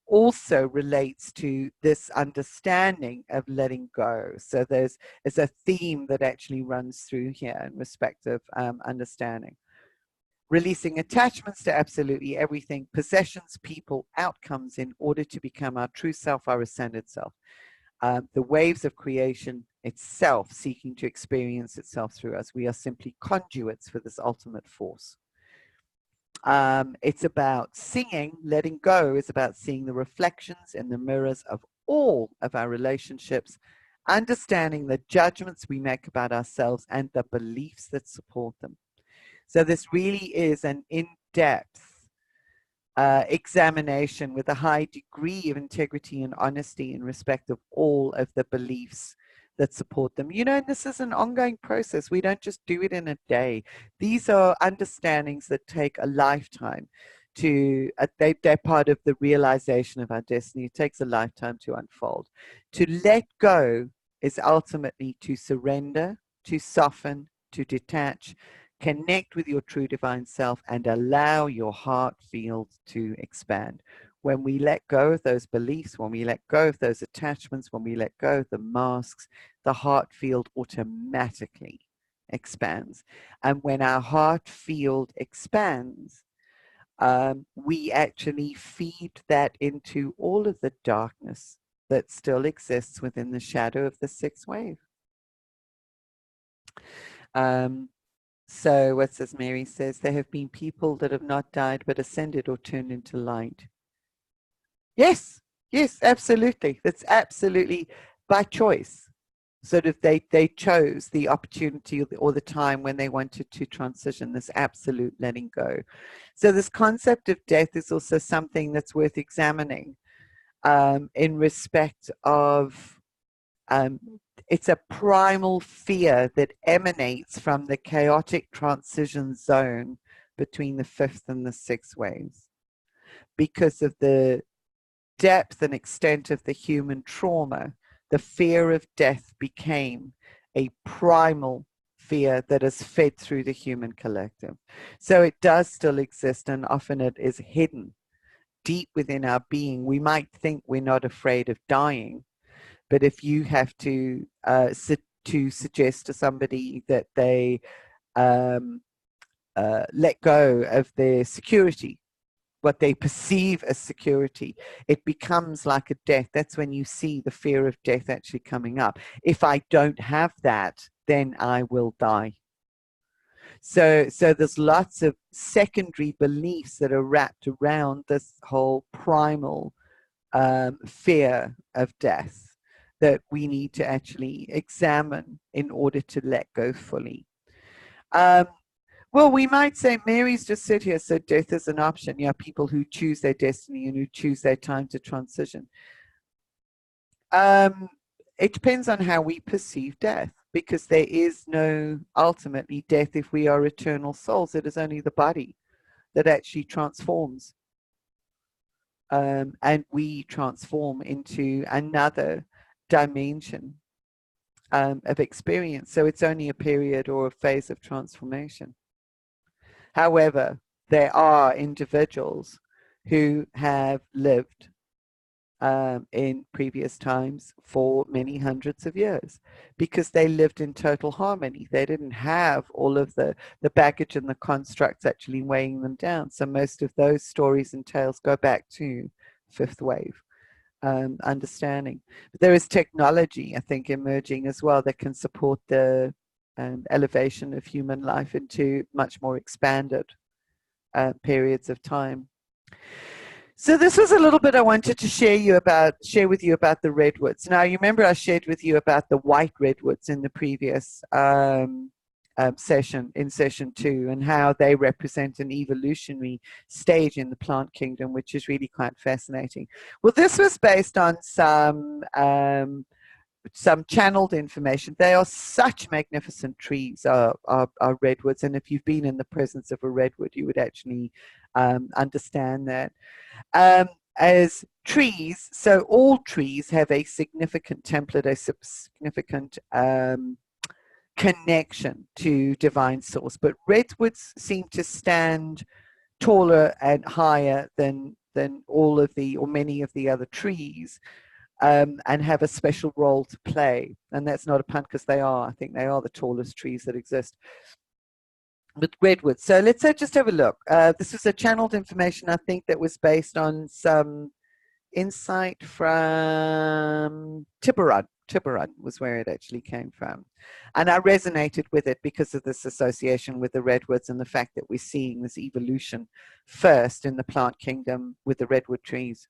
also relates to this understanding of letting go. So there's a theme that actually runs through here in respect of understanding. Releasing attachments to absolutely everything, possessions, people, outcomes in order to become our true self, our ascended self. The waves of creation itself seeking to experience itself through us. We are simply conduits for this ultimate force. It's about singing, letting go is about seeing the reflections in the mirrors of all of our relationships, understanding the judgments we make about ourselves and the beliefs that support them. So this really is an in-depth examination with a high degree of integrity and honesty in respect of all of the beliefs that support them. You know, and this is an ongoing process. We don't just do it in a day. These are understandings that take a lifetime to, they're part of the realization of our destiny. It takes a lifetime to unfold. To let go is ultimately to surrender, to soften, to detach, connect with your true divine self and allow your heart field to expand. When we let go of those beliefs, when we let go of those attachments, when we let go of the masks, the heart field automatically expands. And when our heart field expands, we actually feed that into all of the darkness that still exists within the shadow of the sixth wave. So what says Mary says, there have been people that have not died but ascended or turned into light. Yes, yes, absolutely. That's absolutely by choice. Sort of they chose the opportunity or the time when they wanted to transition, this absolute letting go. So this concept of death is also something that's worth examining in respect of it's a primal fear that emanates from the chaotic transition zone between the fifth and the sixth waves because of the depth and extent of the human trauma. The fear of death became a primal fear that is fed through the human collective. So it does still exist, and often it is hidden deep within our being. We might think we're not afraid of dying, but if you have to suggest to somebody that they let go of their security, what they perceive as security, it becomes like a death. That's when you see the fear of death actually coming up. If I don't have that, then I will die. So there's lots of secondary beliefs that are wrapped around this whole primal fear of death that we need to actually examine in order to let go fully. Well, we might say Mary's just said here, so death is an option. Yeah, people who choose their destiny and who choose their time to transition. It depends on how we perceive death, because there is no ultimately death if we are eternal souls. It is only the body that actually transforms. And we transform into another dimension of experience. So it's only a period or a phase of transformation. However, there are individuals who have lived in previous times for many hundreds of years because they lived in total harmony. They didn't have all of the baggage and the constructs actually weighing them down. So most of those stories and tales go back to fifth wave understanding. But there is technology, I think, emerging as well that can support the elevation of human life into much more expanded periods of time. So this was a little bit I wanted to share with you about the redwoods. Now, you remember I shared with you about the white redwoods in the previous session, in session 2, and how they represent an evolutionary stage in the plant kingdom, which is really quite fascinating. Well, this was based on some channeled information. They are such magnificent trees, are redwoods, and if you've been in the presence of a redwood, you would actually understand that. As trees, so all trees have a significant template, a significant connection to divine source, but redwoods seem to stand taller and higher than all of the, or many of the other trees. And have a special role to play. And that's not a pun, because they are. I think they are the tallest trees that exist. With redwoods. So let's just have a look. This was a channeled information, I think, that was based on some insight from Tiburon. Tiburon was where it actually came from. And I resonated with it because of this association with the redwoods and the fact that we're seeing this evolution first in the plant kingdom with the redwood trees.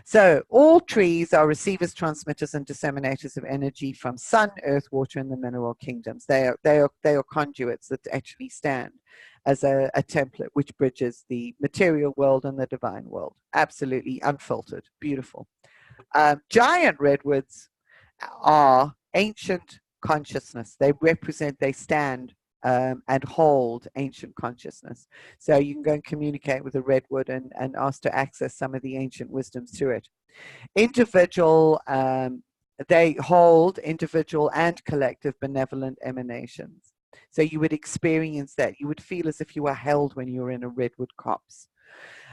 So all trees are receivers, transmitters, and disseminators of energy from sun, earth, water, and the mineral kingdoms. They are conduits that actually stand as a template which bridges the material world and the divine world. Absolutely unfiltered, beautiful. Giant redwoods are ancient consciousness. They represent, they stand and hold ancient consciousness. So you can go and communicate with a redwood and ask to access some of the ancient wisdoms through it. Individual, they hold individual and collective benevolent emanations. So you would experience that. You would feel as if you were held when you were in a redwood copse.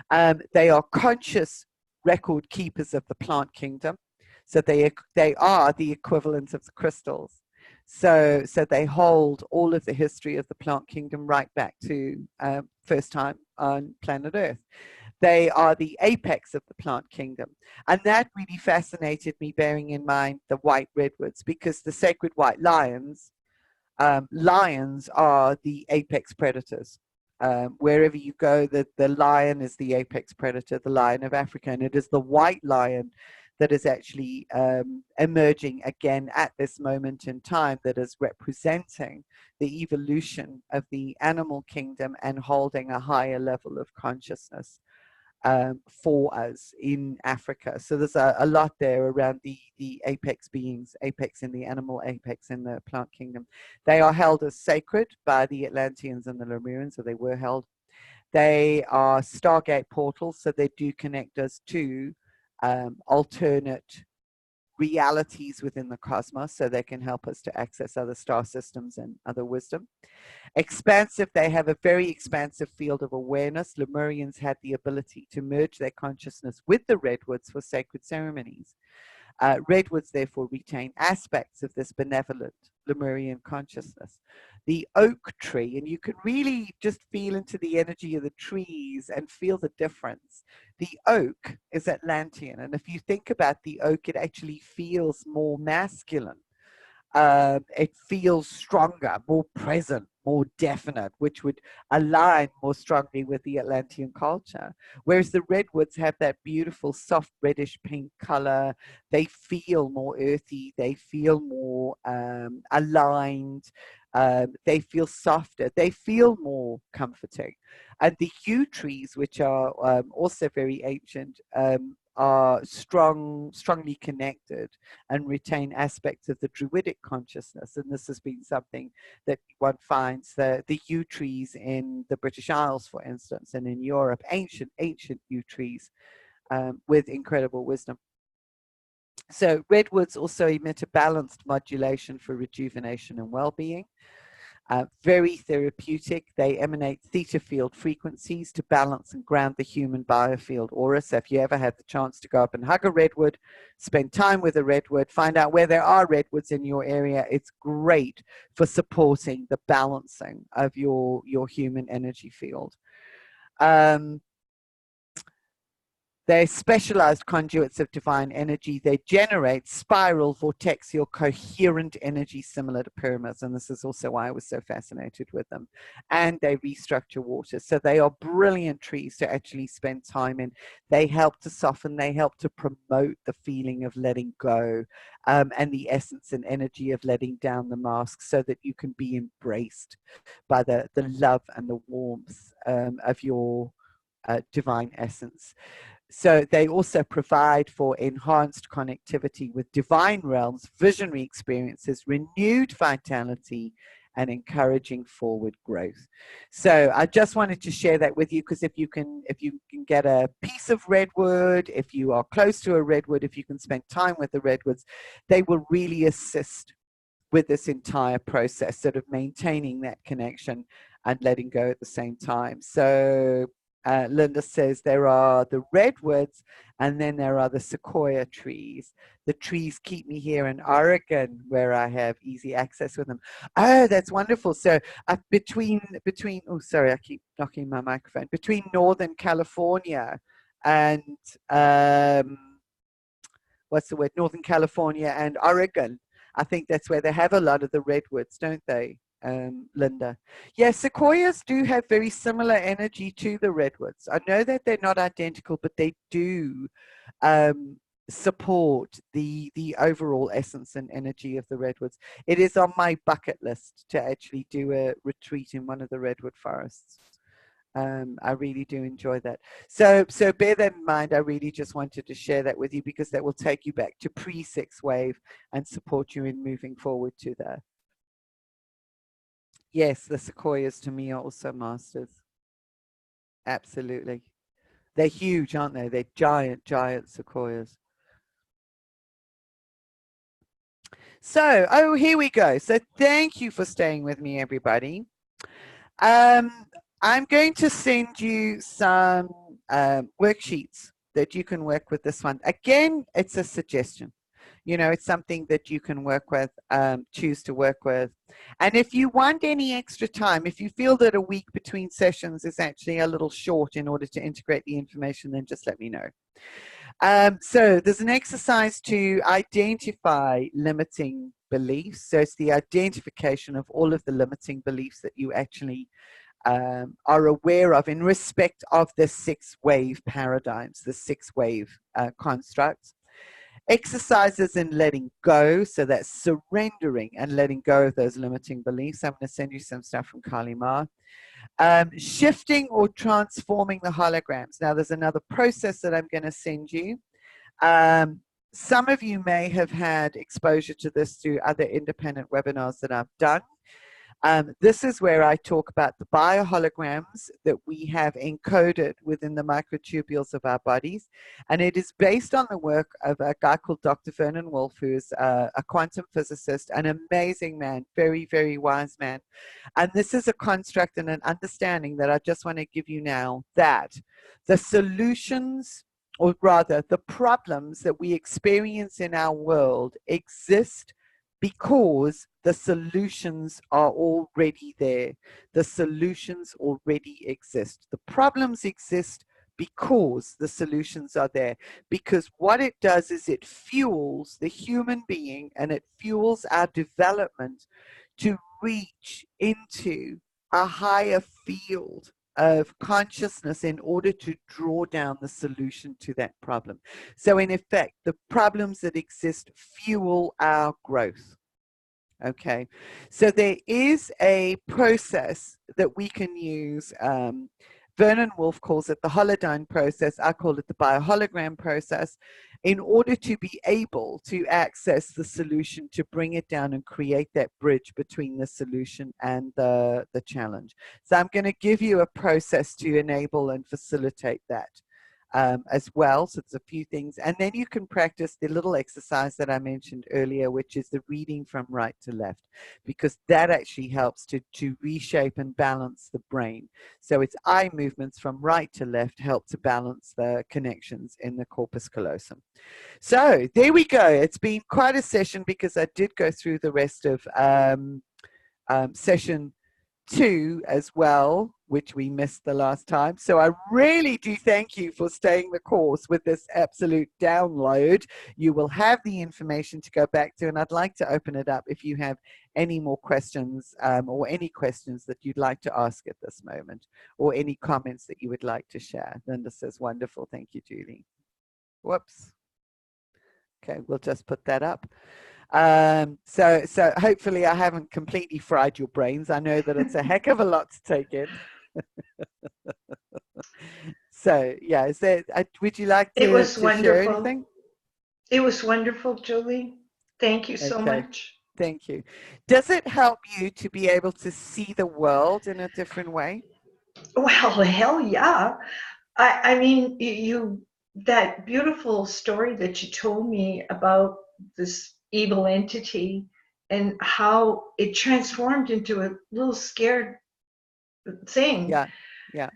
They are conscious record keepers of the plant kingdom. So they are the equivalent of the crystals. So they hold all of the history of the plant kingdom right back to first time on planet Earth. They are the apex of the plant kingdom. And that really fascinated me, bearing in mind the white redwoods, because the sacred white lions, lions are the apex predators. Wherever you go, the lion is the apex predator, the lion of Africa, and it is the white lion that is actually emerging again at this moment in time, that is representing the evolution of the animal kingdom and holding a higher level of consciousness for us in Africa. So there's a lot there around the apex beings, apex in the animal, apex in the plant kingdom. They are held as sacred by the Atlanteans and the Lemurians, or they were held. They are Stargate portals, so they do connect us to alternate realities within the cosmos, so they can help us to access other star systems and other wisdom. Expansive, they have a very expansive field of awareness. Lemurians had the ability to merge their consciousness with the redwoods for sacred ceremonies. Redwoods therefore retain aspects of this benevolent Lemurian consciousness. The oak tree, and you can really just feel into the energy of the trees and feel the difference. The oak is Atlantean, and if you think about the oak, it actually feels more masculine. It feels stronger, more present, more definite, which would align more strongly with the Atlantean culture. Whereas the redwoods have that beautiful soft reddish pink color. They feel more earthy. They feel more aligned. They feel softer. They feel more comforting. And the yew trees, which are also very ancient, are strongly connected and retain aspects of the druidic consciousness. And this has been something that one finds the yew trees in the British Isles, for instance, and in Europe, ancient yew trees with incredible wisdom. So redwoods also emit a balanced modulation for rejuvenation and well-being. Very therapeutic. They emanate theta field frequencies to balance and ground the human biofield aura. So if you ever have the chance to go up and hug a redwood, spend time with a redwood, find out where there are redwoods in your area, it's great for supporting the balancing of your human energy field. They're specialized conduits of divine energy. They generate spiral, vortexial, coherent energy similar to pyramids. And this is also why I was so fascinated with them. And they restructure water. So they are brilliant trees to actually spend time in. They help to soften. They help to promote the feeling of letting go and the essence and energy of letting down the mask so that you can be embraced by the love and the warmth of your divine essence. So they also provide for enhanced connectivity with divine realms, visionary experiences, renewed vitality, and encouraging forward growth. So I just wanted to share that with you, because if you can get a piece of redwood, if you are close to a redwood, if you can spend time with the redwoods, they will really assist with this entire process, sort of maintaining that connection and letting go at the same time. So Linda says there are the redwoods and then there are the sequoia trees. The trees keep me here in Oregon where I have easy access with them. Oh, that's wonderful. So between, oh, sorry, I keep knocking my microphone, between Northern California and what's the word? Northern California and Oregon. I think that's where they have a lot of the redwoods, don't they? Linda. Yeah, sequoias do have very similar energy to the redwoods. I know that they're not identical, but they do support the overall essence and energy of the redwoods. It is on my bucket list to actually do a retreat in one of the redwood forests. I really do enjoy that. So bear that in mind. I really just wanted to share that with you because that will take you back to pre-6 wave and support you in moving forward to that. Yes, the sequoias to me are also masters. Absolutely. They're huge, aren't they? They're giant, giant sequoias. So, oh, here we go. So thank you for staying with me, everybody. I'm going to send you some worksheets that you can work with this one. Again, it's a suggestion. You know, it's something that you can work with, choose to work with. And if you want any extra time, if you feel that a week between sessions is actually a little short in order to integrate the information, then just let me know. So there's an exercise to identify limiting beliefs. So it's the identification of all of the limiting beliefs that you actually are aware of in respect of the 6 wave paradigms, the 6 wave constructs. Exercises in letting go, so that's surrendering and letting go of those limiting beliefs. I'm going to send you some stuff from Kali Ma. Shifting or transforming the holograms. Now, there's another process that I'm going to send you. Some of you may have had exposure to this through other independent webinars that I've done. This is where I talk about the bioholograms that we have encoded within the microtubules of our bodies. And it is based on the work of a guy called Dr. Vernon Wolf, who is a quantum physicist, an amazing man, very, very wise man. And this is a construct and an understanding that I just want to give you now, that the solutions, or rather the problems that we experience in our world exist because the solutions are already there. The solutions already exist. The problems exist because the solutions are there. Because what it does is it fuels the human being, and it fuels our development to reach into a higher field of consciousness in order to draw down the solution to that problem. So in effect, the problems that exist fuel our growth. Okay, so there is a process that we can use. Vernon Wolf calls it the holodyne process. I call it the biohologram process, in order to be able to access the solution, to bring it down and create that bridge between the solution and the challenge. So I'm going to give you a process to enable and facilitate that. As well. So there's a few things. And then you can practice the little exercise that I mentioned earlier, which is the reading from right to left, because that actually helps to reshape and balance the brain. So its eye movements from right to left help to balance the connections in the corpus callosum. So there we go. It's been quite a session, because I did go through the rest of session 2 as well, which we missed the last time. So I really do thank you for staying the course with this absolute download. You will have the information to go back to, and I'd like to open it up if you have any more questions, or any questions that you'd like to ask at this moment, or any comments that you would like to share. Linda says, wonderful. Thank you, Julie. Whoops. Okay, we'll just put that up. So hopefully I haven't completely fried your brains. I know that it's a heck of a lot to take in. So yeah, is there, would you like to share anything? It was wonderful, Julie. Thank you so much. Thank you. Does it help you to be able to see the world in a different way? Well, hell yeah. I mean, that beautiful story that you told me about this evil entity and how it transformed into a little scared thing. Yeah, yeah.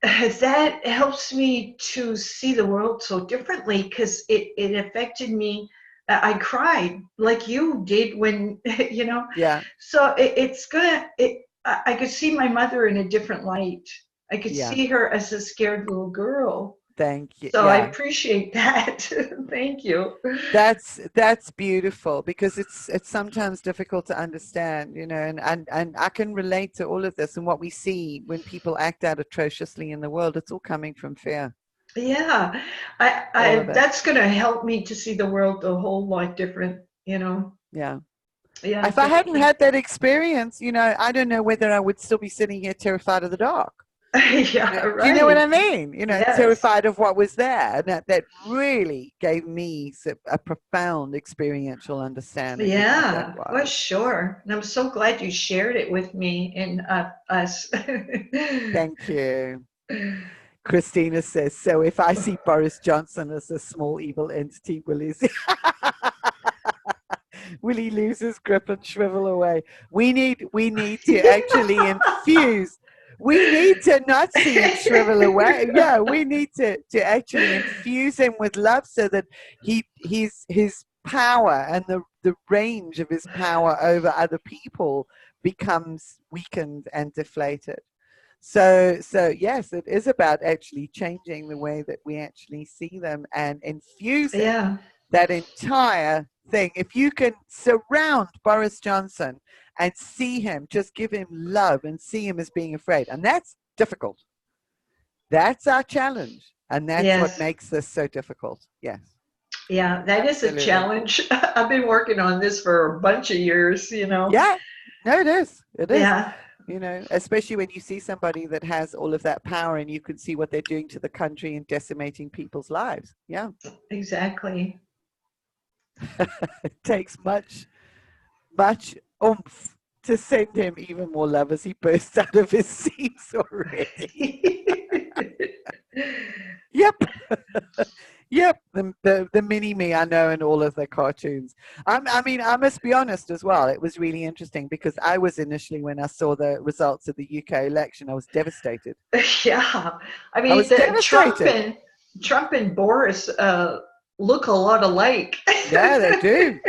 That helps me to see the world so differently, because it affected me. I cried like you did when, you know. Yeah. So I could see my mother in a different light. I could see her as a scared little girl. Thank you. So I appreciate that. Thank you. That's beautiful, because it's sometimes difficult to understand, you know, and I can relate to all of this, and what we see when people act out atrociously in the world. It's all coming from fear. Yeah, that's going to help me to see the world a whole lot different, you know. Yeah. Yeah. If I hadn't had that experience, you know, I don't know whether I would still be sitting here terrified of the dark. Yeah, right. Do you know what I mean? You know, terrified of what was there. And that really gave me a profound experiential understanding. Yeah, well, sure. And I'm so glad you shared it with me and us. Thank you. Christina says, so if I see Boris Johnson as a small evil entity, will he lose his grip and shrivel away? We need to actually infuse. We need to not see him shrivel away. Yeah, we need to actually infuse him with love, so that his power and the range of his power over other people becomes weakened and deflated. So yes, it is about actually changing the way that we actually see them and infusing Yeah. that entire thing. If you can surround Boris Johnson and see him, just give him love and see him as being afraid, and that's difficult. That's our challenge, and that's what Yes. makes this so difficult. Yes. Yeah, that is a Absolutely. challenge. I've been working on this for a bunch of years, you know. Yeah. No, it is. It is. Yeah, You know, especially when you see somebody that has all of that power and you can see what they're doing to the country and decimating people's lives. Yeah. exactly. It takes much oomph to send him even more love as he bursts out of his seams already. Yep. Yep, the mini me I know in all of the cartoons. I mean, I must be honest as well. It was really interesting because I was initially, when I saw the results of the UK election, I was devastated. Yeah, I I mean, was devastated. Trump and Boris look a lot alike. Yeah, they do.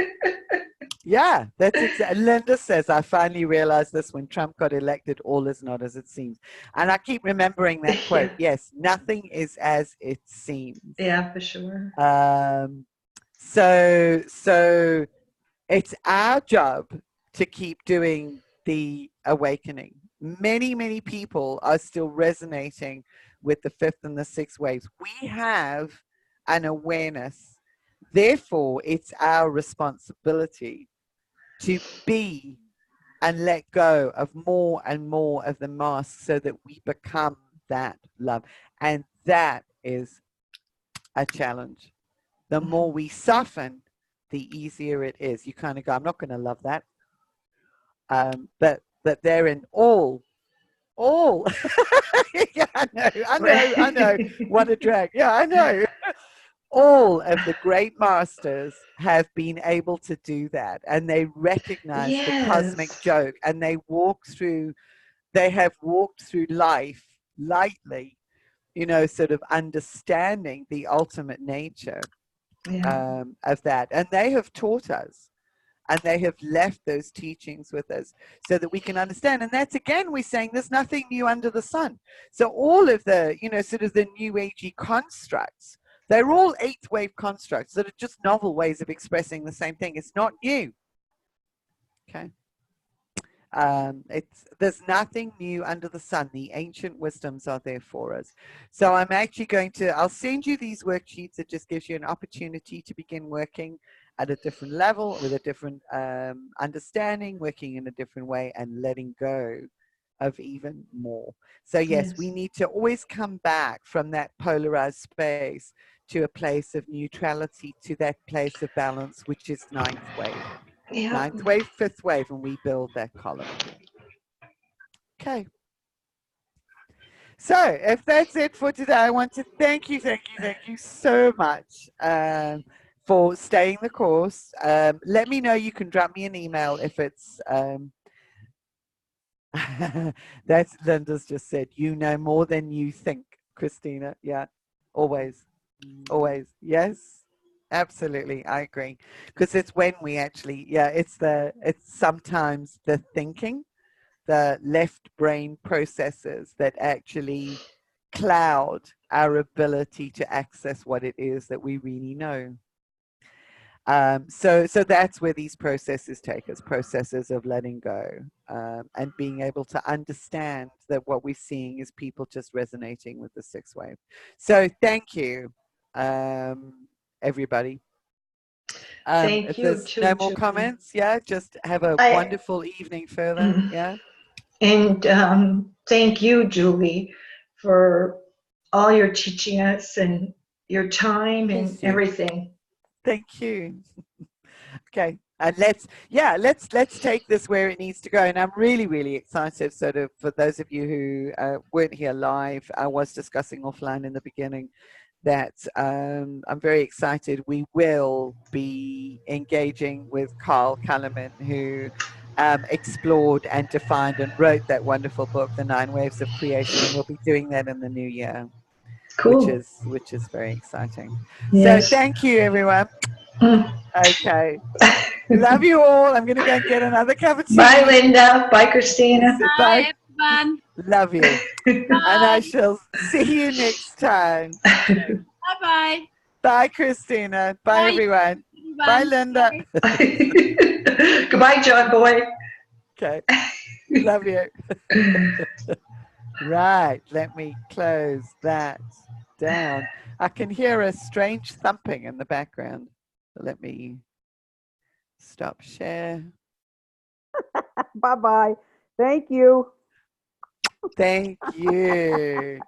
Yeah, that's exactly. Linda says, I finally realized this when Trump got elected, all is not as it seems. And I keep remembering that quote. Yeah, Yes, nothing is as it seems. yeah, for sure. So it's our job to keep doing the awakening. Many, many people are still resonating with the fifth and the sixth waves. We have an awareness. Therefore, it's our responsibility to be and let go of more and more of the mask so that we become that love. And that is a challenge. The more we soften, the easier it is. You kind of go, I'm not going to love that. But they're in all. Yeah, I know. What a drag. Yeah, I know. All of the great masters have been able to do that, and they recognize the cosmic Yes. joke, and they have walked through life lightly, you know, sort of understanding the ultimate nature Yeah. of that. And they have taught us, and they have left those teachings with us so that we can understand. And that's, again, we're saying there's nothing new under the sun. So all of the, you know, sort of the new agey constructs, they're all eighth wave constructs that are just novel ways of expressing the same thing. It's not new. Okay. There's nothing new under the sun. The ancient wisdoms are there for us. So I'm actually I'll send you these worksheets. It just gives you an opportunity to begin working at a different level with a different understanding, working in a different way, and letting go of even more. So yes, we Yes. need to always come back from that polarized space to a place of neutrality, to that place of balance, which is ninth wave. Yeah. Ninth wave, fifth wave, and we build that column. Okay. So if that's it for today, I want to thank you so much for staying the course. Let me know. You can drop me an email if it's that's Linda's just said, you know more than you think, Christina. Yeah, always. Always. Yes, absolutely. I agree. Because it's when we actually, it's sometimes the thinking, the left brain processes that actually cloud our ability to access what it is that we really know. So that's where these processes take us, processes of letting go, and being able to understand that what we're seeing is people just resonating with the sixth wave. So thank you, everybody. Thank If you there's too, no more Julie. comments, just have a I wonderful evening further. Yeah. and thank you, Julie, for all your teaching us and your time and Thank you. everything. Thank you. Okay. And let's take this where it needs to go. And I'm really, really excited. Sort of for those of you who weren't here live, I was discussing offline in the beginning that I'm very excited. We will be engaging with Carl Kalaman, who explored and defined and wrote that wonderful book, The Nine Waves of Creation, and we'll be doing that in the new year, which Cool. is very exciting. So Yes. thank you, everyone. Okay. Love you all. I'm going to go and get another cup of tea. Bye, Linda. Bye, Christina. Bye, everyone. Love you. And I shall see you next time. Bye-bye. Bye, Christina. Bye, Bye. everyone. Bye, Linda. Goodbye, John Boy. Okay. Love you. Right. Let me close that down. I can hear a strange thumping in the background. Let me stop share. Bye-bye. Thank you. Thank you.